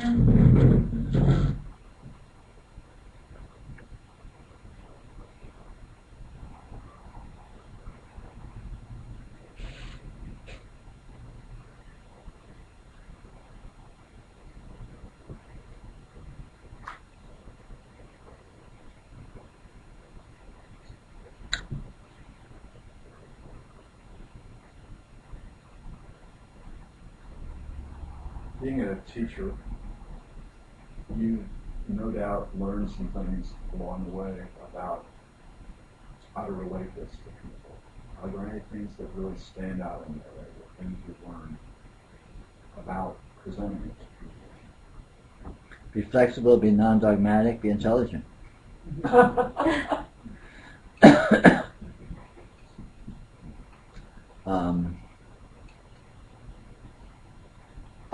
Being a teacher, you no doubt learn some things along the way about how to relate this to people. Are there any things that really stand out in there, the things you've learned about presenting it to people? Be flexible, be non-dogmatic, be intelligent.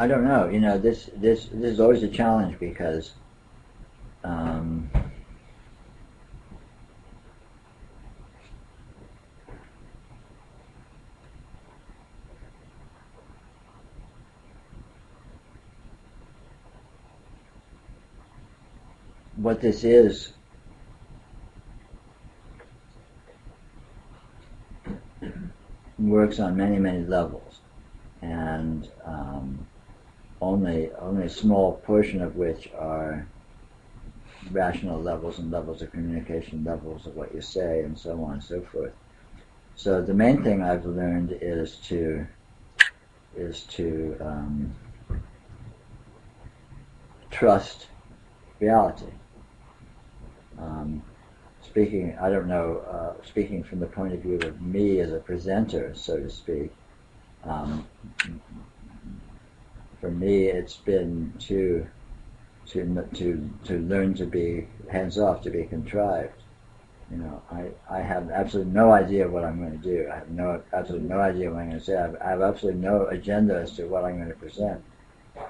I don't know. You know, this is always a challenge because what this is works on many, many levels, and only a small portion of which are rational levels and levels of communication, levels of what you say, and so on and so forth. So the main thing I've learned is to trust reality. Speaking from the point of view of me as a presenter, so to speak, for me it's been to learn to be hands off, to be contrived. You know, I have absolutely no idea what I'm going to do. I have absolutely no idea what I'm going to say. I have absolutely no agenda as to what I'm going to present.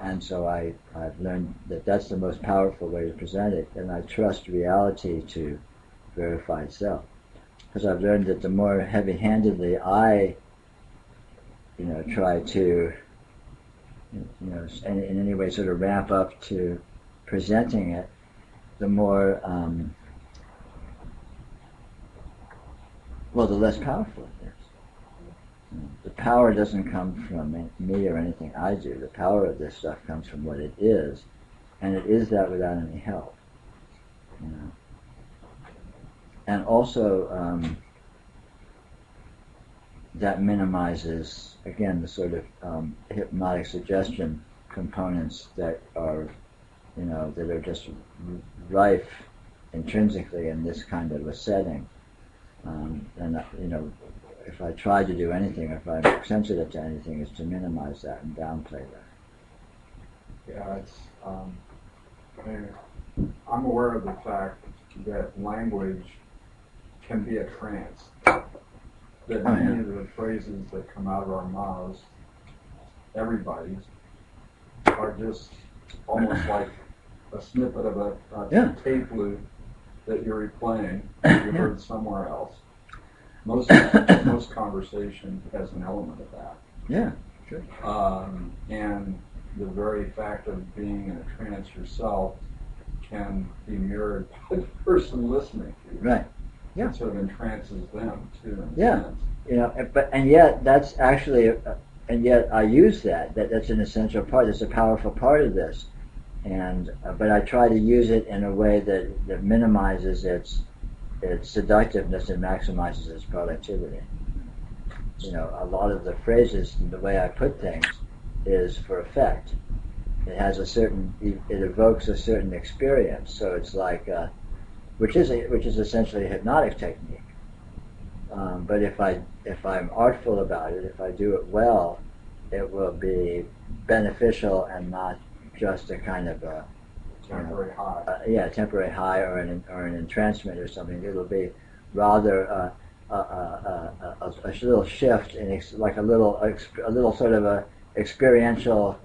And so I've learned that that's the most powerful way to present it, and I trust reality to verify itself. Because I've learned that the more heavy-handedly I, try to, in any way sort of ramp up to presenting it, the more, the less powerful it is. The power doesn't come from me or anything I do. The power of this stuff comes from what it is, and it is that without any help. And also, that minimizes, again, the sort of hypnotic suggestion components that are, that are just rife intrinsically in this kind of a setting. If I try to do anything, if I'm sensitive to anything, is to minimize that and downplay that. Yeah, I'm aware of the fact that language can be a trance. That many of the phrases that come out of our mouths, everybody's, are just almost like a snippet of a tape loop that you're replaying that you heard somewhere else. Most conversation has an element of that. Yeah, sure. And the very fact of being in a trance yourself can be mirrored by the person listening to you. Right. Yeah. It sort of entrances them too. In yeah. a sense. And yet that's actually, and yet I use that. That's an essential part. It's a powerful part of this. And but I try to use it in a way that minimizes its seductiveness and maximizes its productivity. A lot of the phrases and the way I put things is for effect. It has it evokes a certain experience. So it's like, which is essentially a hypnotic technique. But if I'm artful about it, if I do it well, it will be beneficial and not just a kind of a temporary high. Temporary high or an entrancement or something. It'll be rather a little shift in like a little sort of a experiential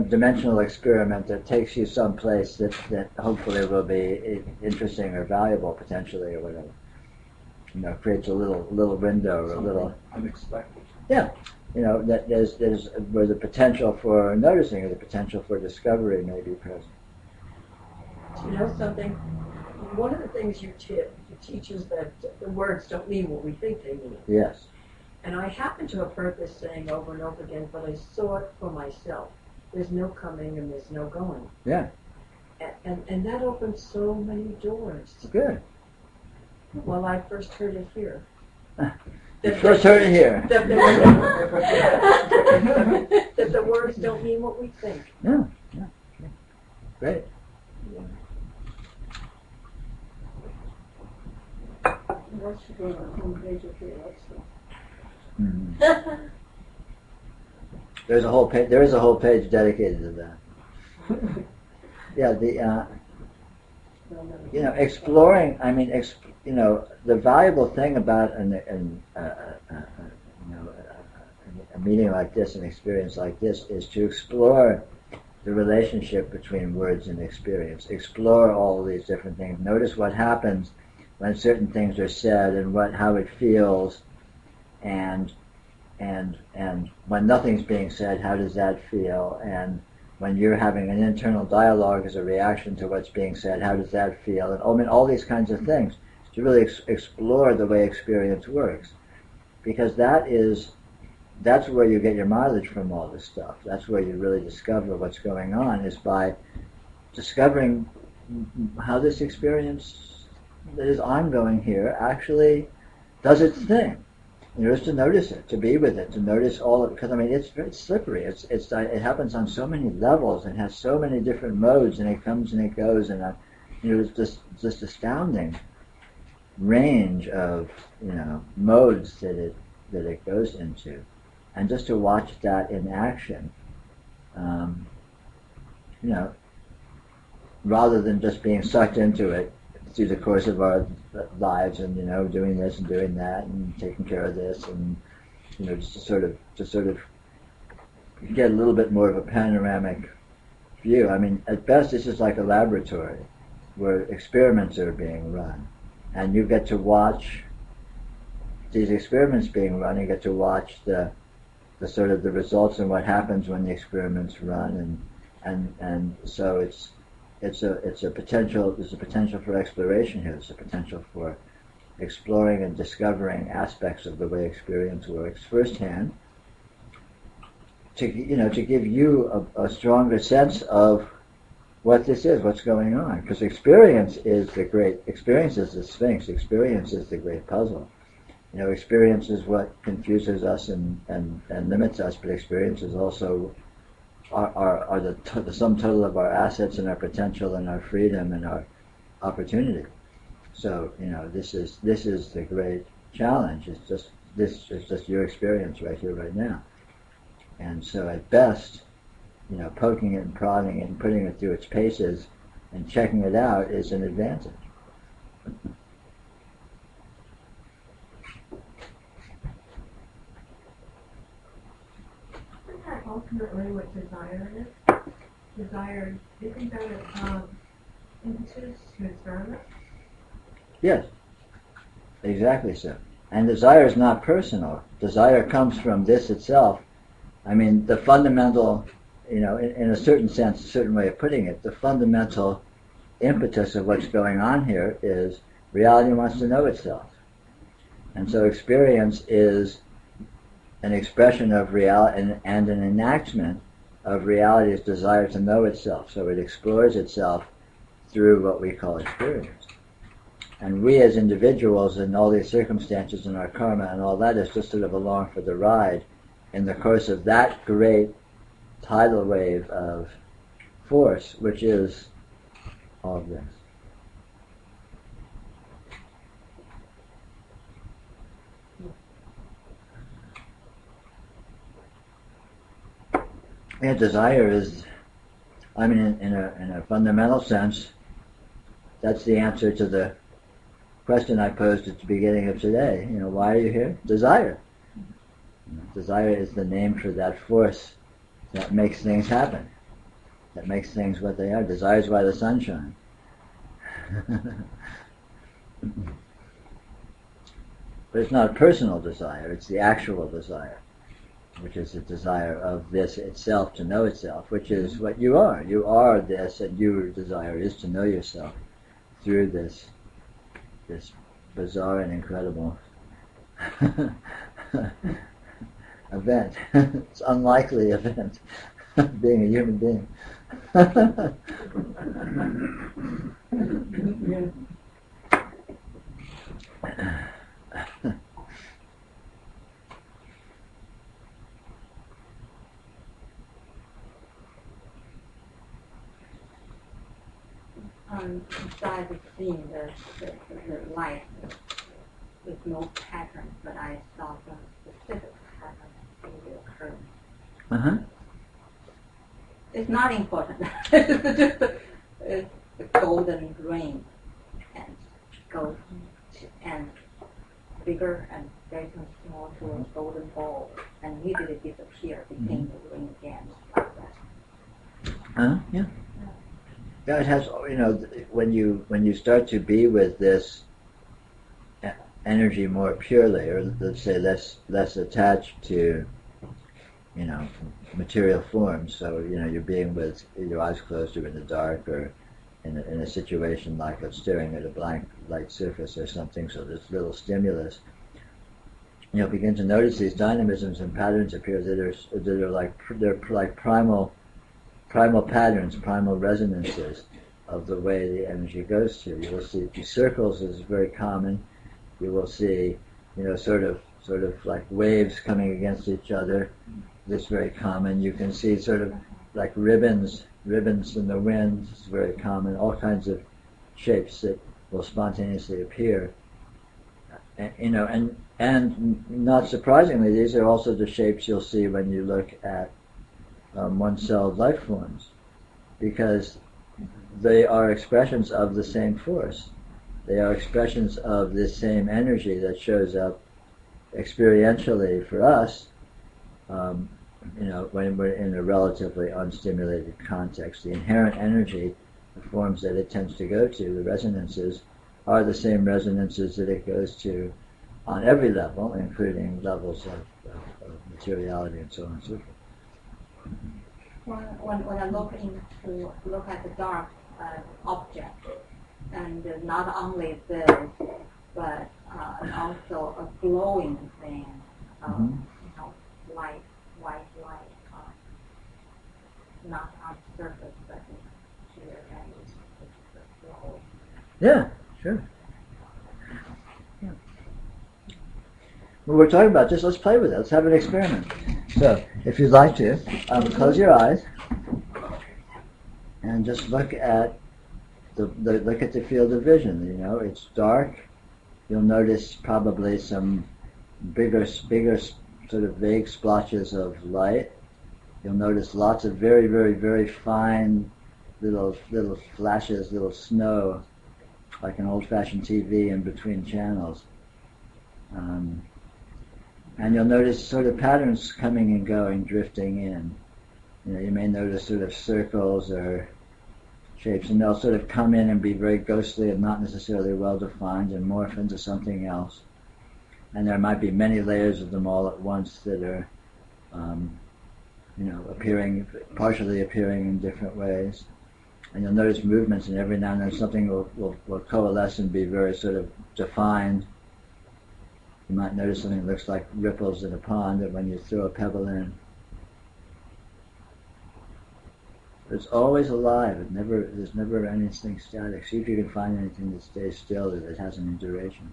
dimensional experiment that takes you someplace that hopefully will be interesting or valuable potentially or whatever. Creates a little window or a little unexpected. Yeah, that there's where the potential for noticing or the potential for discovery may be present. You know something? One of the things you teach is that the words don't mean what we think they mean. Yes. And I happen to have heard this saying over and over again, but I saw it for myself. There's no coming and there's no going. Yeah. And that opens so many doors. Good. Well, I first heard it here. You first heard it here. That the words don't mean what we think. Yeah. Great. That should go on the homepage of your website. Mm-hmm. There is a whole page dedicated to that. Yeah, exploring. I mean, the valuable thing about a meeting like this, an experience like this, is to explore the relationship between words and experience. Explore all of these different things. Notice what happens when certain things are said and how it feels, and when nothing's being said, how does that feel? And when you're having an internal dialogue as a reaction to what's being said, how does that feel? And all these kinds of things, to really explore the way experience works, because that's where you get your mileage from all this stuff. That's where you really discover what's going on, is by discovering how this experience that is ongoing here actually does its thing. Just to notice it, to be with it, to notice all of it, because it's very slippery. It happens on so many levels and has so many different modes, and it comes and it goes, and it's just astounding range of modes that it goes into, and just to watch that in action, rather than just being sucked into it through the course of our lives, and doing this and doing that and taking care of this, and just to sort of get a little bit more of a panoramic view. At best this is like a laboratory where experiments are being run, and you get to watch these experiments being run. You get to watch the sort of the results and what happens when the experiments run, and so there's a potential for exploration here. There's a potential for exploring and discovering aspects of the way experience works firsthand, to give you a stronger sense of what this is, what's going on. Because experience is the Sphinx. Experience is the great puzzle. Experience is what confuses us and limits us, but experience is also are the sum total of our assets and our potential and our freedom and our opportunity. So this is the great challenge. This is just your experience right here, right now. And so at best, poking it and prodding it and putting it through its paces and checking it out is an advantage. Ultimately, what desire is? Desire, do you think that is impetus to experiment? Yes, exactly so. And desire is not personal. Desire comes from this itself. The fundamental, in a certain sense, a certain way of putting it, the fundamental impetus of what's going on here is reality wants to know itself. And so experience is an expression of reality and an enactment of reality's desire to know itself. So it explores itself through what we call experience. And we as individuals and all these circumstances and our karma and all that is just sort of along for the ride in the course of that great tidal wave of force, which is all of this. Yeah, desire is, in a fundamental sense, that's the answer to the question I posed at the beginning of today. Why are you here? Desire. Desire is the name for that force that makes things happen, that makes things what they are. Desire is why the sun shines. But it's not a personal desire, it's the actual desire. which is the desire of this itself to know itself, which is what you are. You are this, and your desire is to know yourself through this bizarre and incredible event. It's unlikely event, being a human being. Besides seeing the light with no pattern, but I saw some specific pattern really occurring. Uh-huh. It's not important. It's just it's the golden rain and goes and bigger and very small to a golden ball and immediately disappear, became the rain again, like that. Yeah. Yeah, it has. When you start to be with this energy more purely, or let's say less attached to, material forms. So you're being with your eyes closed or in the dark, or in a situation like of staring at a blank light surface or something. So this little stimulus, you'll begin to notice these dynamisms and patterns appear that are like primal patterns, primal resonances of the way the energy goes to. You will see circles is very common. You will see, sort of like waves coming against each other. This is very common. You can see sort of like ribbons in the wind. It's very common. All kinds of shapes that will spontaneously appear. And not surprisingly, these are also the shapes you'll see when you look at one-celled life forms, because they are expressions of the same force. They are expressions of this same energy that shows up experientially for us, when we're in a relatively unstimulated context. The inherent energy, the forms that it tends to go to, the resonances, are the same resonances that it goes to on every level, including levels of materiality and so on and so forth. When I look at the dark object, and not only this, but also a glowing thing, light, white light, not on the surface, but here and the whole. Yeah, sure. Yeah. Well, we're talking about just let's play with it. Let's have an experiment. So, if you'd like to, close your eyes and just look at the field of vision. It's dark. You'll notice probably some bigger sort of vague splotches of light. You'll notice lots of very, very, very fine little flashes, little snow, like an old-fashioned TV in between channels. And you'll notice sort of patterns coming and going, drifting in. You may notice sort of circles or shapes, and they'll sort of come in and be very ghostly and not necessarily well-defined and morph into something else. And there might be many layers of them all at once that are, partially appearing in different ways. And you'll notice movements, and every now and then something will coalesce and be very sort of defined. You might notice something that looks like ripples in a pond, and when you throw a pebble in, it's always alive. There's never anything static. See if you can find anything that stays still, that has any duration.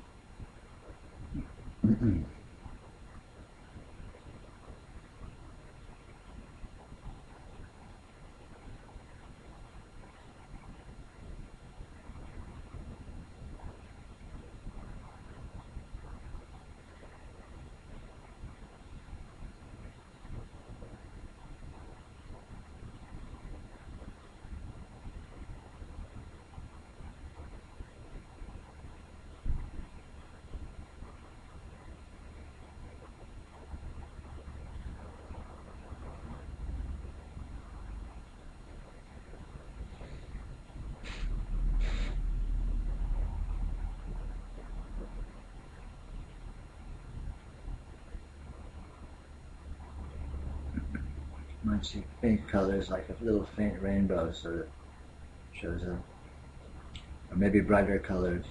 might see faint colors, like a little faint rainbow sort of shows up. Or maybe brighter colors.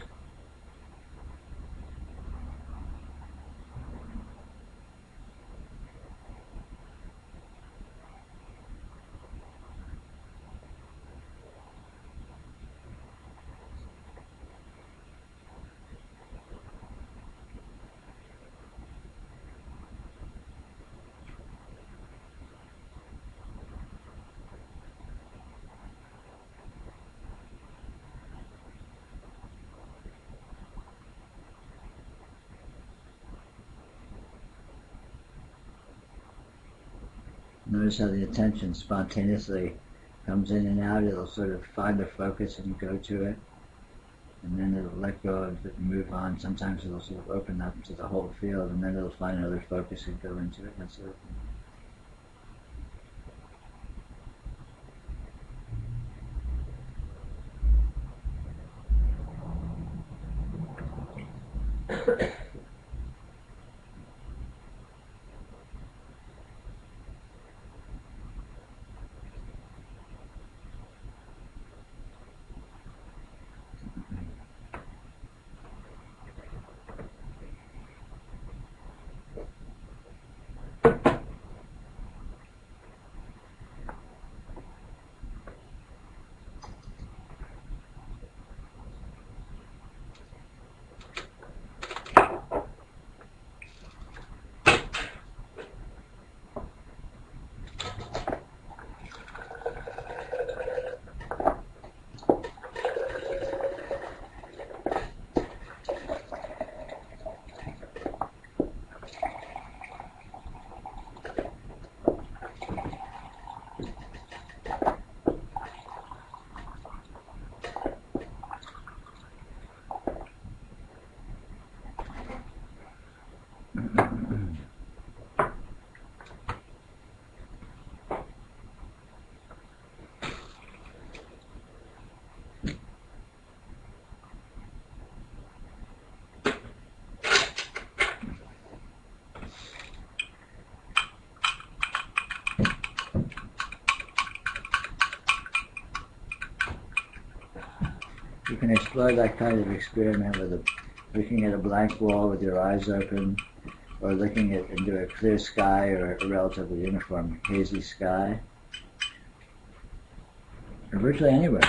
Notice how the attention spontaneously comes in and out. It'll sort of find a focus and go to it, and then it'll let go of it and move on. Sometimes it'll sort of open up to the whole field, and then it'll find another focus and go into it, that sort of thing. You can explore that kind of experiment with looking at a blank wall with your eyes open, or looking into a clear sky or a relatively uniform hazy sky, or virtually anywhere.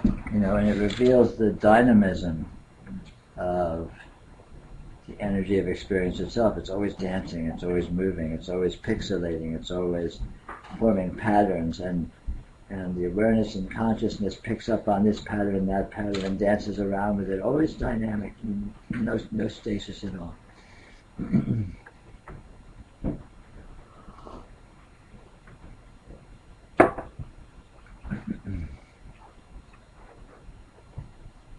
And it reveals the dynamism of the energy of experience itself. It's always dancing, it's always moving, it's always pixelating, it's always forming patterns, and the awareness and consciousness picks up on this pattern and that pattern and dances around with it. Always dynamic, no stasis at all. And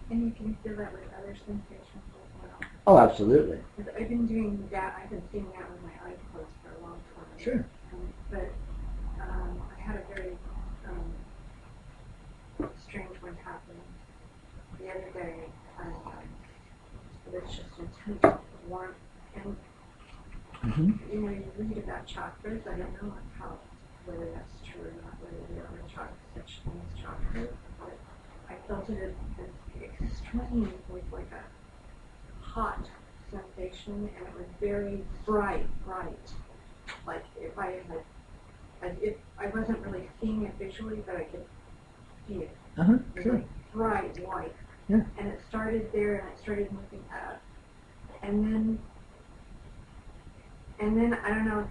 you can feel that with other sensations as well. Oh, absolutely. I've been doing that. I've been seeing that with my eyes closed for a long time. Sure. But I had a very strange one happen the other day. It was just intense warmth, and you read about chakras. I don't know whether that's true or not, whether there are such things as chakras, but I felt it as extreme, with like a hot sensation, and it was very bright. Like if I wasn't really seeing it visually, but I could see it. It was Sure. like bright white. Yeah. And it started there, and it started moving up. And then I don't know if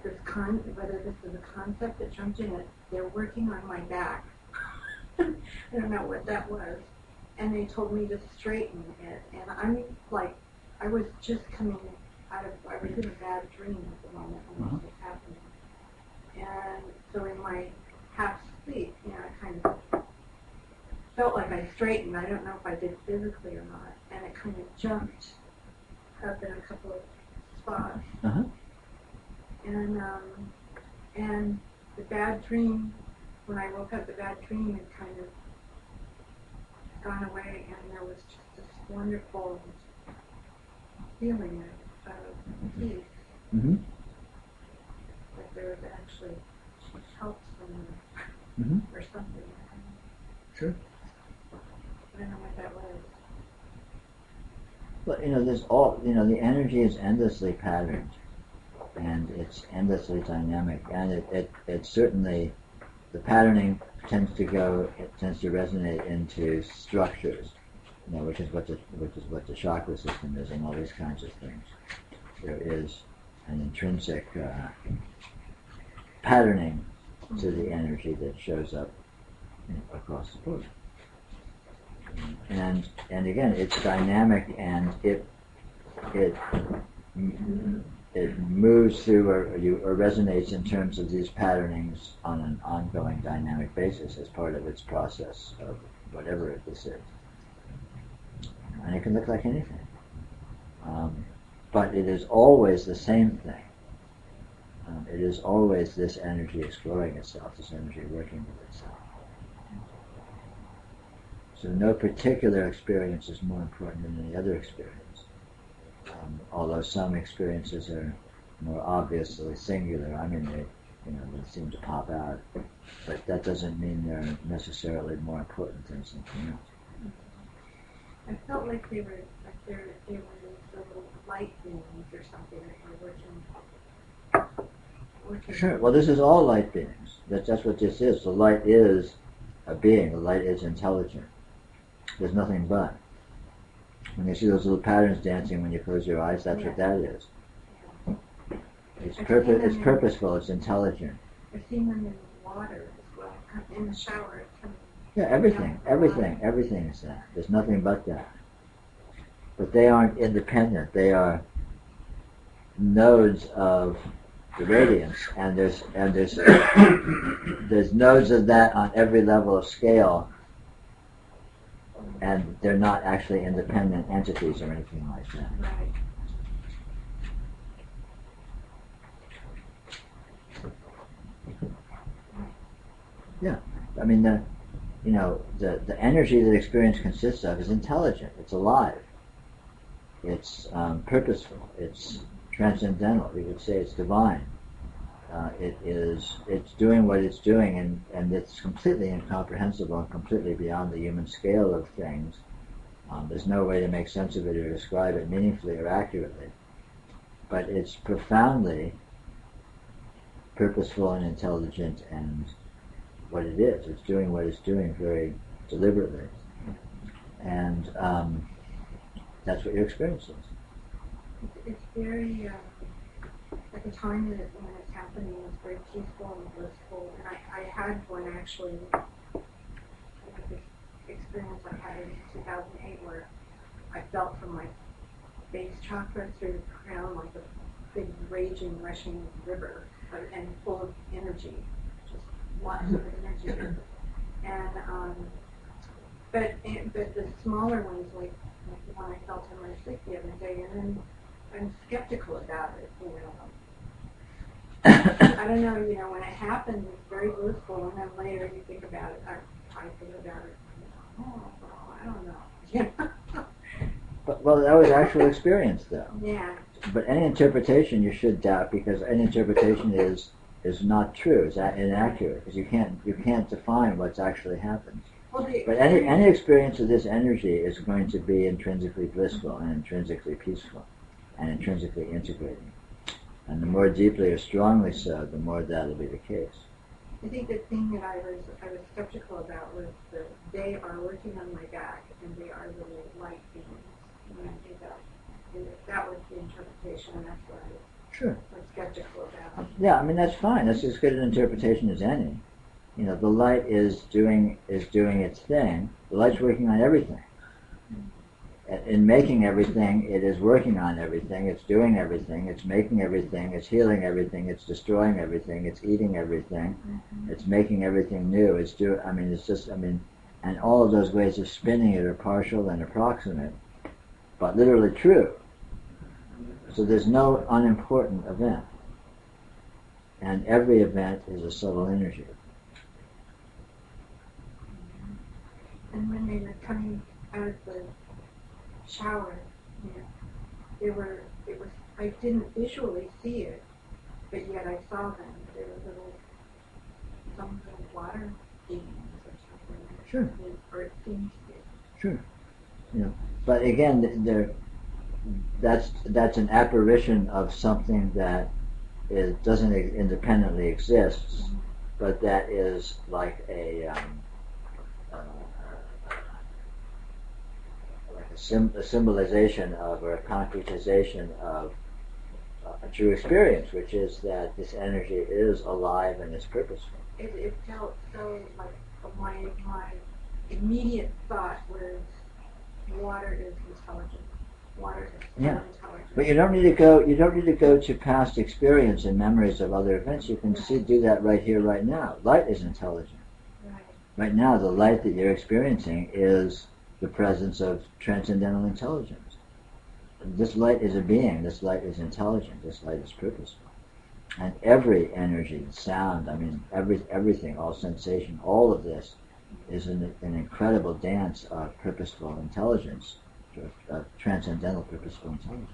whether this is a concept that jumped in it. They're working on my back. I don't know what that was. And they told me to straighten it. And I'm like, I was just coming out of, I was in a bad dream at the moment when this was happening. And so in my half sleep, I kind of felt like I straightened. I don't know if I did physically or not. And it kind of jumped up in a couple of spots. And the bad dream, when I woke up, the bad dream had kind of gone away, and there was just this wonderful feeling of peace. Like there was actually help somewhere Mm-hmm. or something. Sure. I don't know what that was. But the energy is endlessly patterned, and it's endlessly dynamic, and it certainly, the patterning tends to resonate into structures, which is what the chakra system is, and all these kinds of things. There is an intrinsic patterning to the energy that shows up across the board. And again, it's dynamic, and it moves through or resonates in terms of these patternings on an ongoing dynamic basis as part of its process of whatever this is. And it can look like anything. But it is always the same thing. It is always this energy exploring itself, this energy working with itself. So no particular experience is more important than any other experience. Although some experiences are more obviously singular, I mean, they seem to pop out, but that doesn't mean they're necessarily more important than something else. I felt like they were these little light beings or something that were working. Sure. Well, this is all light beings. That's what this is. The light is a being. The light is intelligent. There's nothing but. When you see those little patterns dancing when you close your eyes, that's what that is. It's purposeful. It's intelligent. I've seen them in the water as well, in the shower. Yeah, everything is that. There's nothing but that. But they aren't independent. They are nodes of the radiance, and there's nodes of that on every level of scale, and they're not actually independent entities or anything like that. Right. Yeah, I mean the energy that experience consists of is intelligent. It's alive. It's purposeful. It's transcendental. We would say it's divine. It's doing what it's doing, and it's completely incomprehensible and completely beyond the human scale of things. There's no way to make sense of it or describe it meaningfully or accurately. But it's profoundly purposeful and intelligent, and what it is. It's doing what it's doing very deliberately. And that's what your experience is. It's very, at the time when it's happening, it's very peaceful and blissful. And I had one actually, this experience I had in 2008 where I felt from my base chakra through the crown like a big raging, rushing river, and full of energy, just lots of energy. And but the smaller ones, like the one I felt in my sleep the other day, and then I'm skeptical about it. I don't know. When it happens, it's very blissful, and then later you think about it. I think about it. Oh, I don't know. But that was actual experience, though. Yeah. But any interpretation you should doubt, because any interpretation is not true. It's inaccurate, because you can't define what's actually happened. Well, but any experience of this energy is going to be intrinsically blissful and intrinsically peaceful and intrinsically integrating. And the more deeply or strongly so, the more that'll be the case. I think the thing that I was skeptical about was that they are working on my back, and they are really light beings. And I think that was the interpretation, and that's what I was skeptical about. Yeah, I mean that's fine. That's as good an interpretation as any. The light is doing its thing. The light's working on everything. In making everything, it is working on everything. It's doing everything. It's making everything. It's healing everything. It's destroying everything. It's eating everything. Mm-hmm. It's making everything new. And all of those ways of spinning it are partial and approximate, but literally true. So there's no unimportant event, and every event is a subtle energy. And when they were coming out of the shower, I didn't visually see it, but yet I saw them. there are some little water beings or something. Sure. Or it seems to be. Sure. But again, that's an apparition of something that doesn't independently exist, but that is like a symbolization of, or a concretization of a true experience, which is that this energy is alive and is purposeful. It felt so like my immediate thought was water is intelligent. Water is intelligent. But you don't need to go to past experience and memories of other events. You can do that right here, right now. Light is intelligent. Right now, the light that you're experiencing is the presence of transcendental intelligence. This light is a being. This light is intelligent. This light is purposeful. And every energy, sound, everything, all sensation, all of this is an incredible dance of purposeful intelligence, of transcendental purposeful intelligence.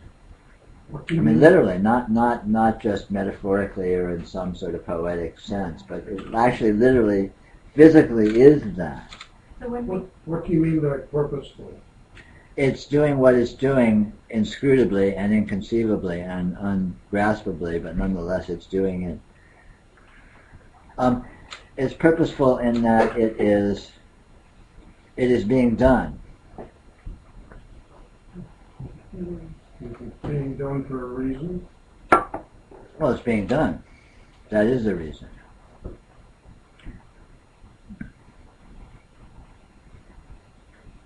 Literally, not just metaphorically or in some sort of poetic sense, but it actually, literally, physically is that. So What do you mean by purposeful? It's doing what it's doing inscrutably and inconceivably and ungraspably, but nonetheless it's doing it. It's purposeful in that it is being done. Is it being done for a reason? Well, it's being done. That is the reason.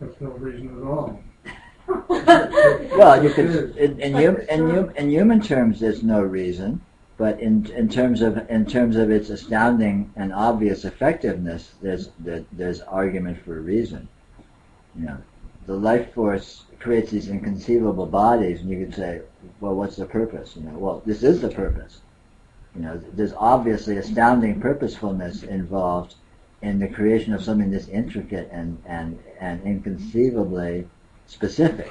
That's no reason at all. Well, you could in human terms, there's no reason, but in terms of its astounding and obvious effectiveness, there's argument for a reason. The life force creates these inconceivable bodies, and you could say, well, what's the purpose? Well, this is the purpose. There's obviously astounding purposefulness involved in the creation of something this intricate and inconceivably specific.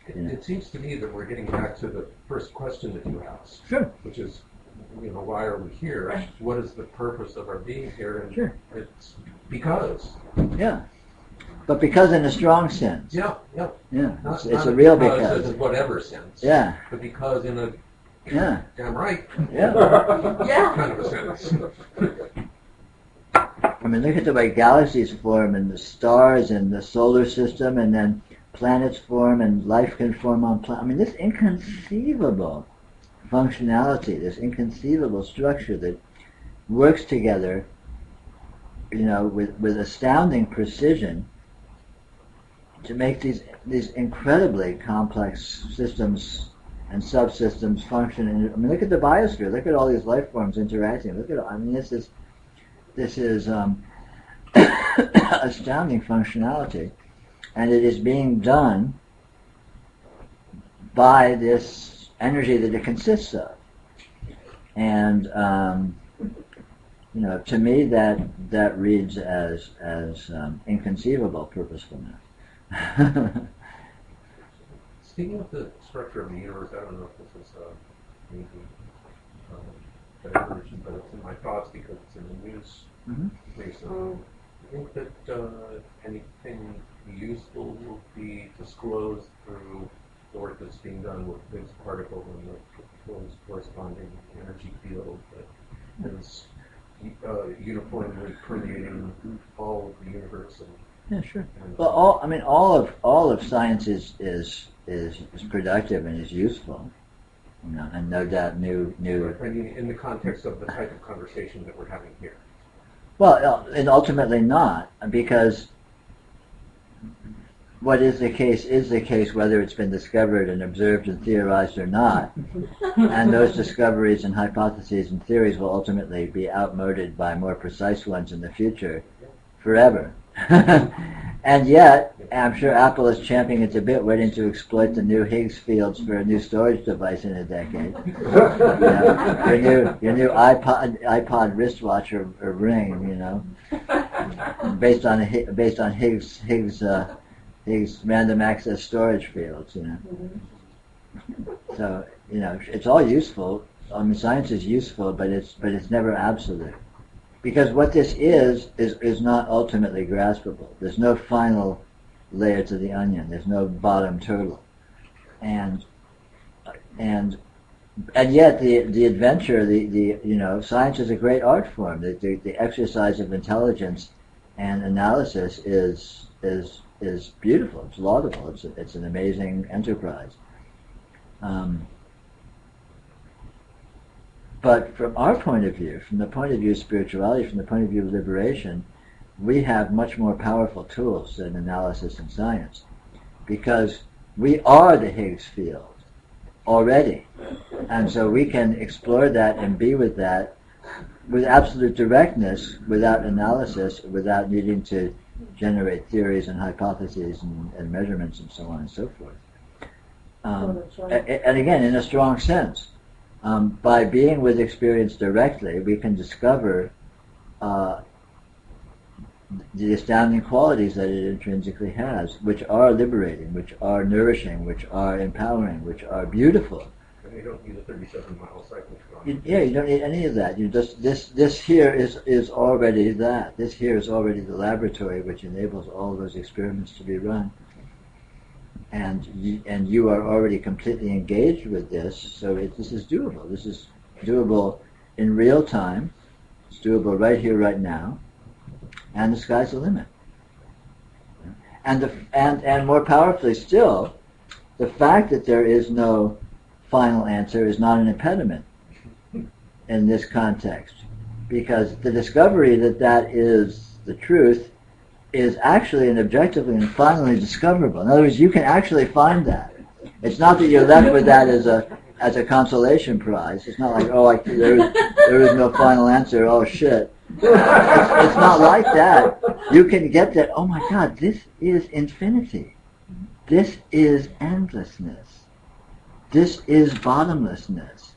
It seems to me that we're getting back to the first question that you asked, Sure. which is, why are we here? Right. What is the purpose of our being here? And Sure. it's because. Yeah. But because in a strong sense. Yeah. Yeah. Not It's a real because because. in whatever sense. Yeah. But because in a Yeah. damn right Yeah. kind of a sense. Look at the way galaxies form and the stars and the solar system, and then planets form and life can form on planets. This inconceivable functionality, this inconceivable structure that works together, with astounding precision to make these incredibly complex systems and subsystems function. And look at the biosphere. Look at all these life forms interacting. Look at this is astounding functionality, and it is being done by this energy that it consists of. And to me, that reads as inconceivable purposefulness. Speaking of the structure of the universe, I don't know if this is maybe diversion, but it's in my thoughts because it's in the news recently. I think that anything useful will be disclosed through the work that's being done with Higgs particle and the corresponding energy field that is uniformly permeating all of the universe. Yeah, sure. Well, all of science is productive and is useful, and no doubt new. I mean, in the context of the type of conversation that we're having here. Well, and ultimately not, because what is the case whether it's been discovered and observed and theorized or not, and those discoveries and hypotheses and theories will ultimately be outmoded by more precise ones in the future, forever. And yet, I'm sure Apple is champing at the bit, waiting to exploit the new Higgs fields for a new storage device in a decade. Your new iPod wristwatch or ring, based on Higgs random access storage fields, So it's all useful, I mean, science is useful, but it's never absolute. Because what this is not ultimately graspable. There's no final layer to the onion. There's no bottom turtle. And yet the adventure, science is a great art form. The exercise of intelligence and analysis is beautiful. It's laudable. It's an amazing enterprise. But from our point of view, from the point of view of spirituality, from the point of view of liberation, we have much more powerful tools than analysis and science, because we are the Higgs field already, and so we can explore that and be with that with absolute directness, without analysis, without needing to generate theories and hypotheses and measurements and so on and so forth. And again, in a strong sense, by being with experience directly, we can discover the astounding qualities that it intrinsically has, which are liberating, which are nourishing, which are empowering, which are beautiful. And you don't need a 37-mile cycle. You don't need any of that. You just this here is already that. This here is already the laboratory which enables all those experiments to be run. And you are already completely engaged with this, so this is doable. This is doable in real time. It's doable right here, right now, and the sky's the limit. And more powerfully still, the fact that there is no final answer is not an impediment in this context, because the discovery that is the truth is actually and objectively and finally discoverable. In other words, you can actually find that. It's not that you're left with that as a consolation prize. It's not like, there is no final answer, oh shit. It's not like that. You can get that, oh my God, this is infinity. This is endlessness. This is bottomlessness.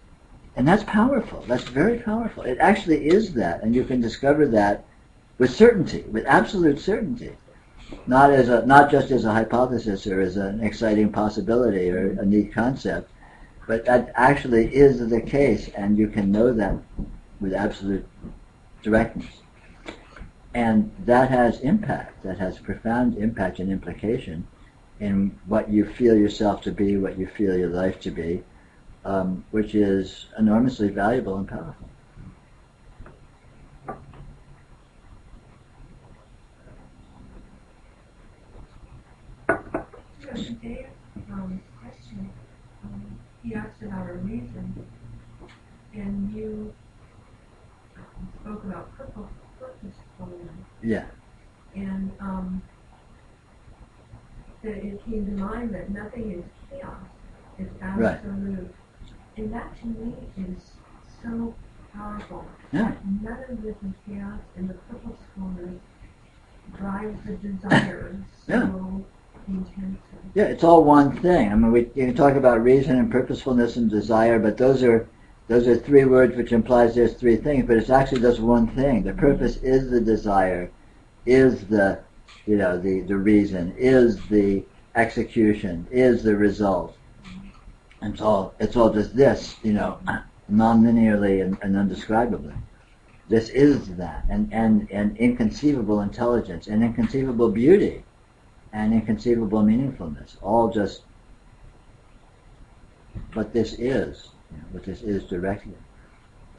And that's powerful. That's very powerful. It actually is that, and you can discover that with certainty, with absolute certainty, not just as a hypothesis or as an exciting possibility or a neat concept, but that actually is the case, and you can know that with absolute directness. And that has impact, that has profound impact and implication in what you feel yourself to be, what you feel your life to be, which is enormously valuable and powerful. Dave's question, he asked about a reason, and you spoke about purposeful. Yeah. And that it came to mind that nothing is chaos, it's absolute. Right. And that to me is so powerful. Yeah. That none of this is chaos, and the purposefulness drives the desire so intensely. Yeah, it's all one thing. I mean, you can talk about reason and purposefulness and desire, but those are three words, which implies there's three things, but it's actually just one thing. The purpose is the desire, is the reason, is the execution, is the result. And it's all just this, non-linearly and undescribably. This is that, and inconceivable intelligence, and inconceivable beauty, and inconceivable meaningfulness, all just what this is directly.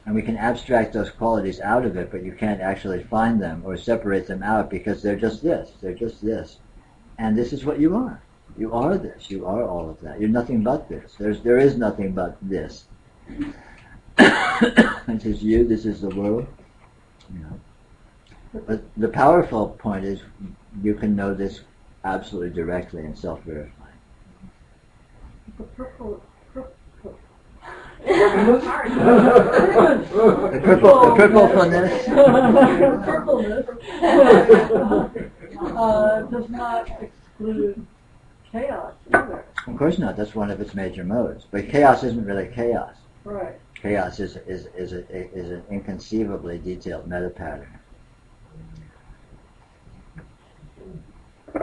And we can abstract those qualities out of it, but you can't actually find them or separate them out, because they're just this. And this is what you are. You are this. You are all of that. You're nothing but this. There is nothing but this. This is you, this is the world. But the powerful point is you can know this absolutely directly and self-verifying. The purposefulness does not exclude chaos either. Of course not. That's one of its major modes. But chaos isn't really chaos. Right. Chaos is an inconceivably detailed meta pattern.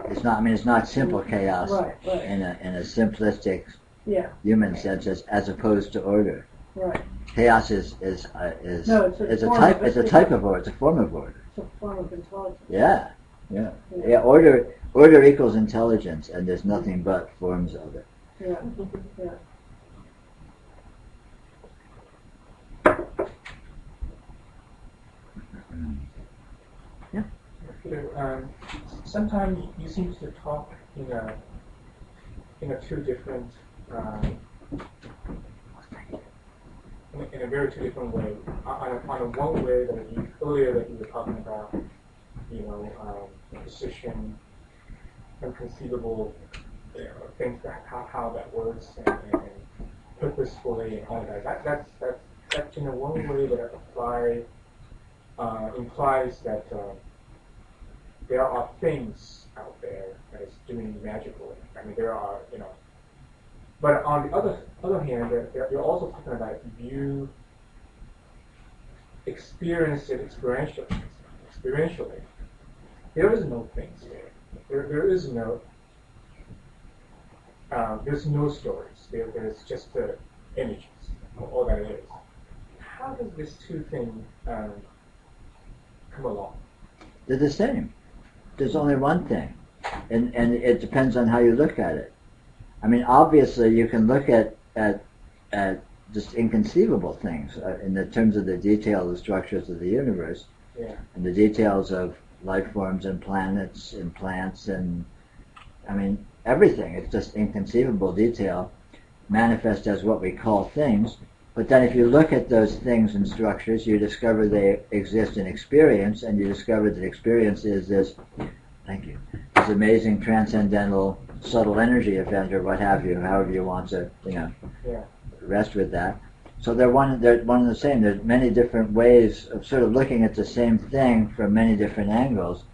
It's not simple chaos right. in a simplistic Yeah. human sense as opposed to order. Right. Chaos is No, it's a a form type. of- It's a type of order. It's a form of order. It's a form of intelligence. Yeah. Order equals intelligence, and there's nothing but forms of it. Yeah. Yeah. Peter, sometimes you seem to talk in a two different, in a very two different way. On a one way that earlier that you were talking about, position, unconceivable, things that how that works and purposefully and all that. That's in a one way that implies that. There are things out there that is doing magically. I mean, there are, But on the other hand, you're also talking about you experience it experientially. There is no things there. There is no. There's no stories. There's just images. All that it is. How does this two thing come along? They're the same. There's only one thing, and it depends on how you look at it. I mean, obviously, you can look at just inconceivable things in the terms of the detail of the structures of the universe, and the details of life forms and planets and plants and, I mean, everything. It's just inconceivable detail manifest as what we call things. But then if you look at those things and structures, you discover they exist in experience, and you discover that experience is this amazing transcendental subtle energy event, or what have you, however you want to, rest with that. So they're one and the same. There's many different ways of sort of looking at the same thing from many different angles,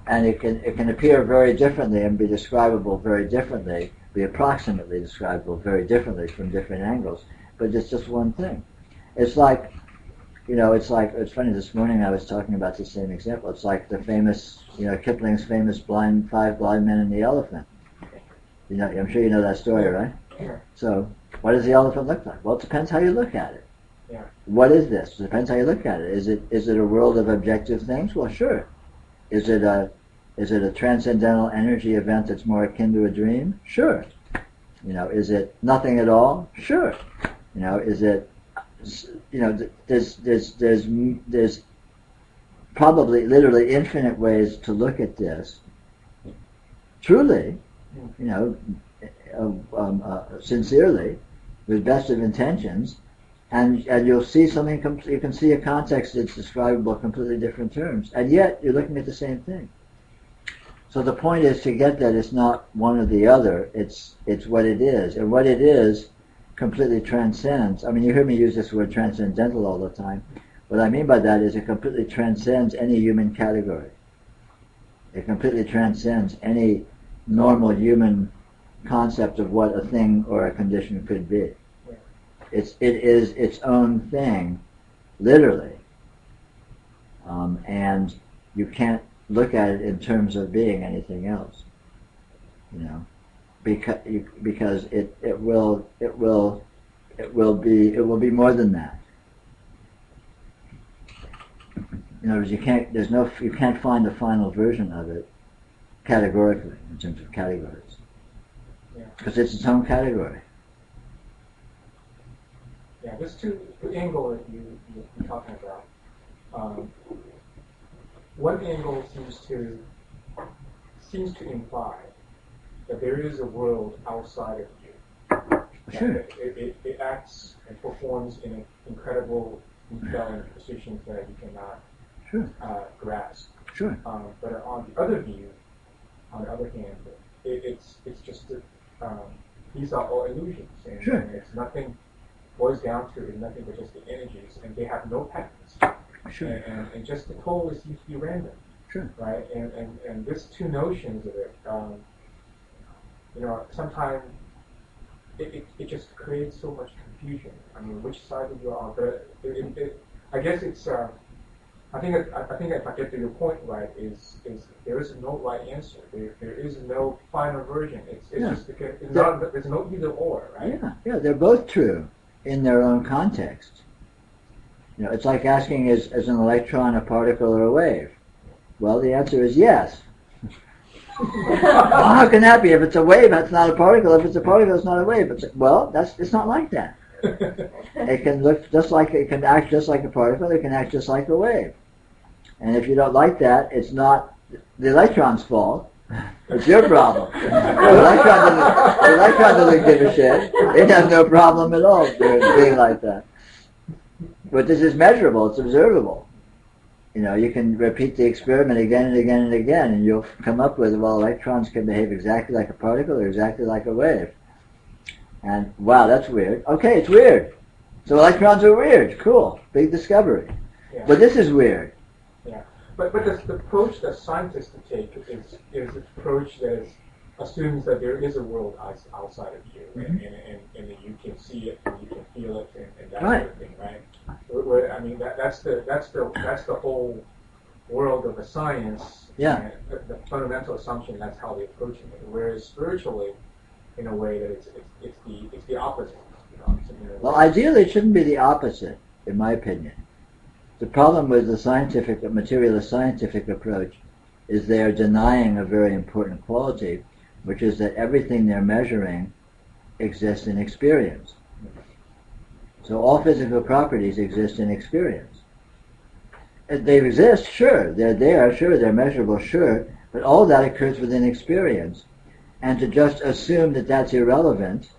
and it can appear very differently and be describable very differently, be approximately describable very differently from different angles. But it's just one thing. It's like, it's funny, this morning I was talking about the same example. It's like the famous, Kipling's famous five blind men and the elephant. I'm sure you know that story, right? Yeah. So, what does the elephant look like? Well, it depends how you look at it. Yeah. What is this? It depends how you look at it. Is it a world of objective things? Well, sure. Is it a transcendental energy event that's more akin to a dream? Sure. Is it nothing at all? Sure. Is it, there's probably literally infinite ways to look at this. Truly, sincerely, with best of intentions, and you'll see something. You can see a context that's describable in completely different terms, and yet you're looking at the same thing. So the point is to get that it's not one or the other. It's what it is, and what it is completely transcends. I mean, you hear me use this word transcendental all the time. What I mean by that is it completely transcends any human category. It completely transcends any normal human concept of what a thing or a condition could be. It is its own thing, literally, and you can't look at it in terms of being anything else, because it will be more than that. In other words, you can't find a final version of it categorically in terms of categories, because it's its own category. Yeah, there's two angle that you're talking about. One angle seems to imply that there is a world outside of you. Sure. It acts and performs in incredible detail and precision that you cannot grasp. Sure. But on the other hand, it's just that these are all illusions, and, sure. And it's nothing. Boils down to nothing but just the energies, and they have no patterns. Sure. And just the totally seems to be random. Sure. Right. And these two notions of it, sometimes it just creates so much confusion. I mean, which side of you are? But I guess it's. I think if I get to your point right, is there is no right answer. There is no final version. It's just because there's no either or, right? Yeah, they're both true. in their own context. It's like asking, is an electron a particle or a wave? Well, the answer is yes. Well, how can that be? If it's a wave, that's not a particle. If it's a particle, it's not a wave. It's not like that. It can act just like a particle. It can act just like a wave. And if you don't like that, it's not the electron's fault. It's your problem. The electron doesn't give a shit. It has no problem at all being like that. But this is measurable. It's observable. You can repeat the experiment again and again and again, and you'll come up with, well, electrons can behave exactly like a particle or exactly like a wave. And, wow, that's weird. Okay, it's weird. So electrons are weird. Cool. Big discovery. Yeah. But this is weird. Yeah. But the approach that scientists take is an approach that assumes that there is a world outside of you, and that you can see it, and you can feel it, and that Right. sort of thing, right? I mean, that's the whole world of the science. Yeah. And the fundamental assumption, that's how they're approaching it. Whereas spiritually, in a way, that it's the opposite. Well, ideally, it shouldn't be the opposite, in my opinion. The problem with the materialist scientific approach is they are denying a very important quality, which is that everything they're measuring exists in experience. So all physical properties exist in experience. They exist, sure. They're there, sure. They're measurable, sure. But all that occurs within experience. And to just assume that that's irrelevant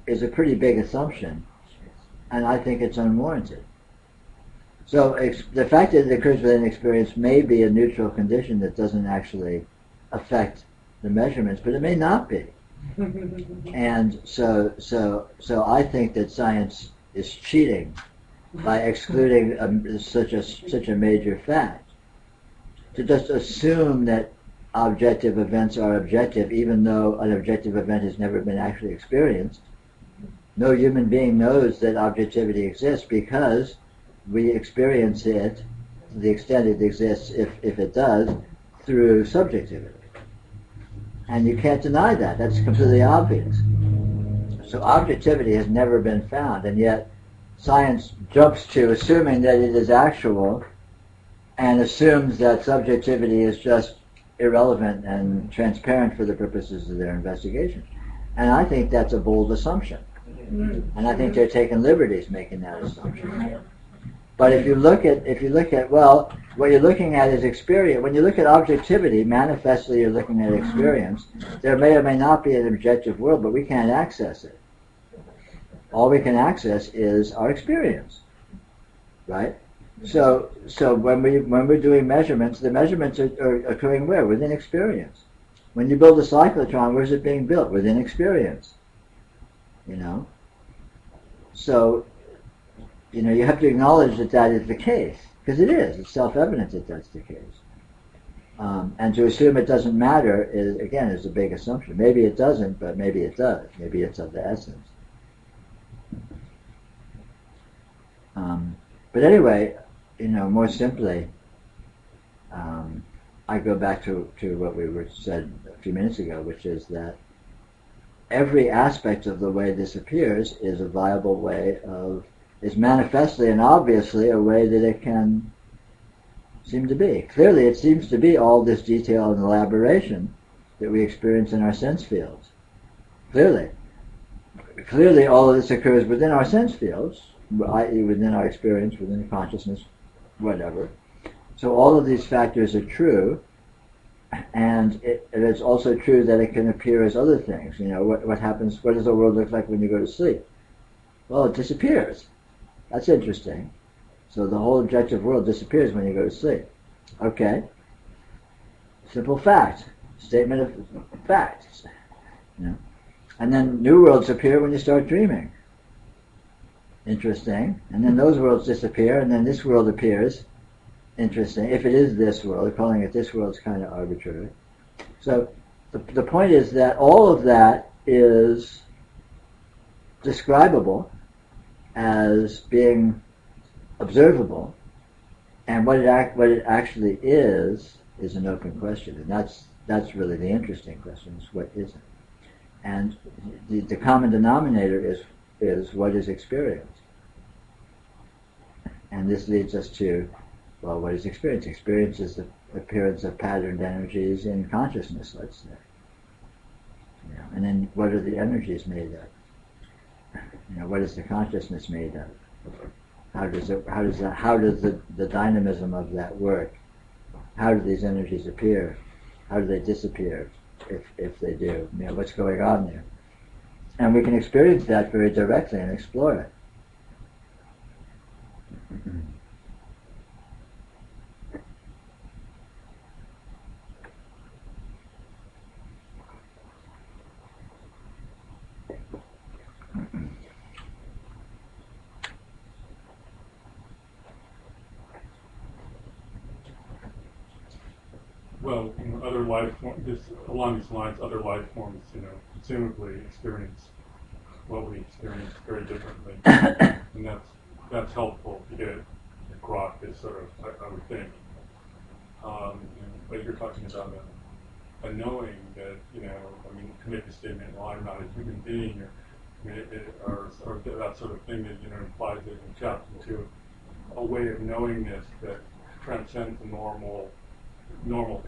is a pretty big assumption. And I think it's unwarranted. So the fact that it occurs within experience may be a neutral condition that doesn't actually affect the measurements, but it may not be. And so I think that science is cheating by excluding such a major fact. To just assume that objective events are objective, even though an objective event has never been actually experienced. No human being knows that objectivity exists because we experience it to the extent it exists, if it does, through subjectivity. And you can't deny that. That's completely obvious. So objectivity has never been found, and yet science jumps to assuming that it is actual and assumes that subjectivity is just irrelevant and transparent for the purposes of their investigation. And I think that's a bold assumption. And I think they're taking liberties making that assumption. But if you look at, well, what you're looking at is experience. When you look at objectivity, manifestly you're looking at experience. There may or may not be an objective world, but we can't access it. All we can access is our experience, right? So when we're doing measurements, the measurements are occurring where? Within experience. When you build a cyclotron, where's it being built? Within experience. So, you have to acknowledge that is the case, because it is. It's self-evident that that's the case. And to assume it doesn't matter is a big assumption. Maybe it doesn't, but maybe it does. Maybe it's of the essence. But anyway, more simply, I go back to what we said a few minutes ago, which is that every aspect of the way this appears is a viable way is manifestly and obviously a way that it can seem to be. Clearly, it seems to be all this detail and elaboration that we experience in our sense fields. Clearly, all of this occurs within our sense fields, i.e. within our experience, within consciousness, whatever. So all of these factors are true, and it's also true that it can appear as other things. What happens? What does the world look like when you go to sleep? Well, it disappears. That's interesting. So the whole objective world disappears when you go to sleep. Okay. Simple fact. Statement of facts. And then new worlds appear when you start dreaming. Interesting. And then those worlds disappear, and then this world appears. Interesting. If it is this world, calling it this world is kind of arbitrary. So the point is that all of that is describable as being observable, and what it actually is an open question, and that's really the interesting question: is what is it? And the common denominator is is what is experience. And this leads us to, well, what is experience? Experience is the appearance of patterned energies in consciousness, let's say. Yeah. And then what are the energies made of? What is the consciousness made of? How does the dynamism of that work? How do these energies appear? How do they disappear, if they do? What's going on there? And we can experience that very directly and explore it. Well, other life forms, along these lines, other life forms, presumably experience what we experience very differently, and that's helpful to get across this sort of, I would think. But you're talking about a knowing that, to make a statement, well, I'm not a human being, or that sort of thing that, implies that you tap into a way of knowingness that transcends the normal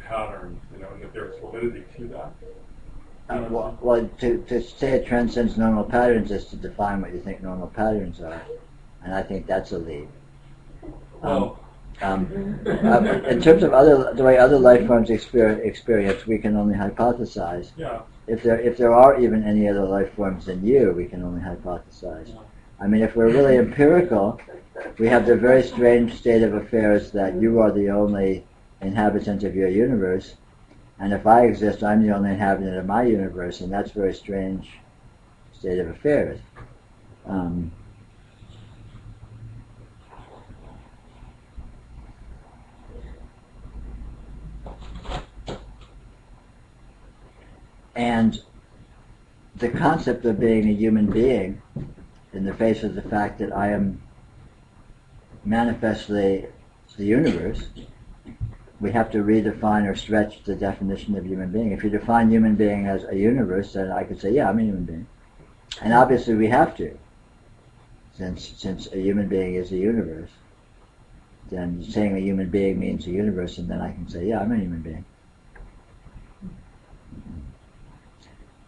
patterns, and that there's validity to that. Well, to say it transcends normal patterns is to define what you think normal patterns are, and I think that's a leap. In terms of the way other life forms experience, we can only hypothesize. Yeah. If there are even any other life forms than you, we can only hypothesize. Yeah. If we're really empirical, we have the very strange state of affairs that you are the only inhabitant of your universe, and if I exist, I'm the only inhabitant of my universe, and that's a very strange state of affairs. And the concept of being a human being, in the face of the fact that I am manifestly the universe, we have to redefine or stretch the definition of human being. If you define human being as a universe, then I could say, yeah, I'm a human being. And obviously we have to, since a human being is a universe. Then saying a human being means a universe, and then I can say, yeah, I'm a human being.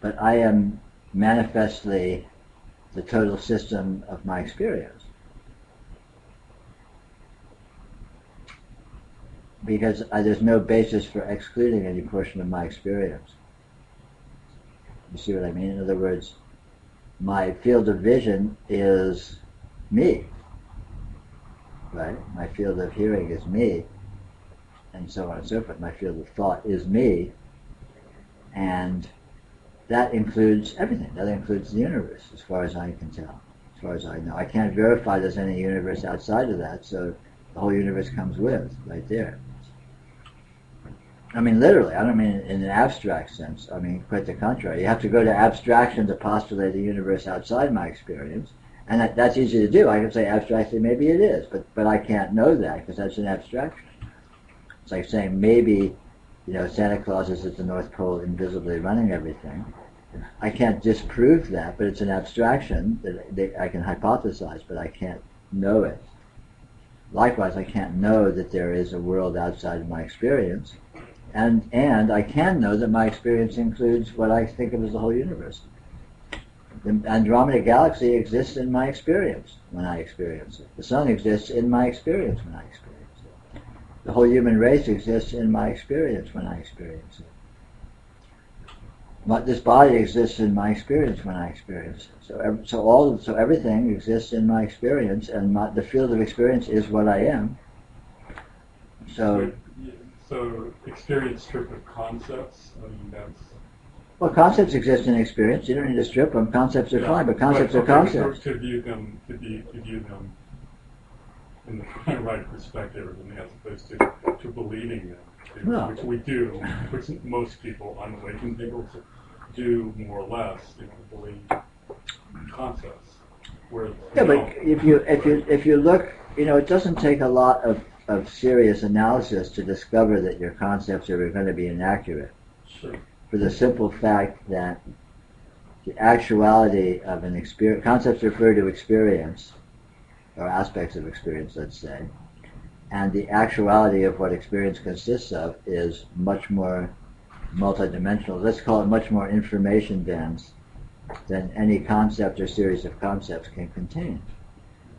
But I am manifestly the total system of my experience. Because there's no basis for excluding any portion of my experience. You see what I mean? In other words, my field of vision is me, right? My field of hearing is me, and so on and so forth. My field of thought is me, and that includes everything. That includes the universe, as far as I can tell, as far as I know. I can't verify there's any universe outside of that, so the whole universe comes with, right there. Literally, I don't mean in an abstract sense. Quite the contrary. You have to go to abstraction to postulate a universe outside my experience, and that's easy to do. I can say abstractly, maybe it is, but I can't know that, because that's an abstraction. It's like saying maybe, Santa Claus is at the North Pole invisibly running everything. I can't disprove that, but it's an abstraction that I can hypothesize, but I can't know it. Likewise, I can't know that there is a world outside of my experience. And I can know that my experience includes what I think of as the whole universe. The Andromeda Galaxy exists in my experience when I experience it. The sun exists in my experience when I experience it. The whole human race exists in my experience when I experience it. This body exists in my experience when I experience it. So everything exists in my experience, and the field of experience is what I am. So experience stripped of concepts, that's... Well, concepts exist in experience. You don't need to strip them. Concepts are fine, but concepts are concepts. To view them in the right perspective, as opposed to believing them, which we do, which most people, unawakened people, do more or less, believe concepts. Yeah, but if you look, it doesn't take a lot of serious analysis to discover that your concepts are going to be inaccurate. Sure. For the simple fact that the actuality of an experience. Concepts refer to experience, or aspects of experience, let's say, and the actuality of what experience consists of is much more multidimensional. Let's call it much more information dense than any concept or series of concepts can contain.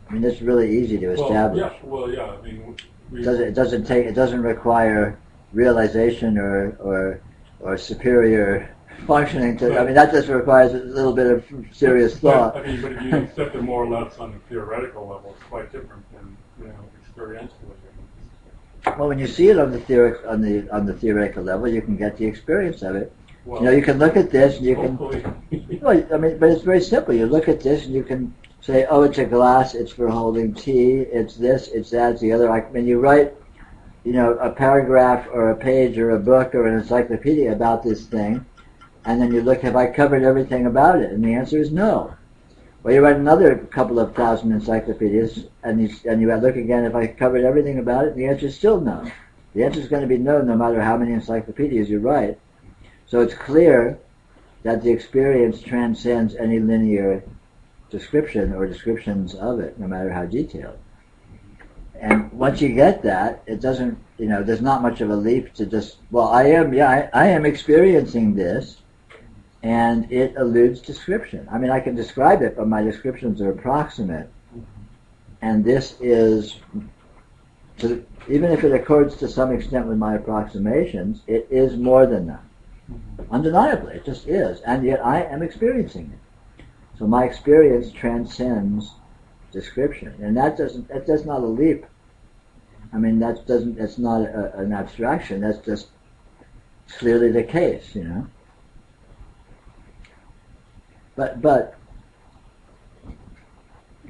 I mean, it's really easy to establish. Well, yeah. I mean, It doesn't require realization or superior functioning to. I mean, that just requires a little bit of serious thought. I mean, but if you accept it more or less on the theoretical level, it's quite different than experientially. Well, when you see it on the theoretical level, you can get the experience of it. Well, You can look at this and you can. hopefully. Well, I mean, but it's very simple. You look at this and you can say, oh, it's a glass, it's for holding tea, it's this, it's that, it's the other. Like when you write, a paragraph or a page or a book or an encyclopedia about this thing, and then you look, have I covered everything about it? And the answer is no. Well, you write another couple of thousand encyclopedias, and you look again, have I covered everything about it? And the answer is still no. The answer is going to be no matter how many encyclopedias you write. So it's clear that the experience transcends any linear description or descriptions of it, no matter how detailed. And once you get that, it doesn't, there's not much of a leap to just, well, I am experiencing this, and it eludes description. I mean, I can describe it, but my descriptions are approximate. And this is, even if it accords to some extent with my approximations, it is more than that. Undeniably, it just is. And yet I am experiencing it. So my experience transcends description. And that's not a leap. I mean, that's not an abstraction. That's just clearly the case, But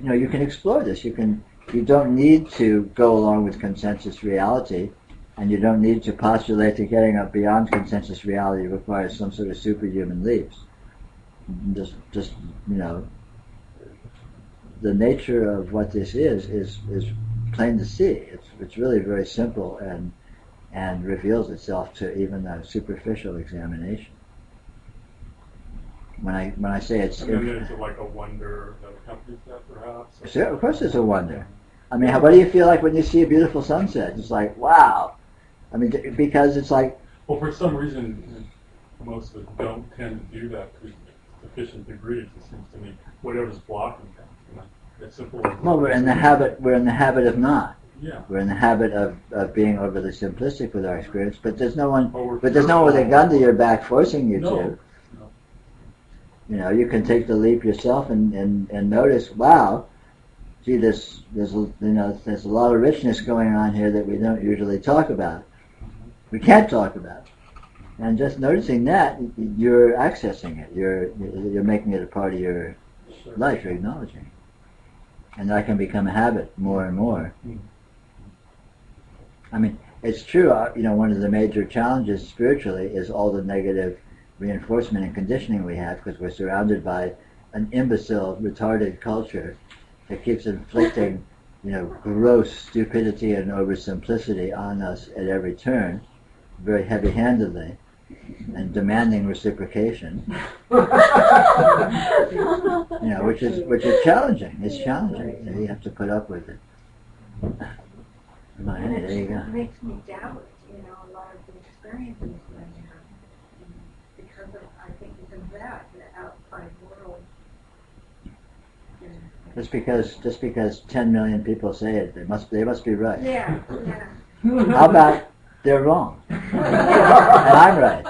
you can explore this. You don't need to go along with consensus reality, and you don't need to postulate that getting up beyond consensus reality requires some sort of superhuman leaps. Just the nature of what this is plain to see. It's really very simple and reveals itself to even a superficial examination. When I say it's, And then there's like a wonder that accompanies that, perhaps. Sure, of course, it's a wonder. I mean, what do you feel like when you see a beautiful sunset? It's like, wow. I mean, because it's like. Well, for some reason, most of us don't tend to do that to sufficient degrees. It seems to me, whatever's blocking them. It's simple. Well, we're in the habit of not. Yeah. We're in the habit of being overly simplistic with our experience, but there's no one with a gun to your back forcing you to. You can take the leap yourself and notice, wow, gee, there's a lot of richness going on here that we don't usually talk about. We can't talk about. And just noticing that, you're accessing it. You're making it a part of your life. You're acknowledging it. And that can become a habit more and more. I mean, it's true, one of the major challenges spiritually is all the negative reinforcement and conditioning we have, because we're surrounded by an imbecile, retarded culture that keeps inflicting, gross stupidity and oversimplicity on us at every turn, very heavy-handedly, and demanding reciprocation. Which is challenging. It's challenging. You have to put up with it. Anyway, there you go. It makes me doubt, a lot of the experiences that I have. Because of, I think, even that, the outside world. Just because 10 million people say it, they must be right. Yeah. How about they're wrong and I'm right?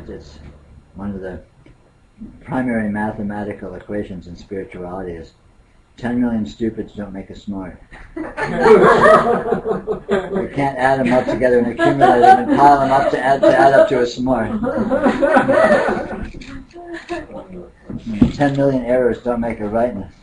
It's one of the primary mathematical equations in spirituality is 10 million stupids don't make us smart. You can't add them up together and accumulate them and pile them up to add up to a smart. 10 million errors don't make a rightness.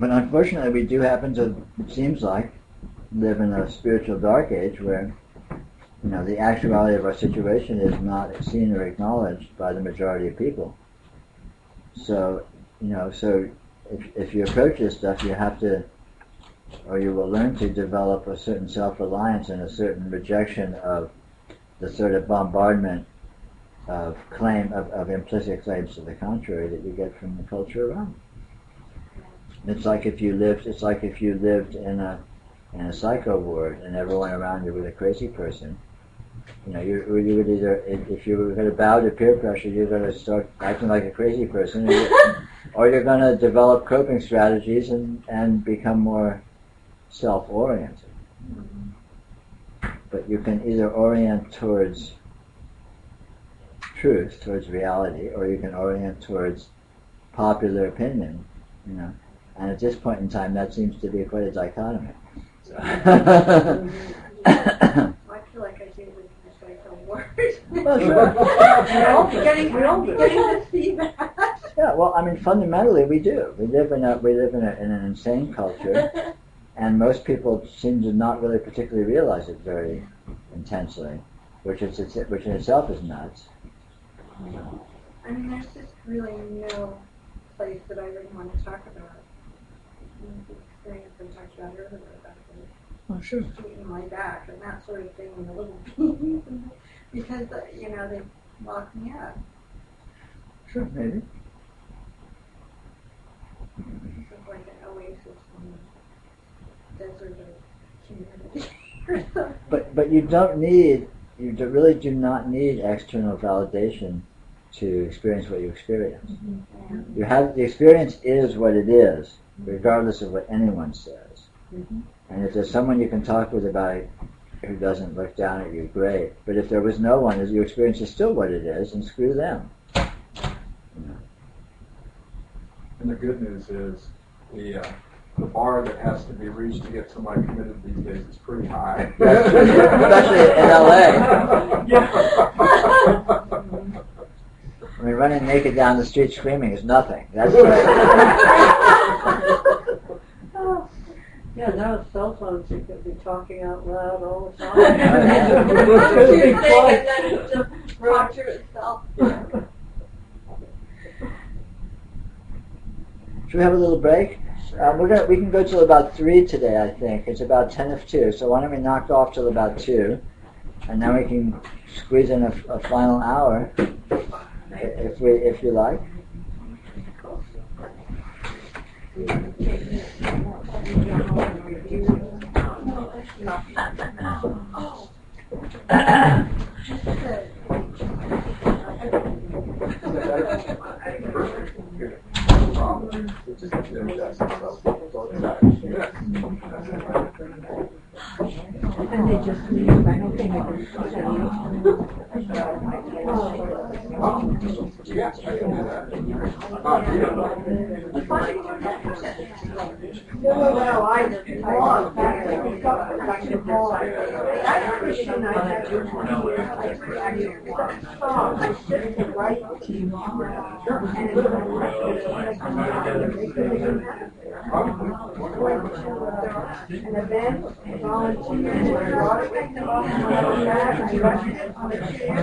But unfortunately, we do happen to, it seems like, live in a spiritual dark age where, the actuality of our situation is not seen or acknowledged by the majority of people. So, if you approach this stuff, you have to, or you will learn to develop a certain self-reliance and a certain rejection of the sort of bombardment of implicit claims to the contrary that you get from the culture around. It's like if you lived in a psycho ward and everyone around you was a crazy person. You would either, if you were going to bow to peer pressure, you're going to start acting like a crazy person, or you're going to develop coping strategies and become more self-oriented. But you can either orient towards truth, towards reality, or you can orient towards popular opinion, And at this point in time, that seems to be quite a dichotomy. So I feel like I do with the psycho word. Well, sure. I'm beginning to see that. Yeah, well, fundamentally we do. We live in an insane culture, and most people seem to not really particularly realize it very intensely, which in itself is nuts. There's just really no place that I really want to talk about. The experience I talked about earlier about Oh, sure. tweeting my back and that sort of thing, and the little things, because they lock me up. Sure, maybe. It's like an oasis in the desert of community. But you really do not need external validation to experience what you experience. Mm-hmm. The experience is what it is, regardless of what anyone says. Mm-hmm. And if there's someone you can talk with about it who doesn't look down at you, great. But if there was no one, your experience is still what it is, and screw them. And the good news is the bar that has to be reached to get somebody committed these days is pretty high. Especially in LA. Running naked down the street screaming is nothing. That's Yeah, now with cell phones, you could be talking out loud all the time. Yeah. And then it just talk to itself. Should we have a little break? We can go till about 3 today, I think. It's about 10 of 2, so why don't we knock off till about 2, and then we can squeeze in a final hour, if you like. And they just leave. I don't think I can Yeah, I can do that. No, I just lost. An event, volunteers, brought it with them off on the back, and rushed it on the chair.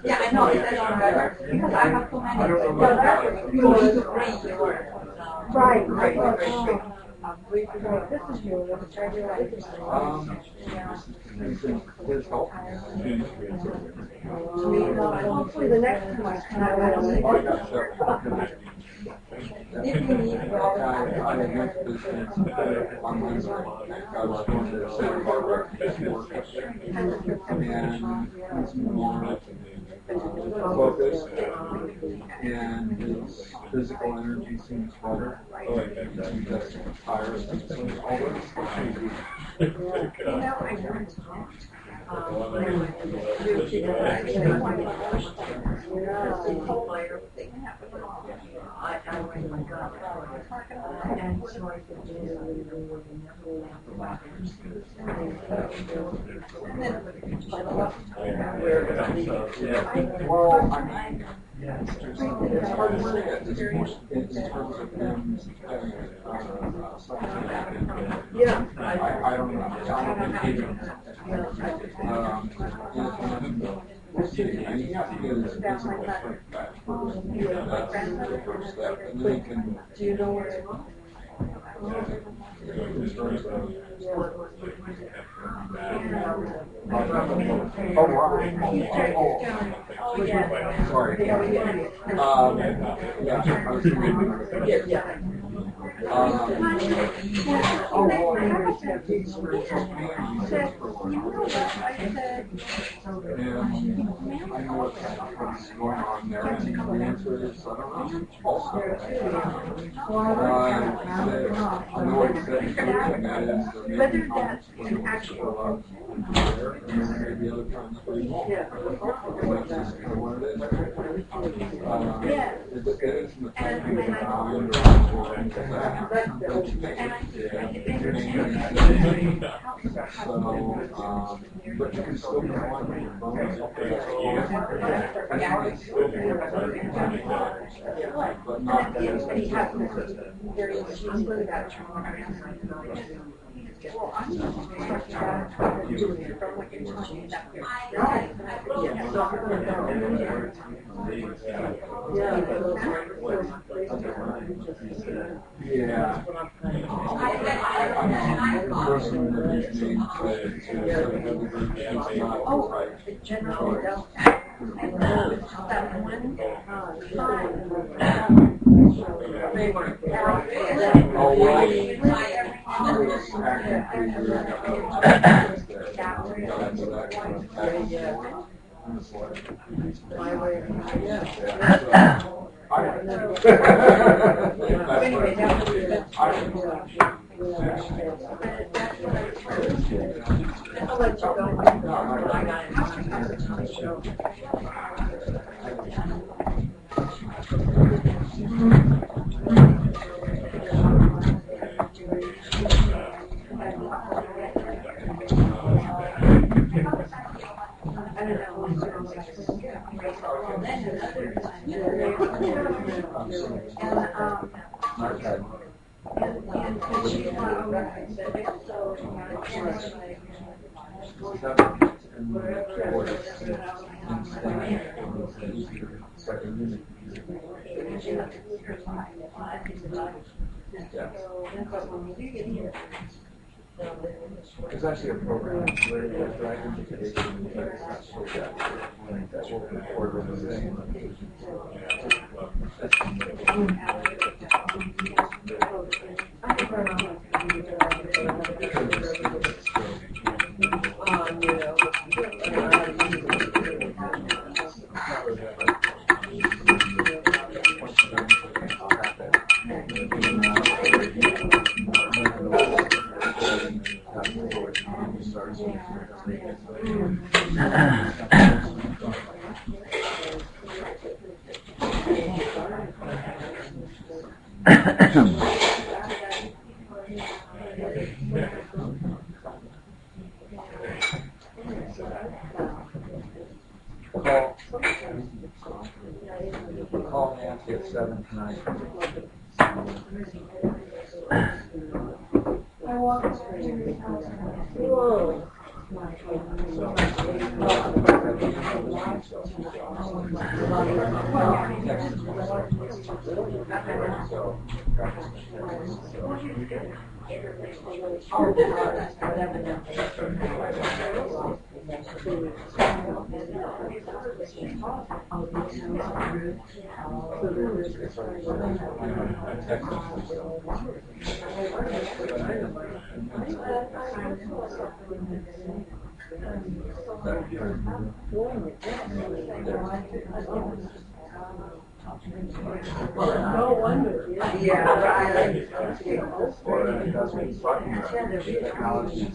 Yeah, I know, it's on record, because I have so many. You need to bring yours. Right. This is yours, which I really like. Hopefully the next time I come out, I don't need If you need, I had this business on Wednesday. I was going to Santa Barbara work up there. And it's more focused, and his physical energy seems better. He doesn't tire as easily. All those And so I could do It's hard to say at this point in terms of them having I don't know. I don't think he and you have to get his physical strength back first. That's the first step. And then he can. Do you know where? Oh, wow. Oh, yeah. Sorry. Yeah, I was reading. Oh, well, I understand the spiritual community. And I know what's going on there, and the answer is, I don't know, also. I know what he said, and that is, maybe comments when it was there, and then maybe other times where you won't. That's just kind of what it is. It isn't the type of thing that I understand or anything like that. Don't you think? So, but you can still go on with your bonus. But not that it's Well, I'm talking about doing it from what you're talking about. Yeah. Oh, it generally don't. That one Oh, well, I was actually I'll let you There's actually a program where there's identification that's so that will record organization. Call Nancy at 7 tonight. Whoa. No wonder. Yeah, right. Or that's what he's talking about. Technology.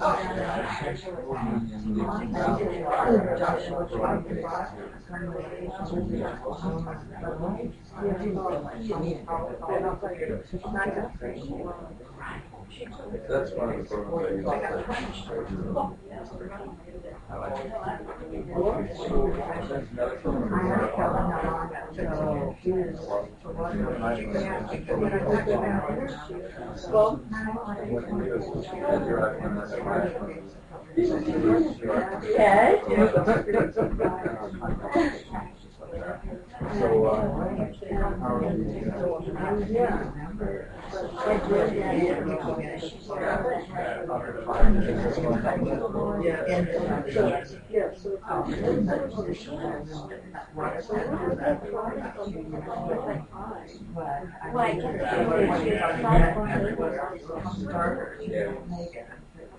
That's one of the programs I use. I like it.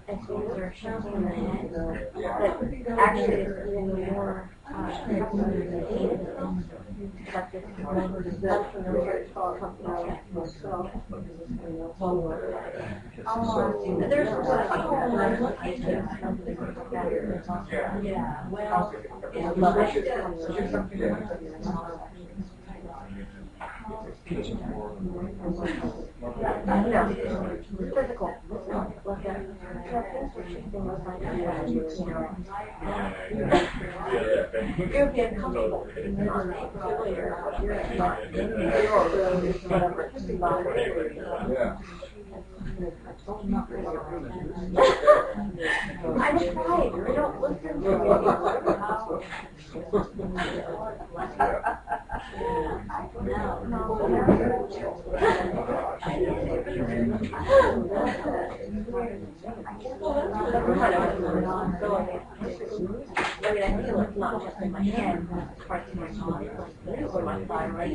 And so they're shouting in the head that actually is even more but this unfamiliar company myself. There's yeah, well, physical. You're being comfortable. Yeah. I'm afraid they don't listen to me. I mean, I feel it's not just in my head, it's parts of my body, or my thyroid,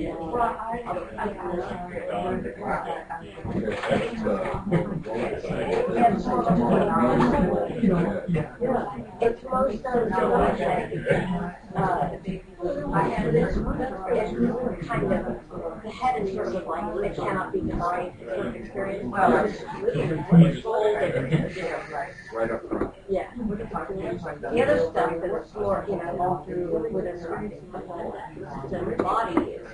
it's most of the it's kind of the head is sort of like it cannot be denied sort of experience. Right up front. Yeah. The other stuff is more, all through within the body is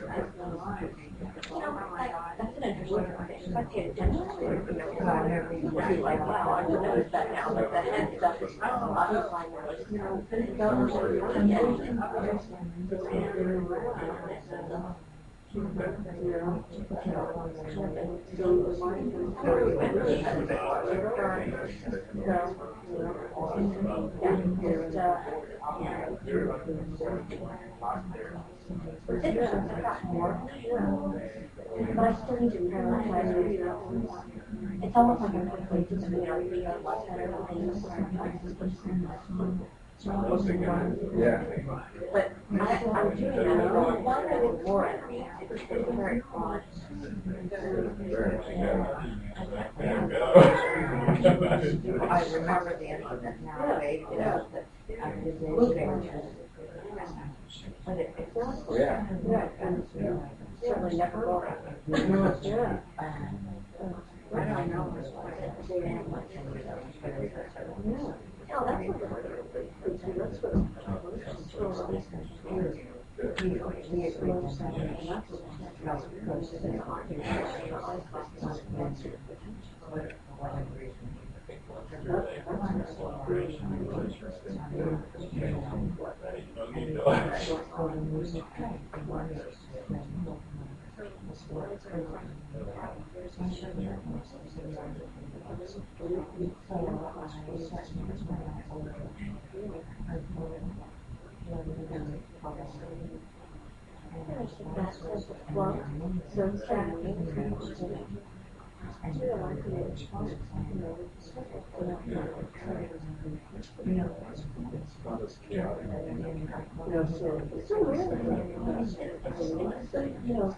that's an interesting thing. If I pay attention to it, I'll be like, wow, I didn't notice that now. But the head stuff is occupying but I still need to prioritize myself. It's almost like I'm quickly just being less better things. Yeah. But I'm doing that. I want to get more energy. It's very odd. I remember the end of that nowadays, but it's Yeah. And certainly never boring. yeah. I know. Oh, that's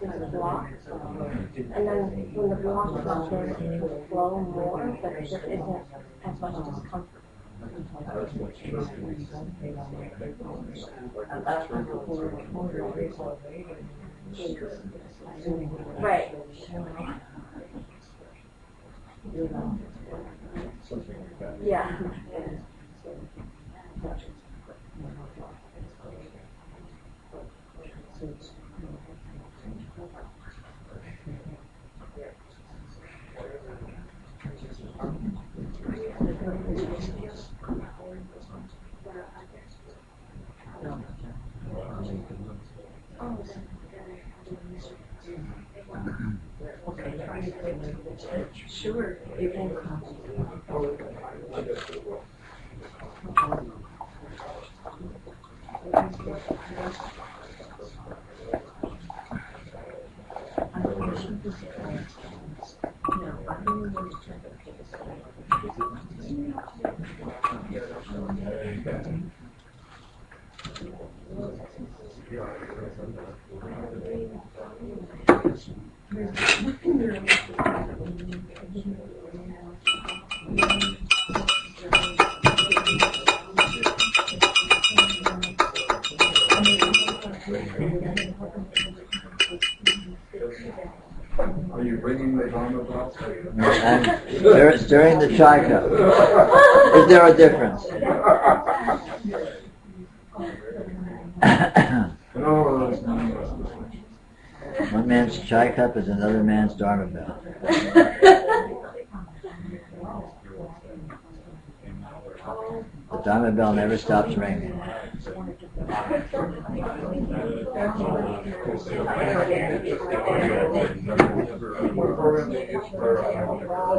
what there's a block, and then when the block is not there, it will flow more, but it just isn't as much discomfort. Right. Something like that. Yeah. Sure. Are you bringing the Dharma bell? And during the chai cup, is there a difference? No, there's none of us. One man's chai cup is another man's Dharma bell. The Dharma bell never stops ringing. Oh,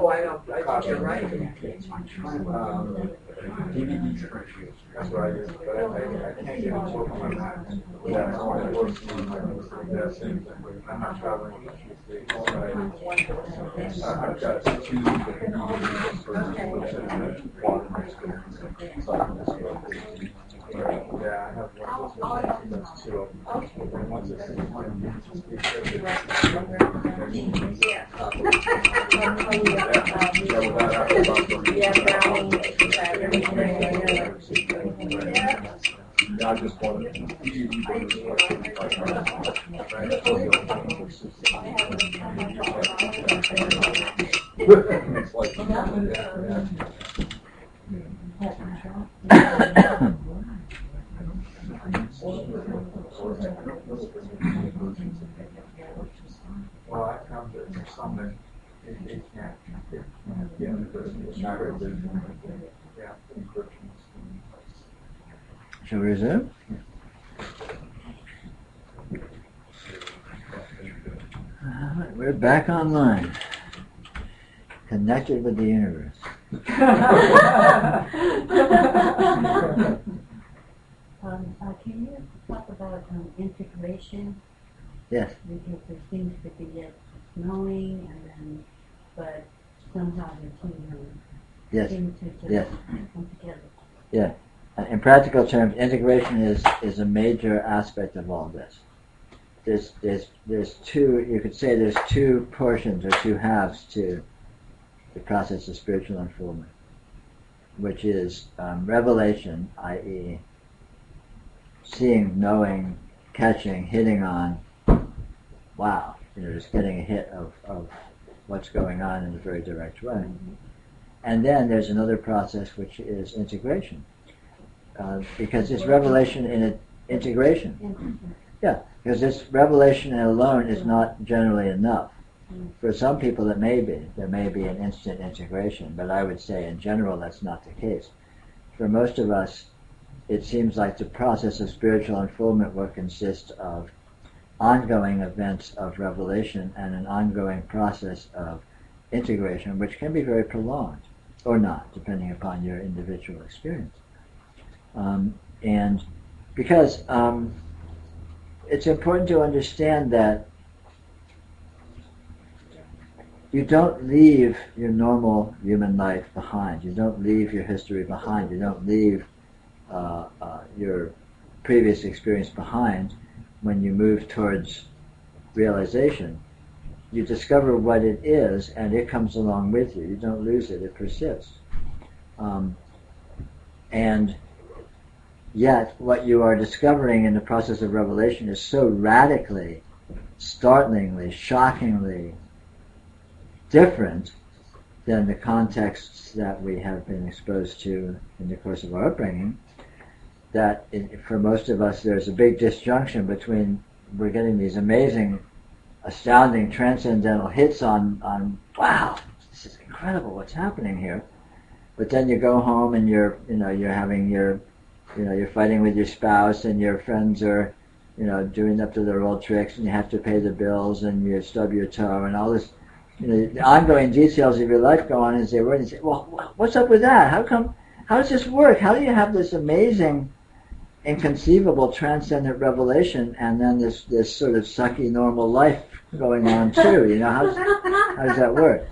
I think you're right. DVD screen. That's what I use, but I can't get a book on my Mac. Yeah, so I work that same thing. I'm not traveling with I've got two DVDs for water experience. So I can just go. Yeah, I have one of those. That's two of them. And once it's in one, I just wanted to well, I found that there's some that it can't get because it's not really encryptions. Shall we resume? We're back online. Connected with the universe. Can you talk about integration? Yes. Because there seems to be a knowing, and then, but somehow the two seem to just come together. Yeah. In practical terms, integration is a major aspect of all this. There's two, you could say there's two portions or two halves to the process of spiritual unfoldment, which is revelation, i.e. seeing, knowing, catching, hitting on, wow, just getting a hit of what's going on in a very direct way. Mm-hmm. And then there's another process which is integration. Because this revelation in integration. Yeah, because this revelation alone is not generally enough. For some people there may be an instant integration, but I would say in general that's not the case. For most of us, it seems like the process of spiritual unfoldment will consist of ongoing events of revelation and an ongoing process of integration, which can be very prolonged, or not, depending upon your individual experience. And because it's important to understand that you don't leave your normal human life behind. You don't leave your history behind. You don't leave your previous experience behind when you move towards realization. You discover what it is, and it comes along with you. You don't lose it. It persists. And yet, what you are discovering in the process of revelation is so radically startlingly, shockingly different than the contexts that we have been exposed to in the course of our upbringing, that for most of us there's a big disjunction between we're getting these amazing, astounding, transcendental hits on wow, this is incredible what's happening here. But then you go home and you're fighting with your spouse and your friends are, doing up to their old tricks and you have to pay the bills and you stub your toe and all this, the ongoing details of your life go on as they were, and you say, well, what's up with that? How does this work? How do you have this amazing, inconceivable, transcendent revelation and then this sort of sucky normal life going on too? How does that work?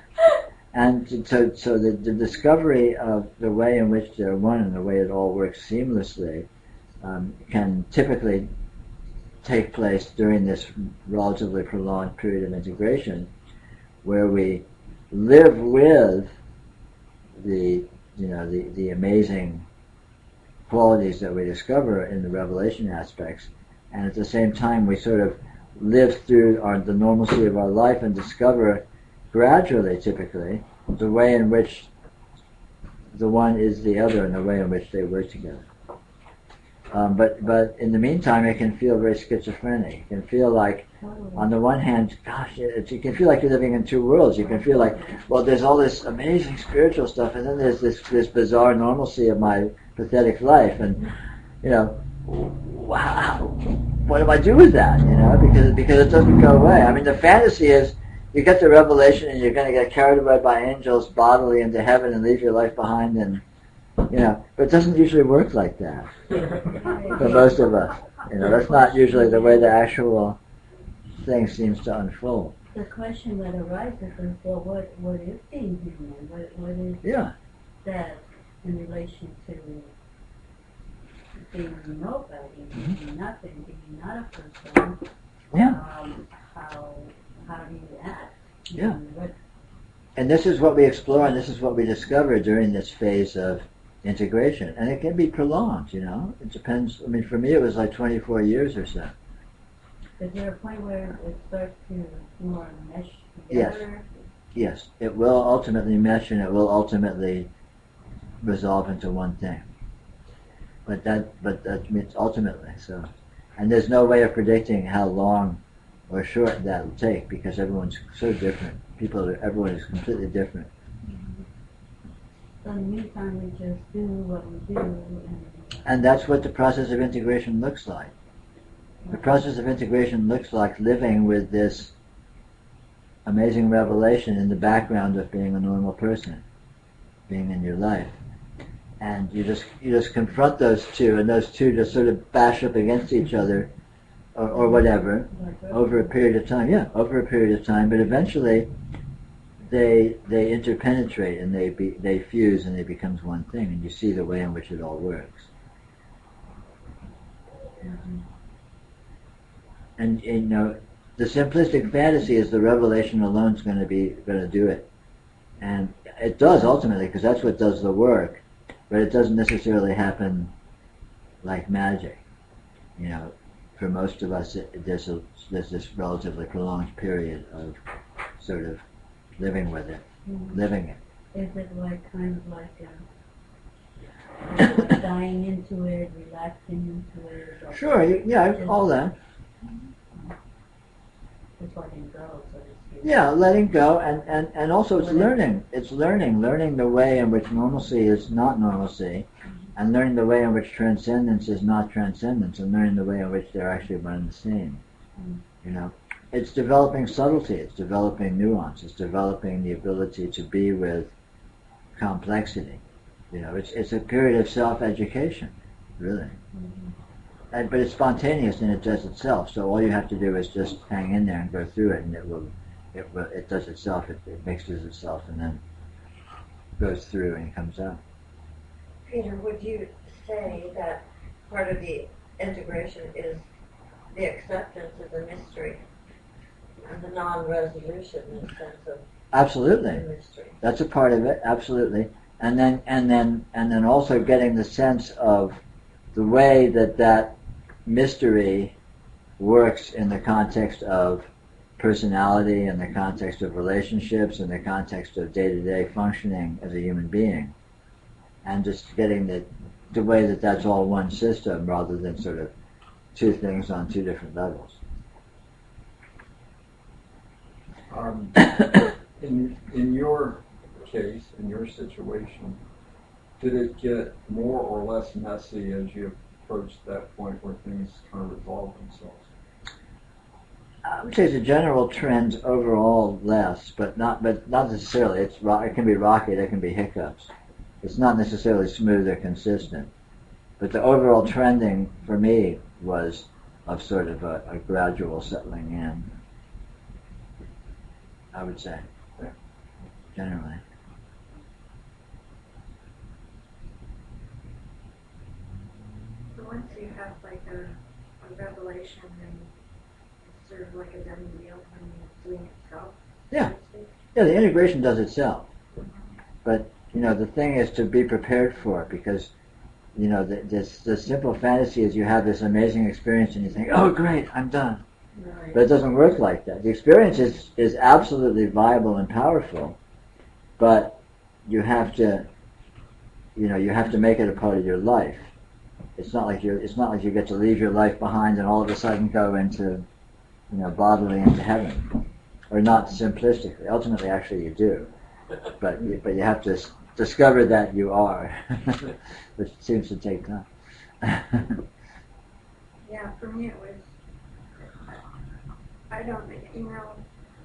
And so the discovery of the way in which they're one and the way it all works seamlessly can typically take place during this relatively prolonged period of integration, where we live with the amazing qualities that we discover in the revelation aspects, and at the same time we sort of live through the normalcy of our life and discover gradually, typically, the way in which the one is the other and the way in which they work together. But in the meantime, it can feel very schizophrenic. It can feel like, on the one hand, gosh, you can feel like you're living in two worlds. You can feel like, well, there's all this amazing spiritual stuff, and then there's this bizarre normalcy of my pathetic life, and wow, what do I do with that? Because it doesn't go away. I mean, the fantasy is you get the revelation and you're going to get carried away by angels bodily into heaven and leave your life behind, and but it doesn't usually work like that for most of us. That's not usually the way the actual thing seems to unfold. The question that arises is, well, what is being human? What is that in relation to being nobody, being nothing, being not a person? How do you act? And this is what we explore, and this is what we discover during this phase of integration. And it can be prolonged, It depends. I mean, for me it was like 24 years or so. Is there a point where it starts to more mesh together? Yes. It will ultimately mesh, and it will ultimately resolve into one thing. But that means ultimately. So, and there's no way of predicting how long or short that will take, because everyone's so different. Everyone is completely different. So in the meantime, we just do what we do. And that's what the process of integration looks like. The process of integration looks like living with this amazing revelation in the background of being a normal person, being in your life. And you just confront those two, and those two just sort of bash up against each other, or whatever, over a period of time. Yeah, over a period of time. But eventually, they interpenetrate and they fuse and they becomes one thing, and you see the way in which it all works. And the simplistic fantasy is the revelation alone is going to do it, and it does ultimately, because that's what does the work. But it doesn't necessarily happen like magic. For most of us, there's this relatively prolonged period of sort of living with it, living it. Is it kind of like dying into it, relaxing into it? Sure, all that. Just letting go, so to speak. Yeah, letting go, and also it's learning. It's learning the way in which normalcy is not normalcy, and learning the way in which transcendence is not transcendence, and learning the way in which they're actually one and the same. It's developing subtlety, it's developing nuance, it's developing the ability to be with complexity. It's a period of self-education, really. But it's spontaneous and it does itself. So all you have to do is just hang in there and go through it, and it does itself. It mixes itself and then goes through and comes out. Peter, would you say that part of the integration is the acceptance of the mystery and the non-resolution in the sense of absolutely the mystery? That's a part of it, absolutely. And then also getting the sense of the way that mystery works in the context of personality, in the context of relationships, in the context of day-to-day functioning as a human being, and just getting the way that that's all one system rather than sort of two things on two different levels. In your case, in your situation, did it get more or less messy as you approached that point where things kind of resolved themselves? I would say it's a general trend overall less, but not necessarily. It can be rocky, there can be hiccups. It's not necessarily smooth or consistent. But the overall trending for me was of sort of a gradual settling in, I would say, generally. So once you have like a revelation, and it's sort of like a done deal and it's doing itself. Yeah. Yeah, the integration does itself. But, the thing is to be prepared for it, because, the simple fantasy is you have this amazing experience and you think, oh great, I'm done. Right. But it doesn't work like that. The experience is absolutely viable and powerful, but you have to make it a part of your life. It's not like you get to leave your life behind and all of a sudden go into, bodily into heaven, or not simplistically. Ultimately, actually, you do, but you have to discover that you are, which seems to take time. Yeah, for me it was, I don't think,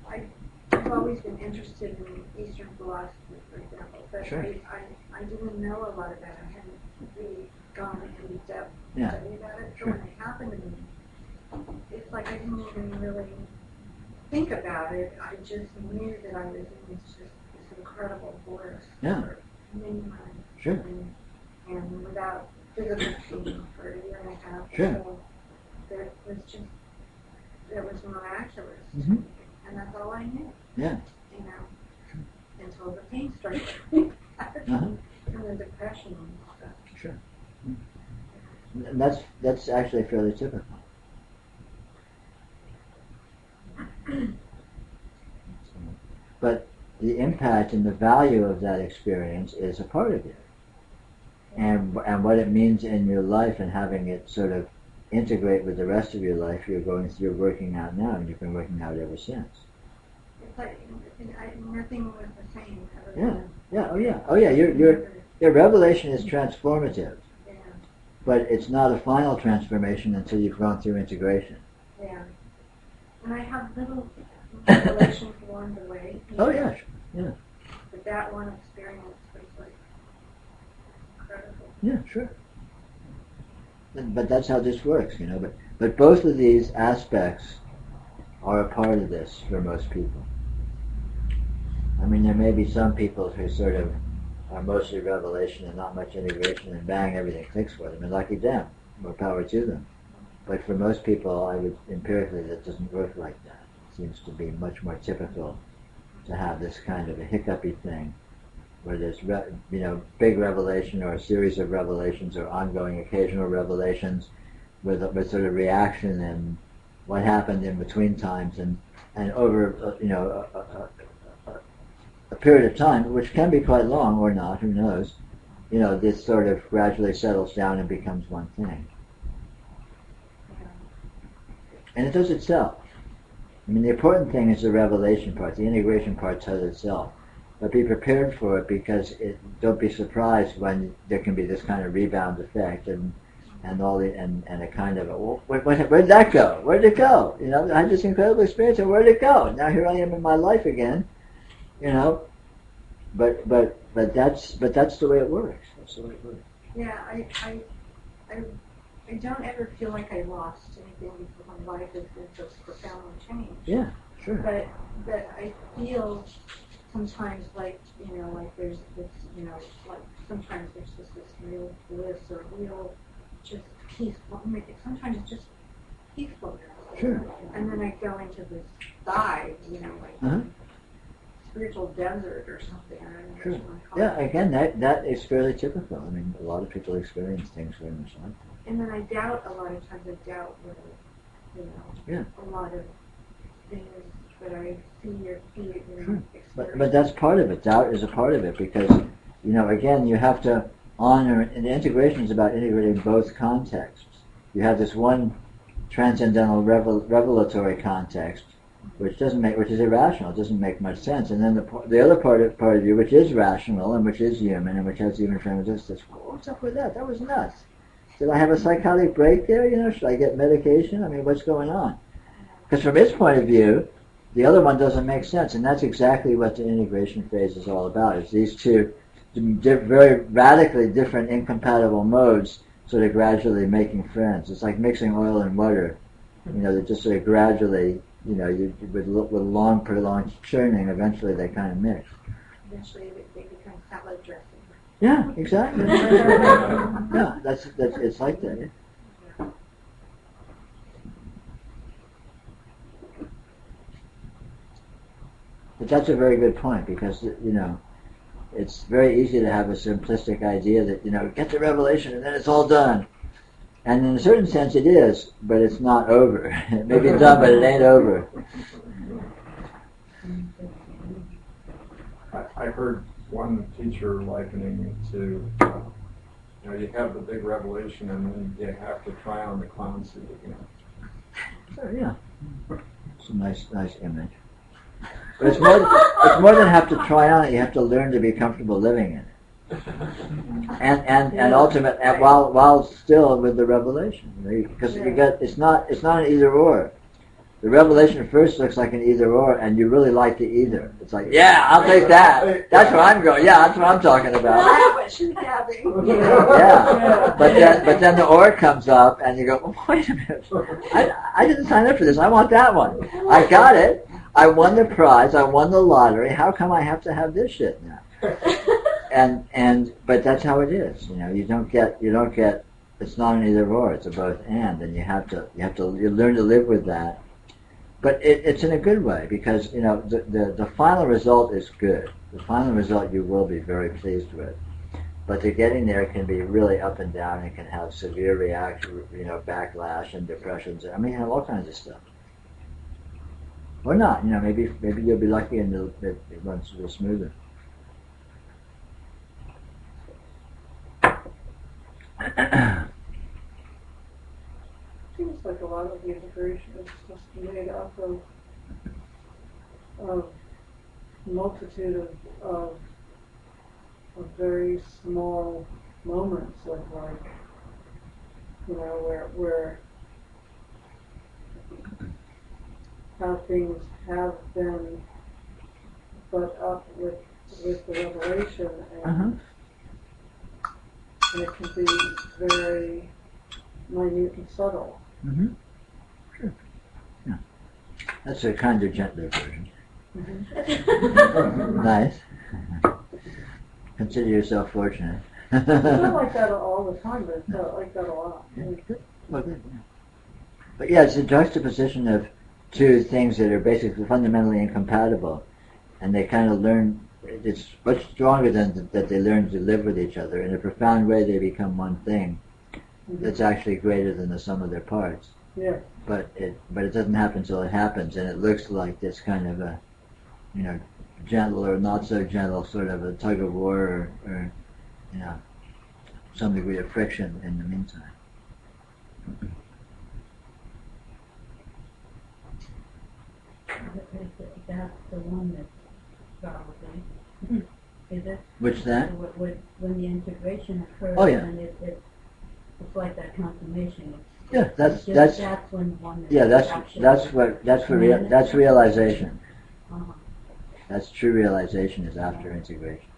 I've always been interested in Eastern philosophy, for example, but Sure. I didn't know a lot about it. I hadn't really gone into depth Yeah. study about it. So Sure. when it happened to me, it's like I didn't even really think about it. I just knew that I was in this incredible bliss Yeah. for many months. Sure. And without physical pain for a year and a half. Sure. So it was miraculous. Mhm. And that's all I knew. Yeah. Until the pain started coming back, Uh-huh. and the depression and stuff. Sure. And that's actually fairly typical. But the impact and the value of that experience is a part of it. And what it means in your life and having it sort of integrate with the rest of your life, you're working out now, and you've been working out ever since. It's like nothing was the same ever Yeah. Oh yeah. Your revelation is transformative, Yeah. but it's not a final transformation until you've gone through integration. Yeah. And I have little revelations along the way. Oh yeah. Yeah. But that one experience was like incredible. Yeah. Sure. But that's how this works, But both of these aspects are a part of this for most people. I mean, there may be some people who sort of are mostly revelation and not much integration, and bang, everything clicks for them. And lucky them, more power to them. But for most people, I would empirically, that doesn't work like that. It seems to be much more typical to have this kind of a hiccupy thing, where there's big revelation or a series of revelations or ongoing occasional revelations with sort of reaction and what happened in between times, and over a period of time, which can be quite long or not, who knows, this sort of gradually settles down and becomes one thing. And it does itself. I mean, the important thing is the revelation part. The integration part does itself. But be prepared for it, because don't be surprised when there can be this kind of rebound effect and a kind of where'd that go? Where'd it go? I had this incredible experience, and where'd it go? Now here I am in my life again. But that's the way it works. That's the way it works. Yeah, I don't ever feel like I lost anything because my life has been so profoundly changed. Yeah, sure. But I feel sometimes like there's this, like sometimes there's just this real bliss or real just peaceful. Sometimes it's just peaceful. Sure. And then I go into this dive, Uh-huh. spiritual desert or something. I don't know Sure. what you want to call Yeah, it. again, that is fairly typical. I mean, a lot of people experience things very much like that. And then I doubt a lot of times. I doubt whether, Yeah. a lot of things but I see your Sure. experience. But that's part of it. Doubt is a part of it because, again, you have to honor, and the integration is about integrating both contexts. You have this one transcendental revelatory context, which is irrational. It doesn't make much sense. And then the other part of you, which is rational and which is human and which has human frame of existence. What's up with that? That was nuts. Did I have a psychotic break there? Should I get medication? I mean, what's going on? Because from its point of view, the other one doesn't make sense, and that's exactly what the integration phase is all about. Is these two very radically different, incompatible modes sort of gradually making friends. It's like mixing oil and water. They're just sort of gradually, with long, prolonged churning, eventually they kind of mix. Eventually they become salad dressing. Yeah, exactly. Yeah, that's it's like that. Yeah. But that's a very good point because it's very easy to have a simplistic idea that get the revelation and then it's all done. And in a certain sense it is, but it's not over. It may be done, but it ain't over. I heard one teacher likening it to, you have the big revelation and then you have to try on the clown suit again. Sure, yeah. It's a nice image. But it's more than have to try on it. You have to learn to be comfortable living in it, and ultimate, and while still with the revelation, because it's not an either or. The revelation first looks like an either or, and you really like the either. It's like, yeah, I'll take that. That's where I'm going. Yeah, that's what I'm talking about. Yeah, but then the or comes up, and you go, oh, wait a minute. I didn't sign up for this. I want that one. I got it. I won the prize. I won the lottery. How come I have to have this shit now? But that's how it is. You don't get. It's not an either or. It's a both and you learn to live with that. But it's in a good way because the final result is good. The final result you will be very pleased with. But the getting there can be really up and down. It can have severe reaction, backlash and depressions. I mean, all kinds of stuff. Or not. Maybe you'll be lucky and it runs a little smoother. Seems like a lot of the integration is just made up of multitude of very small moments of where how things have been put up with the revelation and it can be very minute and subtle. Mm-hmm. Sure. Yeah. That's a kind of gentler version. Mm-hmm. Nice. Consider yourself fortunate. It's not like that all the time, but it's not like that a lot. Yeah, good. Well, good. Yeah. But yeah, it's a juxtaposition of two things that are basically fundamentally incompatible, and they kind of learn. It's much stronger than that they learn to live with each other. In a profound way, they become one thing. That's actually greater than the sum of their parts. Yeah. But it doesn't happen until it happens, and it looks like this kind of a, gentle or not so gentle sort of a tug of war or some degree of friction in the meantime. That's the one that's probably. Is it? Which that? When the integration occurs, Oh, yeah. and it's like that confirmation. Yeah, that's when one. Yeah, that's realization. Uh-huh. That's true realization is after integration.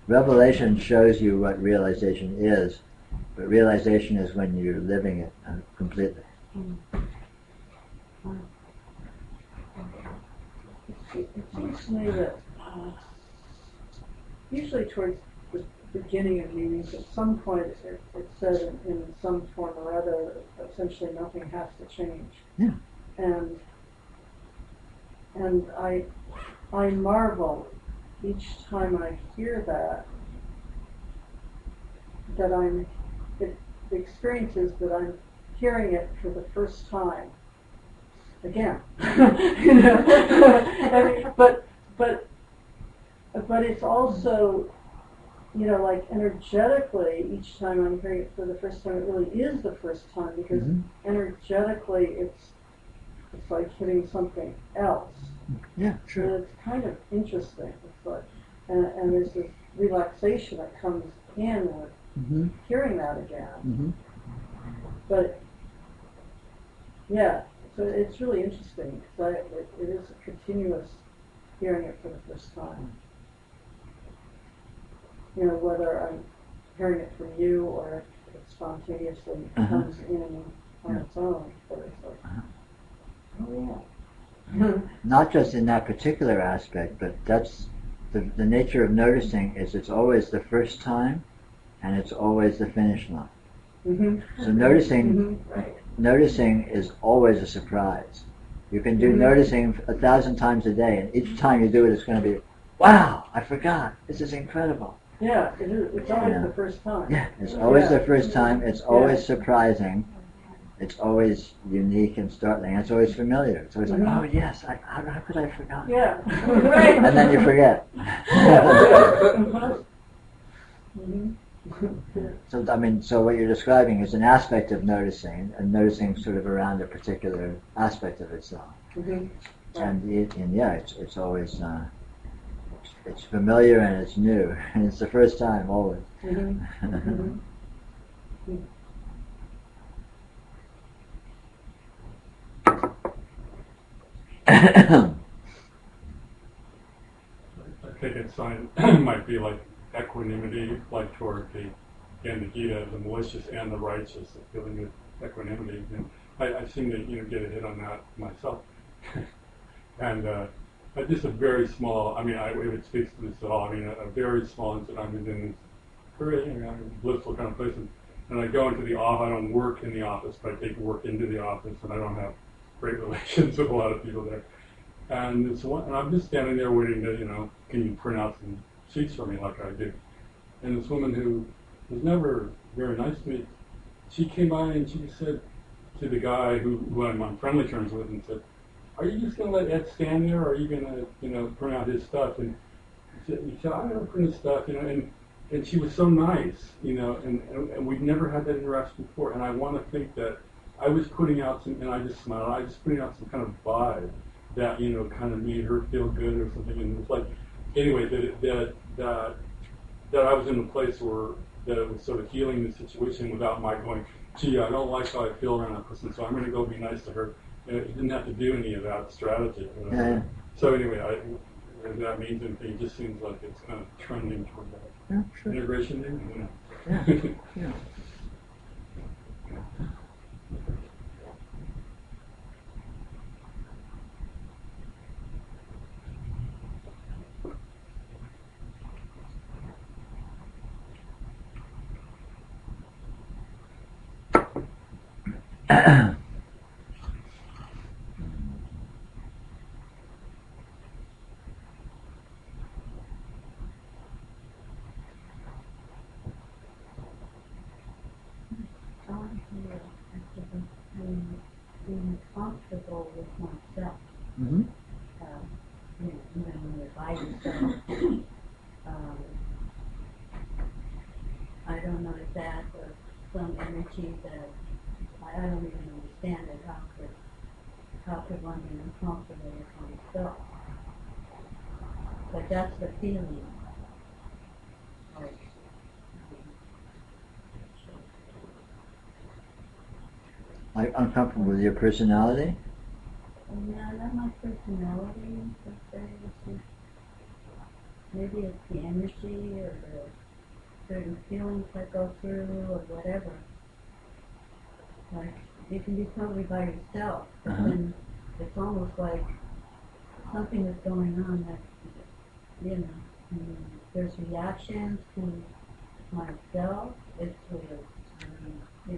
Revelation shows you what realization is, but realization is when you're living it completely. It seems to me that usually towards the beginning of meetings, at some point it said in some form or other, essentially nothing has to change. Yeah. And I marvel each time I hear that the experience is that hearing it for the first time again. You know? I mean, but it's also, you know, like energetically, each time I'm hearing it for the first time, it really is the first time, because energetically it's like hitting something else. Yeah, sure. And it's kind of interesting. It's like, and there's this relaxation that comes in with hearing that again. But yeah, so it's really interesting, because it is a continuous hearing it for the first time. You know, whether I'm hearing it from you or it spontaneously comes in on its own. But it's like, oh yeah. Not just in that particular aspect, but that's the nature of noticing is it's always the first time and it's always the finish line. So noticing is always a surprise. You can do noticing 1,000 times a day, and each time you do it, it's going to be, wow, I forgot. This is incredible. Yeah, it is. It's always the first time. Yeah, it's always the first time. It's always surprising. It's always unique and startling. It's always familiar. It's always like, oh yes, how could I forget? Yeah, right. And then you forget. So I mean, so what you're describing is an aspect of noticing, and noticing sort of around a particular aspect of itself. And yeah, it's always it's familiar and it's new, and it's the first time always. I think a sign might be like equanimity, like toward the Gita, the malicious and the righteous, the feeling of equanimity. And I seem to get a hit on that myself. And just a very small, I mean, if it speaks to this at all, I mean, a very small incident. I'm in this very blissful kind of place, and I go into the office. I don't work in the office, but I take work into the office, and I don't have great relations with a lot of people there. And and I'm just standing there waiting to, can you print out some sheets for me like I do? And this woman who was never very nice to me, she came by and she said to the guy who I'm on friendly terms with, and said, "Are you just going to let Ed stand there, or are you going to, print out his stuff?" And he said, "I'm going to print his stuff," and she was so nice, and we'd never had that interaction before. And I want to think that I was putting out some, and I just smiled, I was putting out some kind of vibe that, kind of made her feel good or something. And it was like, anyway, that I was in a place where that it was sort of healing the situation without my going, gee, I don't like how I feel around that person, so I'm going to go be nice to her. And it didn't have to do any of that strategy. So anyway, if that means anything, it just seems like it's kind of trending toward that integration there. Yeah. Being comfortable with myself. Even when you're by yourself, I don't know if that or some energy that I don't even understand it. How could one be uncomfortable with oneself? But that's the feeling. Like uncomfortable with your personality? No, not my personality. Maybe it's the energy or the certain feelings that go through or whatever. Like, you can be totally by yourself, but then it's almost like something is going on that, there's reactions to myself. It's weird. I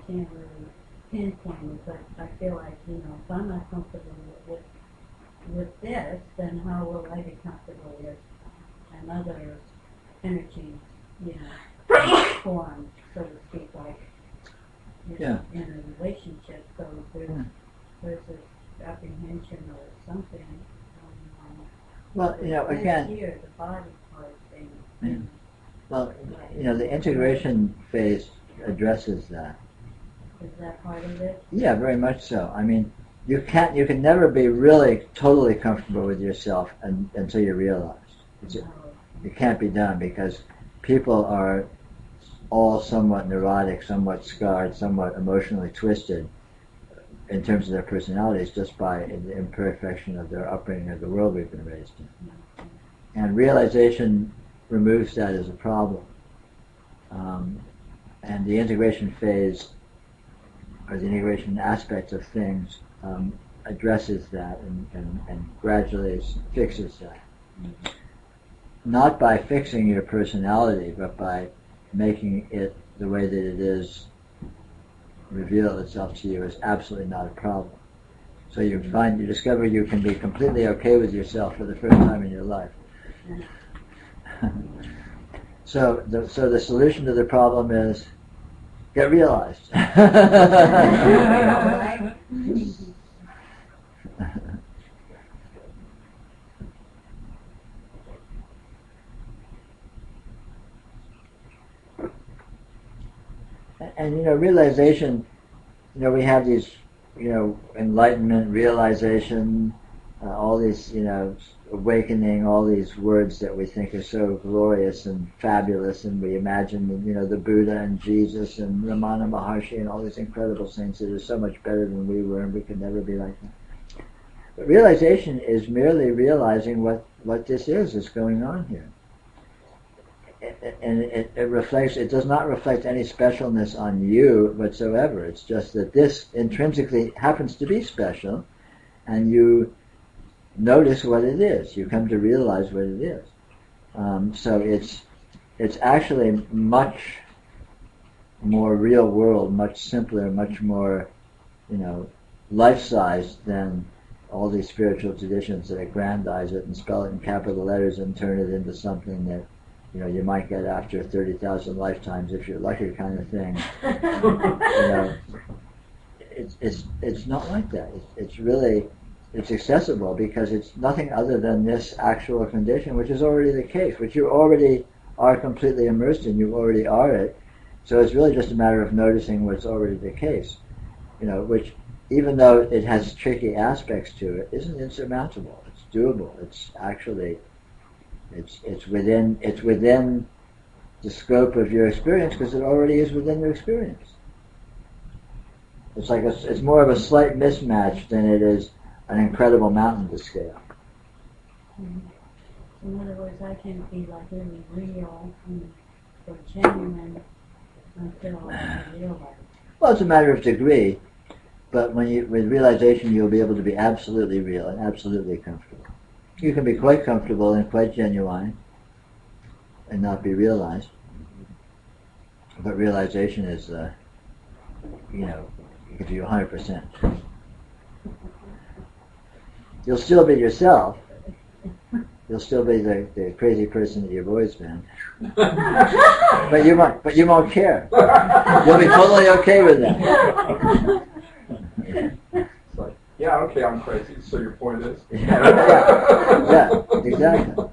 can't really pinpoint it, but I feel like, if I'm not comfortable with this, then how will I be comfortable with another energy, form, so to speak, like in a apprehension or something. Well, again, Here, the body part thing. Yeah. Well, the integration phase addresses that. Is that part of it? Yeah, very much so. I mean, you can never be really totally comfortable with yourself until you realize. It can't be done because people are all somewhat neurotic, somewhat scarred, somewhat emotionally twisted in terms of their personalities just by the imperfection of their upbringing of the world we've been raised in. And realization removes that as a problem. And the integration phase, or the integration aspect of things, addresses that and gradually fixes that. Not by fixing your personality, but by making it the way that it is reveal itself to you as absolutely not a problem. So you discover you can be completely okay with yourself for the first time in your life. So the solution to the problem is get realized. And realization, we have these, enlightenment, realization, all these, awakening, all these words that we think are so glorious and fabulous, and we imagine, the Buddha and Jesus and Ramana Maharshi and all these incredible saints that are so much better than we were, and we could never be like them. But realization is merely realizing what this is that's going on here. And it does not reflect any specialness on you whatsoever. It's just that this intrinsically happens to be special, and you notice what it is. You come to realize what it is. So it's actually much more real world, much simpler, much more, life-sized than all these spiritual traditions that aggrandize it and spell it in capital letters and turn it into something that you might get after 30,000 lifetimes if you're lucky, kind of thing. It's not like that. It's accessible because it's nothing other than this actual condition, which is already the case, which you already are completely immersed in. You already are it. So it's really just a matter of noticing what's already the case, which, even though it has tricky aspects to it, isn't insurmountable. It's doable. It's actually it's within the scope of your experience because it already is within your experience. It's like it's more of a slight mismatch than it is an incredible mountain to scale. In other words, I can be like really real or genuine until I realize. Well, it's a matter of degree, but with realization, you'll be able to be absolutely real and absolutely comfortable. You can be quite comfortable and quite genuine and not be realized. But realization is, gives you 100%. You'll still be yourself. You'll still be the crazy person that you've always been. But you won't care. You'll be totally okay with that. Yeah, okay, I'm crazy. So your point is? Yeah, exactly.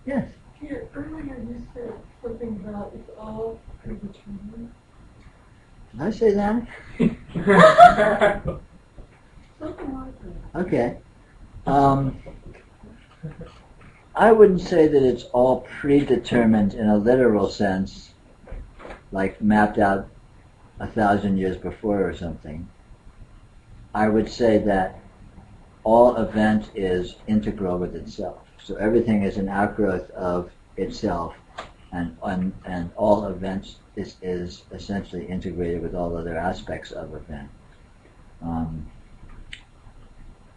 Yes. Peter, earlier you said something about it's all predetermined. Did I say that? Something like that. Okay. I wouldn't say that it's all predetermined in a literal sense, like mapped out 1,000 years before or something. I would say that all event is integral with itself. So everything is an outgrowth of itself, and all events is essentially integrated with all other aspects of event,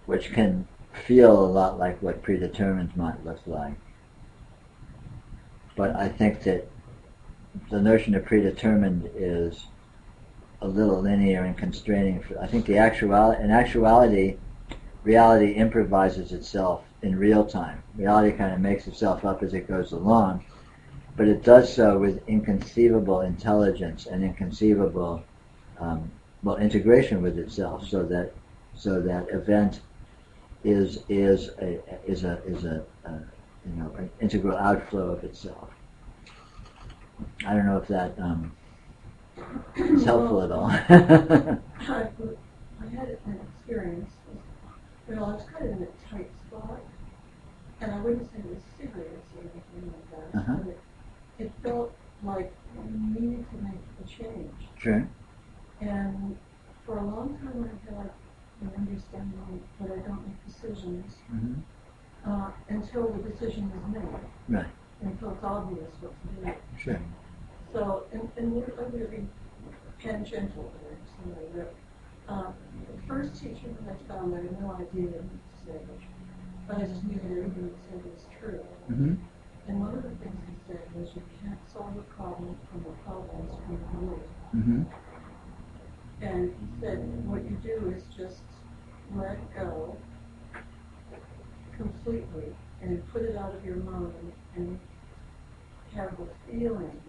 which can feel a lot like what predetermined might look like. But I think that the notion of predetermined is a little linear and constraining. I think in actuality, reality improvises itself in real time. Reality kind of makes itself up as it goes along, but it does so with inconceivable intelligence and inconceivable integration with itself, so that event is an integral outflow of itself. I don't know if that is helpful at all. I had an experience. I was kind of in a tight spot, and I wouldn't say it was serious or anything like that, but it felt like I needed to make a change. Sure. And for a long time I had an understanding that I don't make decisions until the decision is made. Right. Until it's obvious what to do. Sure. So, and I'm going to be tangential there. So the first teacher that I found, I had no idea what to say, but I just knew that everything he said was true. And one of the things he said was, you can't solve a problem from the problems from the root. And he said, what you do is just let go completely and put it out of your mind and have the feeling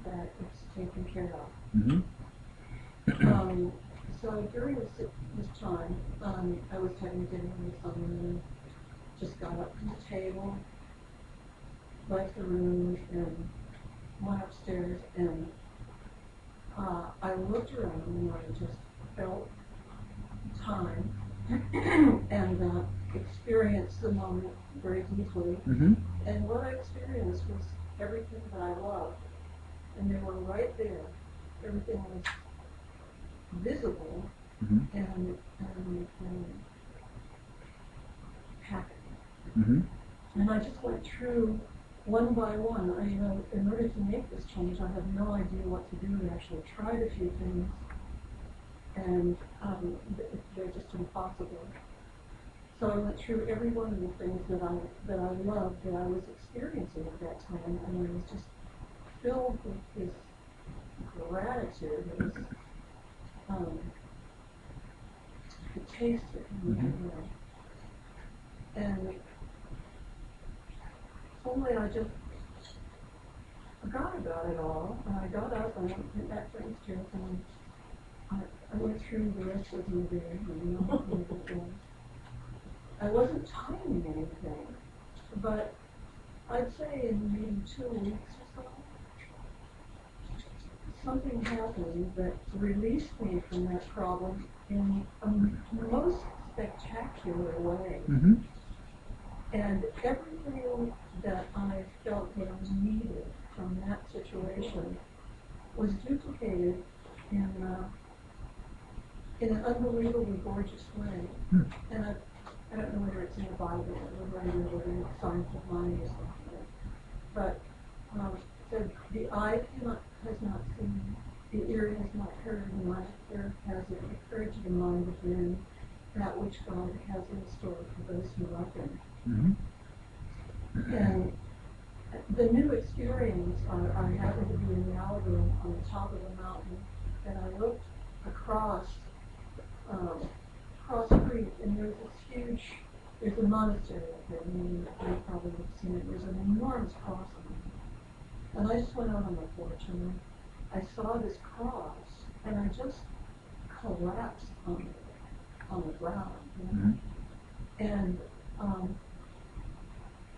that it's taken care of. So during this time, I was having dinner with someone and just got up from the table, left the room, and went upstairs, and I looked around and I just felt time and experienced the moment very deeply. And what I experienced was everything that I loved, and they were right there. Everything was visible and happening. And I just went through one by one. In order to make this change, I had no idea what to do. I actually tried a few things, and they're just impossible. So I went through every one of the things that I loved, that I was experiencing at that time, and I was just filled with this gratitude. It was, I could taste it in my way. And suddenly I just forgot about it all, and I got up and I went back downstairs, and I went through the rest of the day, and I wasn't timing anything, but I'd say in maybe 2 weeks or so, something happened that released me from that problem in a most spectacular way. And everything that I felt that I needed from that situation was duplicated in an unbelievably gorgeous way. And I don't know whether it's in the Bible or whether it's in Science of Mind or something. But the eye has not seen, the ear has not heard, and neither has it occurred to the mind of man that which God has in store for those who love Him. And the new experience, I happened to be in Malibu on the top of a mountain, and I looked across Creek, and there's a monastery up there, and you probably have seen it. There's an enormous cross on it. And I just went out on the porch, and I saw this cross, and I just collapsed on the ground. And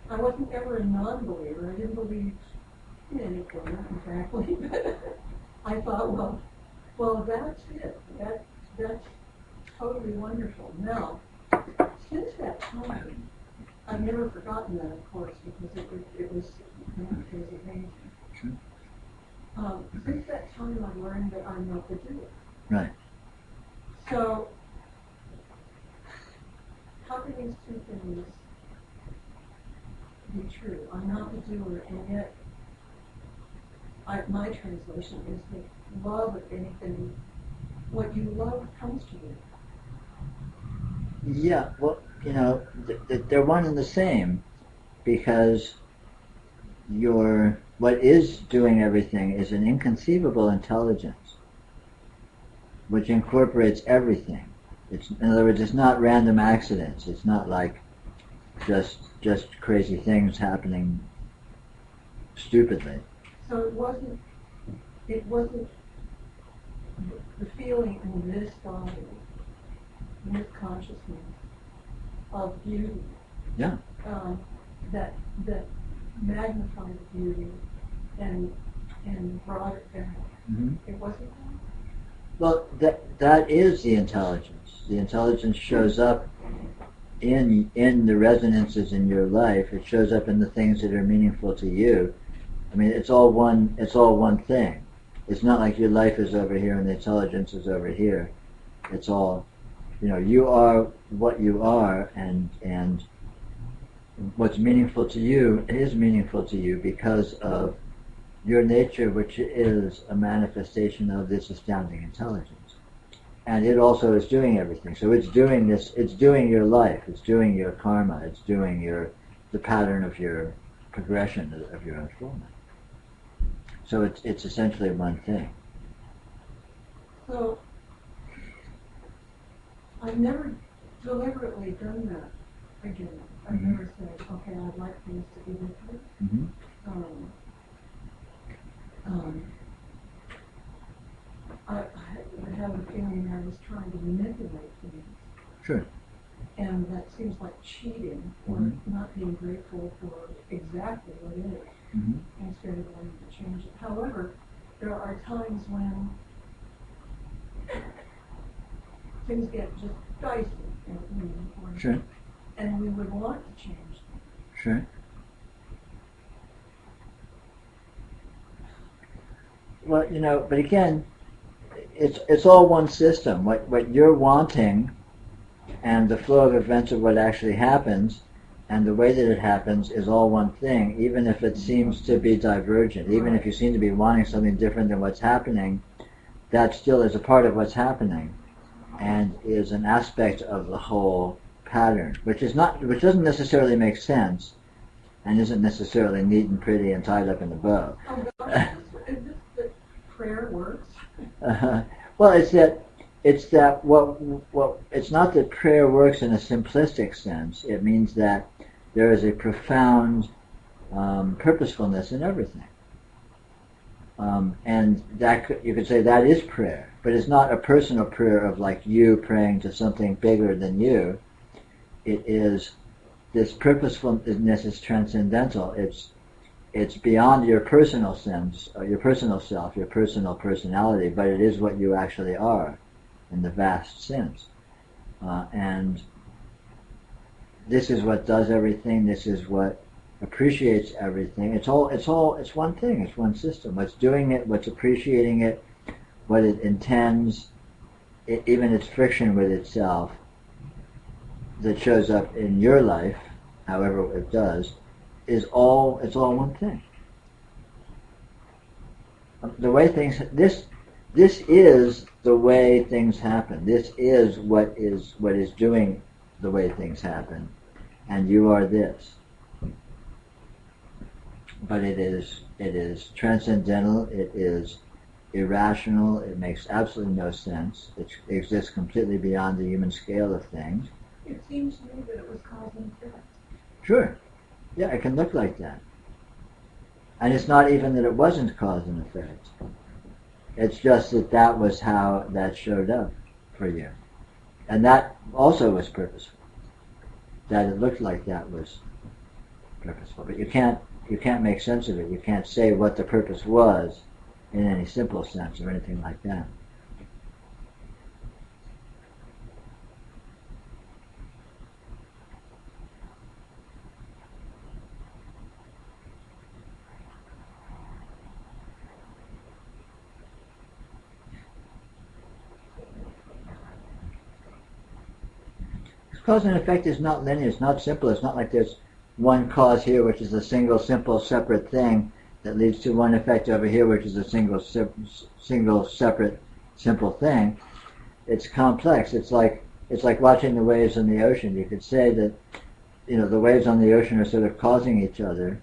I wasn't ever a non-believer. I didn't believe in anything, exactly. But I thought, well, that's it. That's totally wonderful. Now, since that time, I've never forgotten that, of course, because it was amazing. Sure. Since that time, I learned that I'm not the doer. Right. So, how can these two things be true? I'm not the doer, and yet my translation is that love of anything, what you love comes to you. Yeah, well, they're one and the same, because what is doing everything is an inconceivable intelligence, which incorporates everything. In other words, it's not random accidents. It's not like just crazy things happening stupidly. So it wasn't the feeling in this body, this consciousness of beauty. Yeah. That magnified the beauty and brought it down. Mm-hmm. It wasn't that? Well, that is the intelligence. The intelligence shows up in the resonances in your life. It shows up in the things that are meaningful to you. I mean, it's all one thing. It's not like your life is over here and the intelligence is over here. It's all, you are what you are, and what's meaningful to you is meaningful to you because of your nature, which is a manifestation of this astounding intelligence. And it also is doing everything. So it's doing this, it's doing your life, it's doing your karma, it's doing the pattern of your progression of your unfoldment. So it's essentially one thing. So I've never deliberately done that again. I've never said, okay, I'd like things to be different. Mm-hmm. I have a feeling I was trying to manipulate things. Sure. And that seems like cheating or not being grateful for exactly what it is instead of wanting to change it. However, there are times when things get just dicey Sure. and we would want to change them. Sure. Well, but again, it's all one system. What you're wanting and the flow of events of what actually happens and the way that it happens is all one thing, even if it seems to be divergent. Even if you seem to be wanting something different than what's happening, that still is a part of what's happening and is an aspect of the whole pattern, which doesn't necessarily make sense and isn't necessarily neat and pretty and tied up in a bow. Oh gosh, is this that prayer works? Well, it's not that prayer works in a simplistic sense. It means that there is a profound purposefulness in everything, and that you could say that is prayer, but it's not a personal prayer of like you praying to something bigger than you. It is this purposefulness is transcendental. It's beyond your personal sense, or your personal self, your personal personality, but it is what you actually are in the vast sense. And this is what does everything. This is what appreciates everything. It's one thing. It's one system. What's doing it, what's appreciating it, what it intends, even its friction with itself that shows up in your life, however it does, it's all one thing. The way things, this is the way things happen. This is what is doing the way things happen, and you are this. But it is transcendental. It is irrational. It makes absolutely no sense. It exists completely beyond the human scale of things. It seems to me that it was cause and effect. Sure. Yeah, it can look like that. And it's not even that it wasn't cause and effect. It's just that was how that showed up for you. And that also was purposeful. That it looked like that was purposeful. But you can't make sense of it. You can't say what the purpose was in any simple sense or anything like that. Cause and effect is not linear. It's not simple. It's not like there's one cause here, which is a single, simple, separate thing that leads to one effect over here, which is a single, separate, simple thing. It's complex. It's like watching the waves in the ocean. You could say that, the waves on the ocean are sort of causing each other,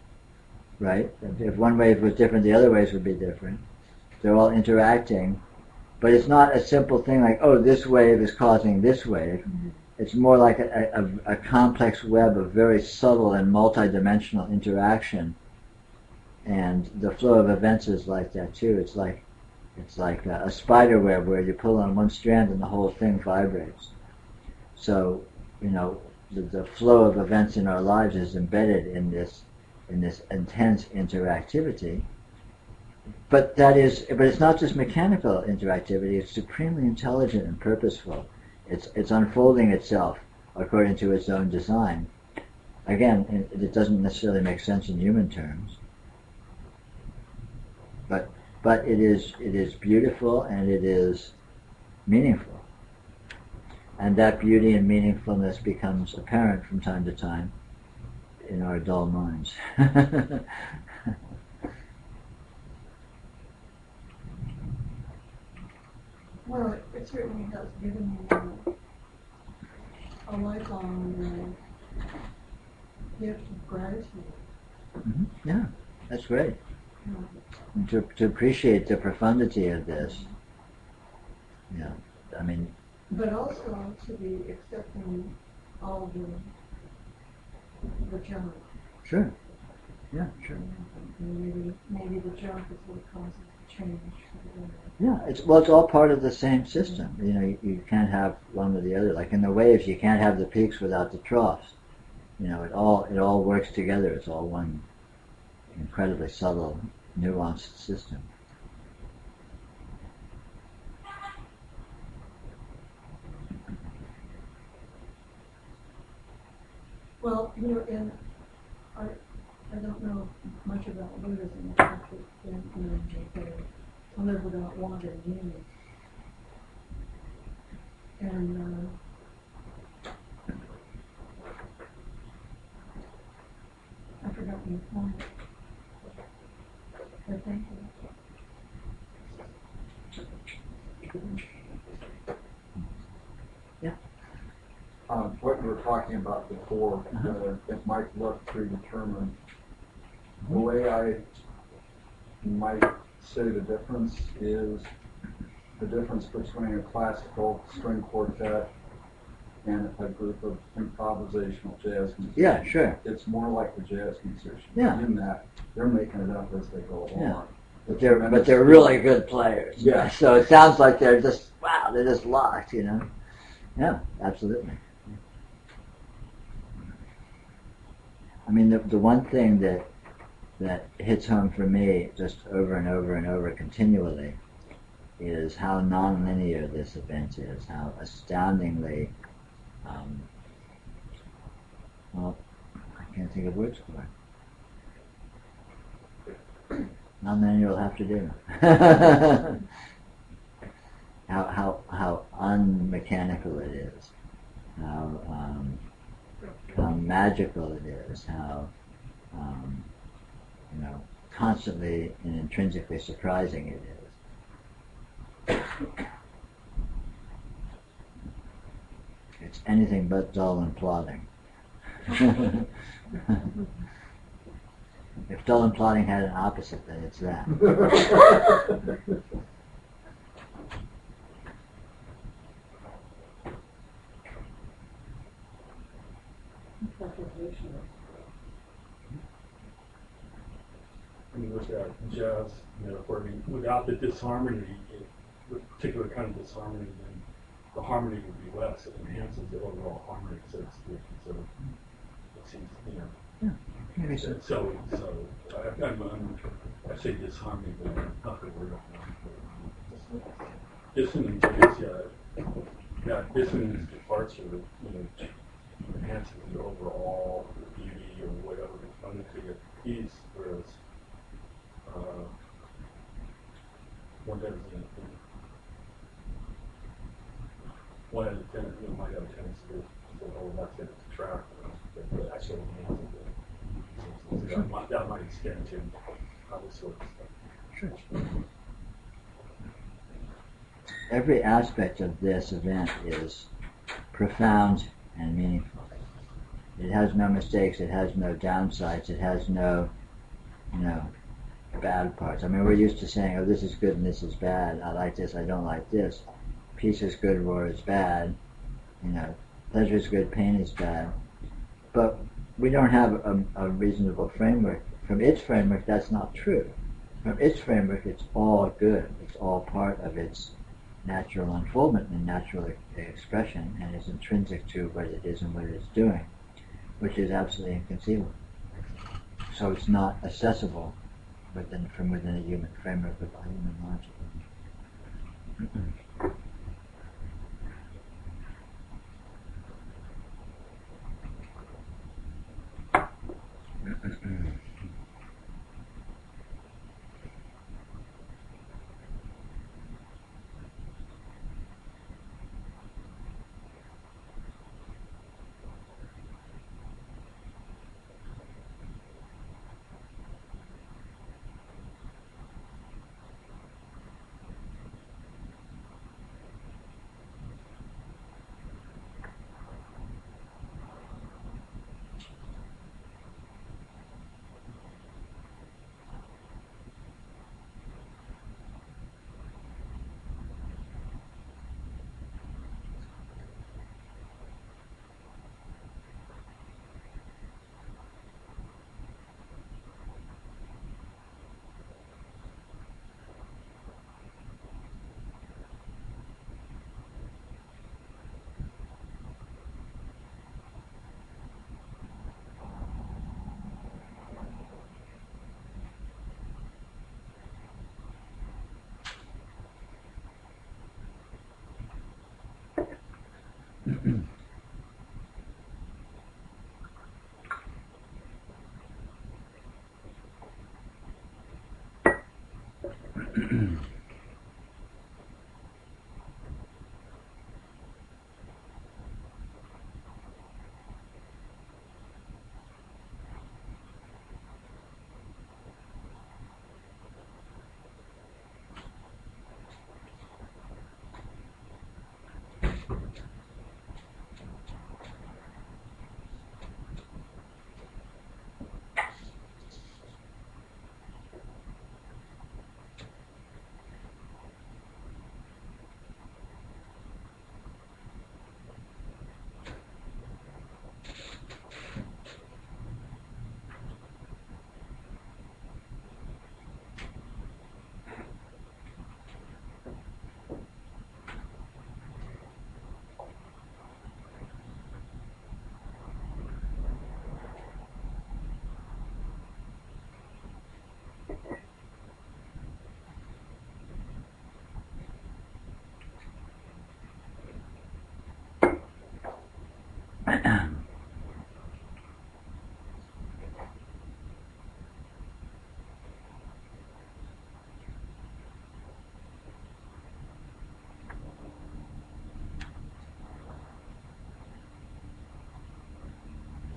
right? If one wave was different, the other waves would be different. They're all interacting, but it's not a simple thing like, oh, this wave is causing this wave. Mm-hmm. It's more like a complex web of very subtle and multidimensional interaction, and the flow of events is like that too. It's like a spider web where you pull on one strand and the whole thing vibrates. So, the flow of events in our lives is embedded in this intense interactivity. But it's not just mechanical interactivity. It's supremely intelligent and purposeful. It's unfolding itself according to its own design. Again, it doesn't necessarily make sense in human terms, but it is beautiful and it is meaningful. And that beauty and meaningfulness becomes apparent from time to time in our dull minds. Well, it certainly has given me a lifelong gift of gratitude. Mm-hmm. Yeah, that's great. To appreciate the profundity of this. Yeah, I mean. But also to be accepting all the junk. Sure. Yeah, sure. And maybe the junk is what causes the change. Yeah, it's all part of the same system. You can't have one or the other. Like in the waves, you can't have the peaks without the troughs. It all works together. It's all one incredibly subtle, nuanced system. Well, and I don't know much about Buddhism. I live without want and need. And I've forgotten your point. But thank you. Yeah. What you were talking about before, it might look predetermined. The way I might say the difference is the difference between a classical string quartet and a group of improvisational jazz musicians. Yeah, sure. It's more like the jazz musicians in that they're making it up as they go along. Yeah. But they're really good players. Yeah. So it sounds like they're just locked, Yeah, absolutely. I mean, the one thing that hits home for me just over and over and over continually is how nonlinear this event is, how astoundingly, I can't think of words for it. Nonlinear will have to do. how unmechanical it is, how magical it is, how constantly and intrinsically surprising it is. It's anything but dull and plodding. If dull and plodding had an opposite, then it's that. When you look at jazz, without the disharmony, the particular kind of disharmony, then the harmony would be less. It enhances the overall harmony, so to speak. So it seems, Maybe so. So I say disharmony, but not the word. Dissonance is, dissonance departure, enhances the overall beauty or whatever profundity of the piece, whereas one doesn't. One might have a tendency to say, oh, that's it, it's a track, but actually means it. That might extend to other sorts of stuff. Sure. Every aspect of this event is profound and meaningful. It has no mistakes, it has no downsides, it has no, bad parts. I mean, we're used to saying, oh, this is good and this is bad, I like this, I don't like this. Peace is good, war is bad, pleasure is good, pain is bad. But we don't have a reasonable framework. From its framework, that's not true. From its framework, it's all good. It's all part of its natural unfoldment and natural expression, and is intrinsic to what it is and what it is doing, which is absolutely inconceivable. So it's not accessible from within a human framework of human logic.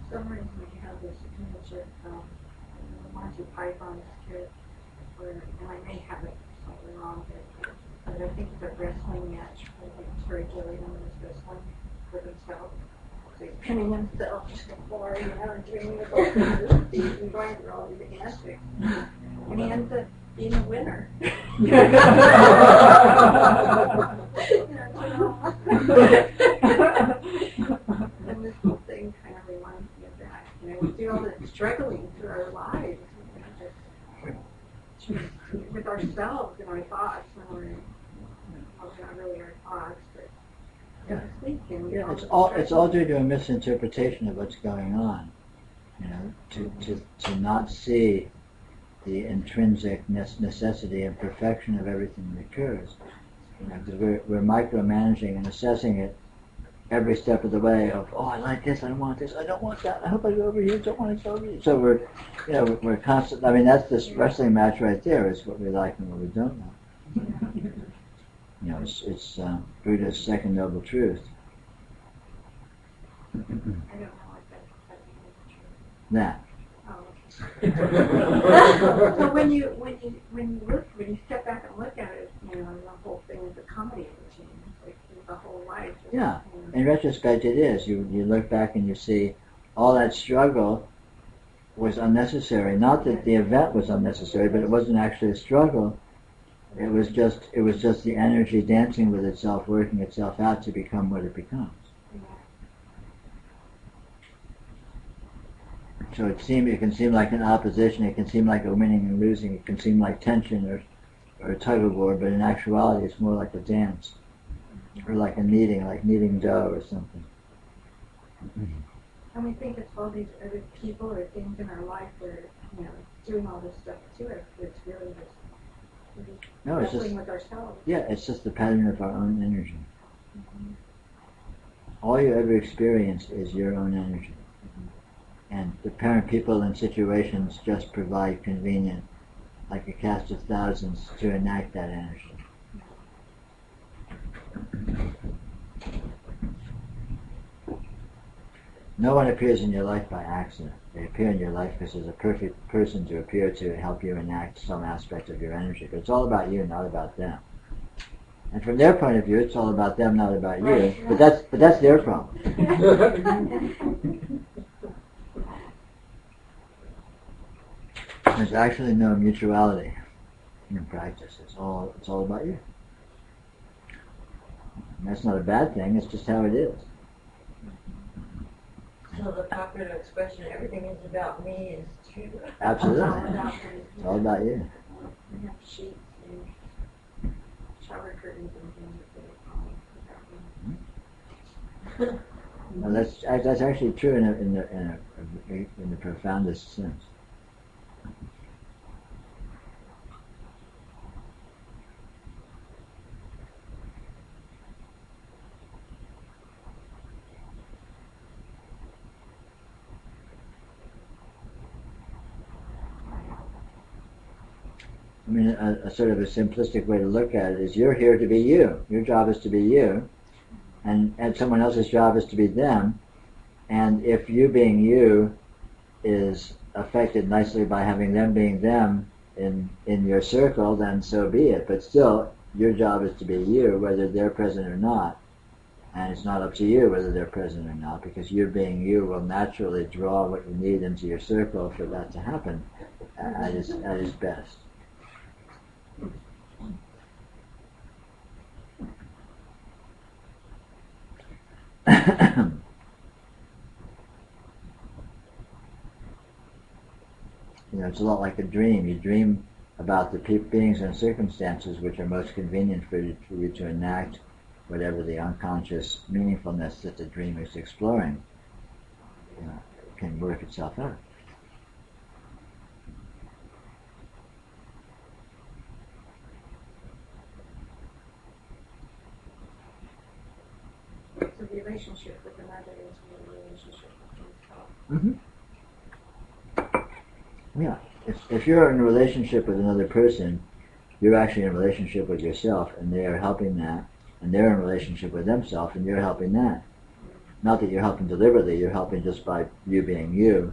For some reason we have this image of the Monty Python skit where, and I may have it slightly wrong, but I think it's a wrestling match where Terry Gilliam is wrestling for himself. So he's pinning himself to the floor, and doing the both feet and going through all these antics. And he ends up being a winner. And this whole thing kind of reminds me of that. We do all this struggling through our lives, just with ourselves and our thoughts, when not really our thoughts, but thinking. Yeah, it's all due to a misinterpretation of what's going on. To not see the intrinsic necessity and perfection of everything that occurs. Because we're micromanaging and assessing it every step of the way of, oh, I like this, I want this, I don't want that, I hope I go over here, don't want to go over here. So we're constant. I mean, that's this wrestling match right there, is what we like and what we don't like. It's Buddha's second noble truth. I don't know if that's true. That. Oh. So when you step back and look at it, the whole thing is a comedy routine. Like the whole life. Yeah. In retrospect, it is. You look back and you see all that struggle was unnecessary. Not that the event was unnecessary, but it wasn't actually a struggle. It was just the energy dancing with itself, working itself out to become what it becomes. So it can seem like an opposition, it can seem like a winning and losing, it can seem like tension or a tug of war, but in actuality it's more like a dance. Or like a kneading, like kneading dough or something. And we think it's all these other people or things in our life that are, doing all this stuff to us. It's really just wrestling with ourselves. Yeah, it's just the pattern of our own energy. All you ever experience is your own energy. And the parent people and situations just provide convenient, like a cast of thousands, to enact that energy. No one appears in your life by accident. They appear in your life because there's a perfect person to appear to help you enact some aspect of your energy. But it's all about you, not about them. And from their point of view, it's all about them, not about you. Right. But that's their problem. There's actually no mutuality in practice. It's all about you. And that's not a bad thing. It's just how it is. So the popular expression, everything is about me, is true. Absolutely. It's all about you. We have sheets and shower curtains and things. Well, that's actually true in the profoundest sense. I mean, a sort of a simplistic way to look at it is you're here to be you. Your job is to be you, and someone else's job is to be them. And if you being you is affected nicely by having them being them in your circle, then so be it. But still, your job is to be you, whether they're present or not. And it's not up to you whether they're present or not, because you being you will naturally draw what you need into your circle for that to happen at its best. It's a lot like a dream. You dream about the beings and circumstances which are most convenient for you to enact whatever the unconscious meaningfulness that the dream is exploring can work itself out. So the relationship with another is the relationship with yourself. Mm-hmm. Yeah. If you're in a relationship with another person, you're actually in a relationship with yourself, and they are helping that, and they're in a relationship with themselves, and you're helping that. Not that you're helping deliberately, you're helping just by you being you.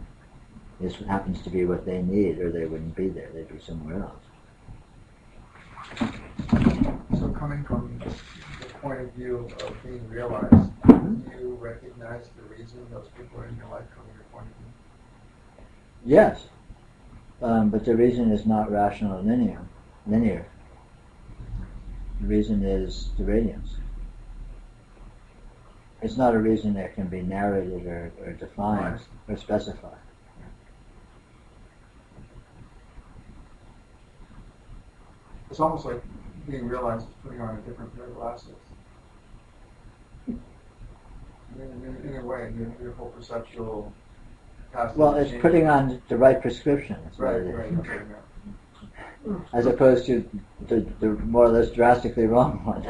This happens to be what they need, or they wouldn't be there, they'd be somewhere else. So coming from the point of view of being realized, do you recognize the reason those people are in your life from your point of view? Yes. But the reason is not rational and linear. The reason is the radiance. It's not a reason that can be narrated or defined or specified. It's almost like being realized is putting on a different pair of glasses. In a way, your whole perceptual capacity. Well, it's putting on the right prescription. That's what it is. Right. Okay, yeah. As opposed to the more or less drastically wrong one.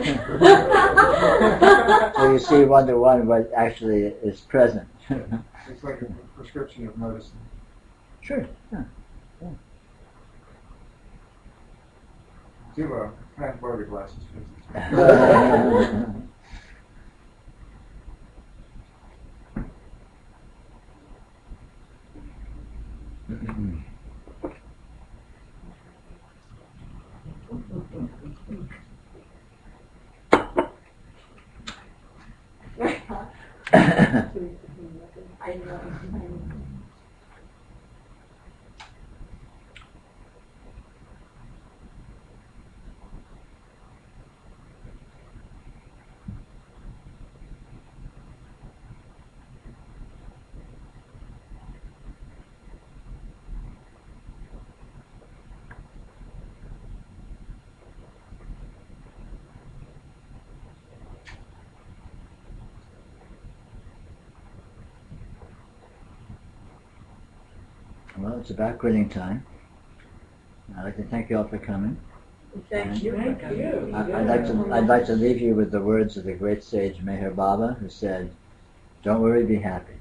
So you see one-to-one what actually is present. It's like a prescription of noticing. Sure. Yeah. Do can I borrow your glasses, please? I know. Well, it's about quitting time. I'd like to thank you all for coming. Thank you. I'd like to leave you with the words of the great sage Meher Baba, who said, "Don't worry, be happy."